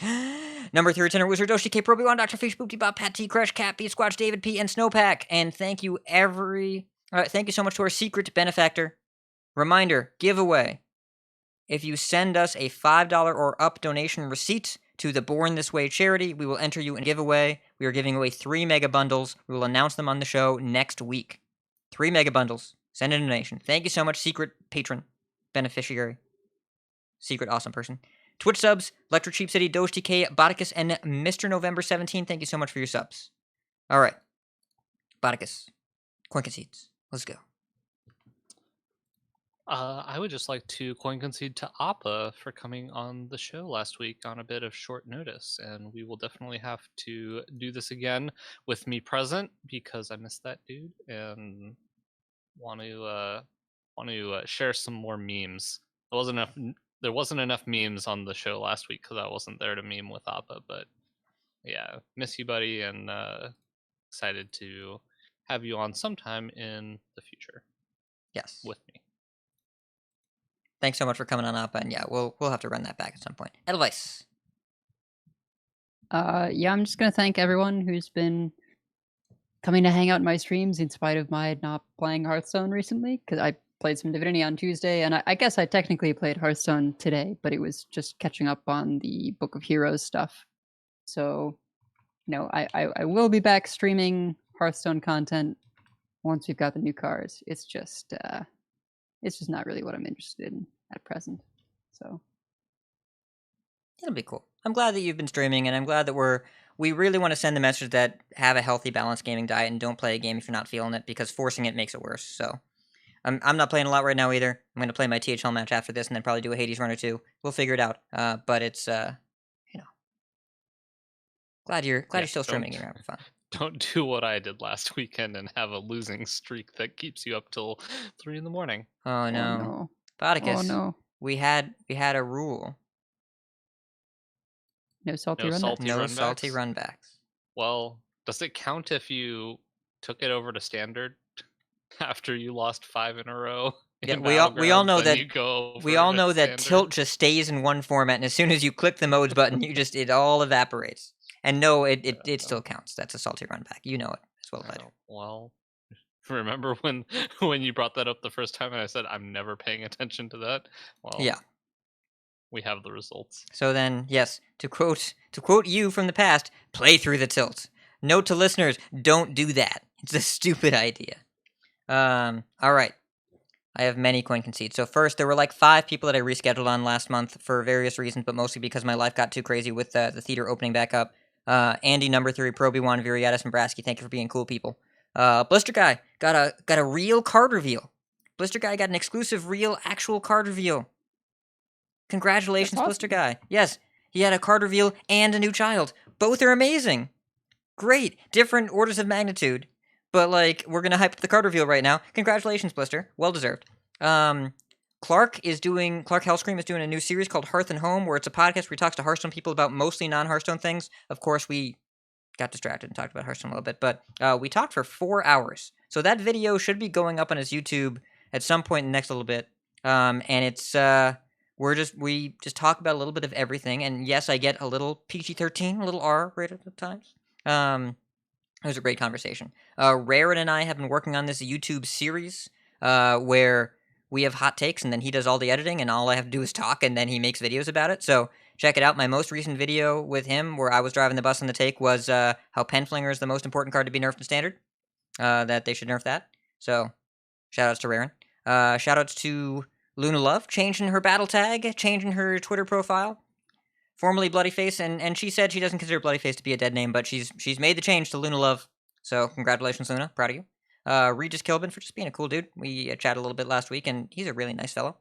Number 3 Tenor Wizard, Doshi K, Proby1, Dr. Fish, Boopty Bob, Pat T, Crush, Cat, B, Squatch, David P, and Snowpack. And thank you thank you so much to our secret benefactor. Reminder, giveaway. If you send us a $5 or up donation receipt to the Born This Way charity, we will enter you in a giveaway. We are giving away 3 mega bundles. We will announce them on the show next week. 3 mega bundles. Send a donation. Thank you so much, secret patron, beneficiary, secret awesome person. Twitch subs, Electro Cheap City, Doge TK, Boticus, and Mr. November 17. Thank you so much for your subs. All right. Boticus, Coin Concedes. Let's go. I would just like to coin concede to Appa for coming on the show last week on a bit of short notice, and we will definitely have to do this again with me present because I miss that dude and want to share some more memes. There wasn't enough memes on the show last week because I wasn't there to meme with Appa, but yeah, miss you, buddy, and excited to have you on sometime in the future Yes. with me. Thanks so much for coming on, Appa, and yeah, we'll have to run that back at some point. Deadelweiss. Yeah, I'm just gonna thank everyone who's been coming to hang out in my streams in spite of my not playing Hearthstone recently, because I played some Divinity on Tuesday, and I guess I technically played Hearthstone today, but it was just catching up on the Book of Heroes stuff. So, I will be back streaming Hearthstone content once we've got the new cards. It's just not really what I'm interested in at present. So It'll be cool. I'm glad that you've been streaming, and I'm glad that we really want to send the message that have a healthy, balanced gaming diet and don't play a game if you're not feeling it, because forcing it makes it worse. So I'm not playing a lot right now either. I'm going to play my THL match after this and then probably do a Hades run or two. We'll figure it out. But it's, glad you're still streaming and you're having fun. Don't do what I did last weekend and have a losing streak that keeps you up till 3 in the morning. Oh, no. Oh no. Bodicus, Oh no. we had a rule. No salty No run. salty No runbacks? salty runbacks. Well, does it count if you took it over to standard after you lost 5 in a row? Yeah, in we all Battlegrounds, know then that you go we over all to know that standard? tilt just stays in one format, and as soon as you click the modes button, it all evaporates. And no, it still counts. That's a salty run back. You know it as well as I do. Well, remember when you brought that up the first time and I said I'm never paying attention to that? Well, Yeah. we have the results. So then, yes, to quote you from the past, play through the tilt. Note to listeners, don't do that. It's a stupid idea. All right. I have many coin concedes. So first, there were like 5 people that I rescheduled on last month for various reasons, but mostly because my life got too crazy with the theater opening back up. Andy, number 3, Proby1, Viriatis, and Brasky, thank you for being cool people. Blister Guy got a real card reveal. Blister Guy got an exclusive, real, actual card reveal. Congratulations, That's awesome. Blister Guy. Yes, he had a card reveal and a new child. Both are amazing. Great. Different orders of magnitude. But, like, we're going to hype up the card reveal right now. Congratulations, Blister. Well deserved. Clark Hellscream is doing a new series called Hearth and Home, where it's a podcast where he talks to Hearthstone people about mostly non-Hearthstone things. Of course, we got distracted and talked about Hearthstone a little bit, but we talked for 4 hours. So that video should be going up on his YouTube at some point in the next little bit. And it's we just talk about a little bit of everything. And yes, I get a little PG-13, a little R rated at times. It was a great conversation. Raren and I have been working on this YouTube series where we have hot takes, and then he does all the editing, and all I have to do is talk, and then he makes videos about it. So check it out. My most recent video with him, where I was driving the bus on the take, was how Penflinger is the most important card to be nerfed in Standard. That they should nerf that. So shoutouts to Raren. Shoutouts to Luna Love, changing her battle tag, changing her Twitter profile. Formerly Bloodyface, and she said she doesn't consider Bloodyface to be a dead name, but she's made the change to Luna Love. So congratulations, Luna. Proud of you. Regis Kilbin for just being a cool dude. We chatted a little bit last week, and he's a really nice fellow.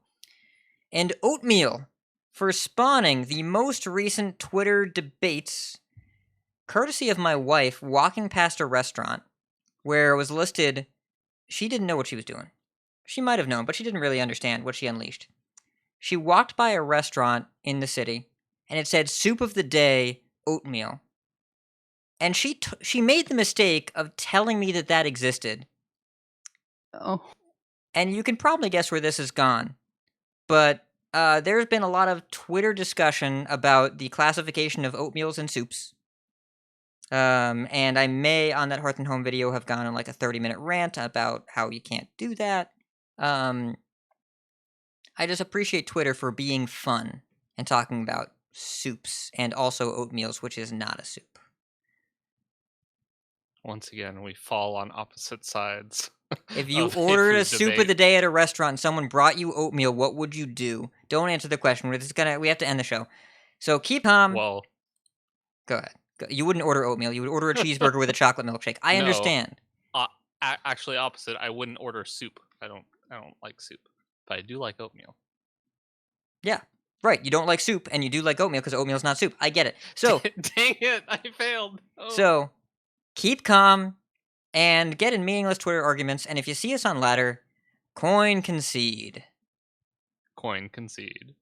And Oatmeal for spawning the most recent Twitter debates, courtesy of my wife walking past a restaurant where it was listed, she didn't know what she was doing. She might have known, but she didn't really understand what she unleashed. She walked by a restaurant in the city, and it said soup of the day, oatmeal. And she made the mistake of telling me that existed. Oh. And you can probably guess where this has gone. But there's been a lot of Twitter discussion about the classification of oatmeals and soups. And I may, on that Hearth and Home video, have gone on like a 30-minute rant about how you can't do that. I just appreciate Twitter for being fun and talking about soups and also oatmeals, which is not a soup. Once again, we fall on opposite sides. If you of ordered a food soup of debate. the day at a restaurant and someone brought you oatmeal, what would you do? Don't answer the question. We have to end the show. So keep calm. Well, Go ahead. You wouldn't order oatmeal. You would order a cheeseburger with a chocolate milkshake. I No. understand. actually opposite. I wouldn't order soup. I don't like soup. but I do like oatmeal. Yeah, right. You don't like soup, and you do like oatmeal because oatmeal's not soup. I get it. So, Dang it, I failed. Oh. so keep calm and get in meaningless Twitter arguments. And if you see us on ladder, coin concede. Coin concede.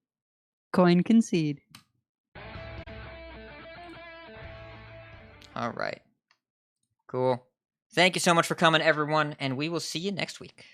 Coin concede. All right. Cool. Thank you so much for coming, everyone, and we will see you next week.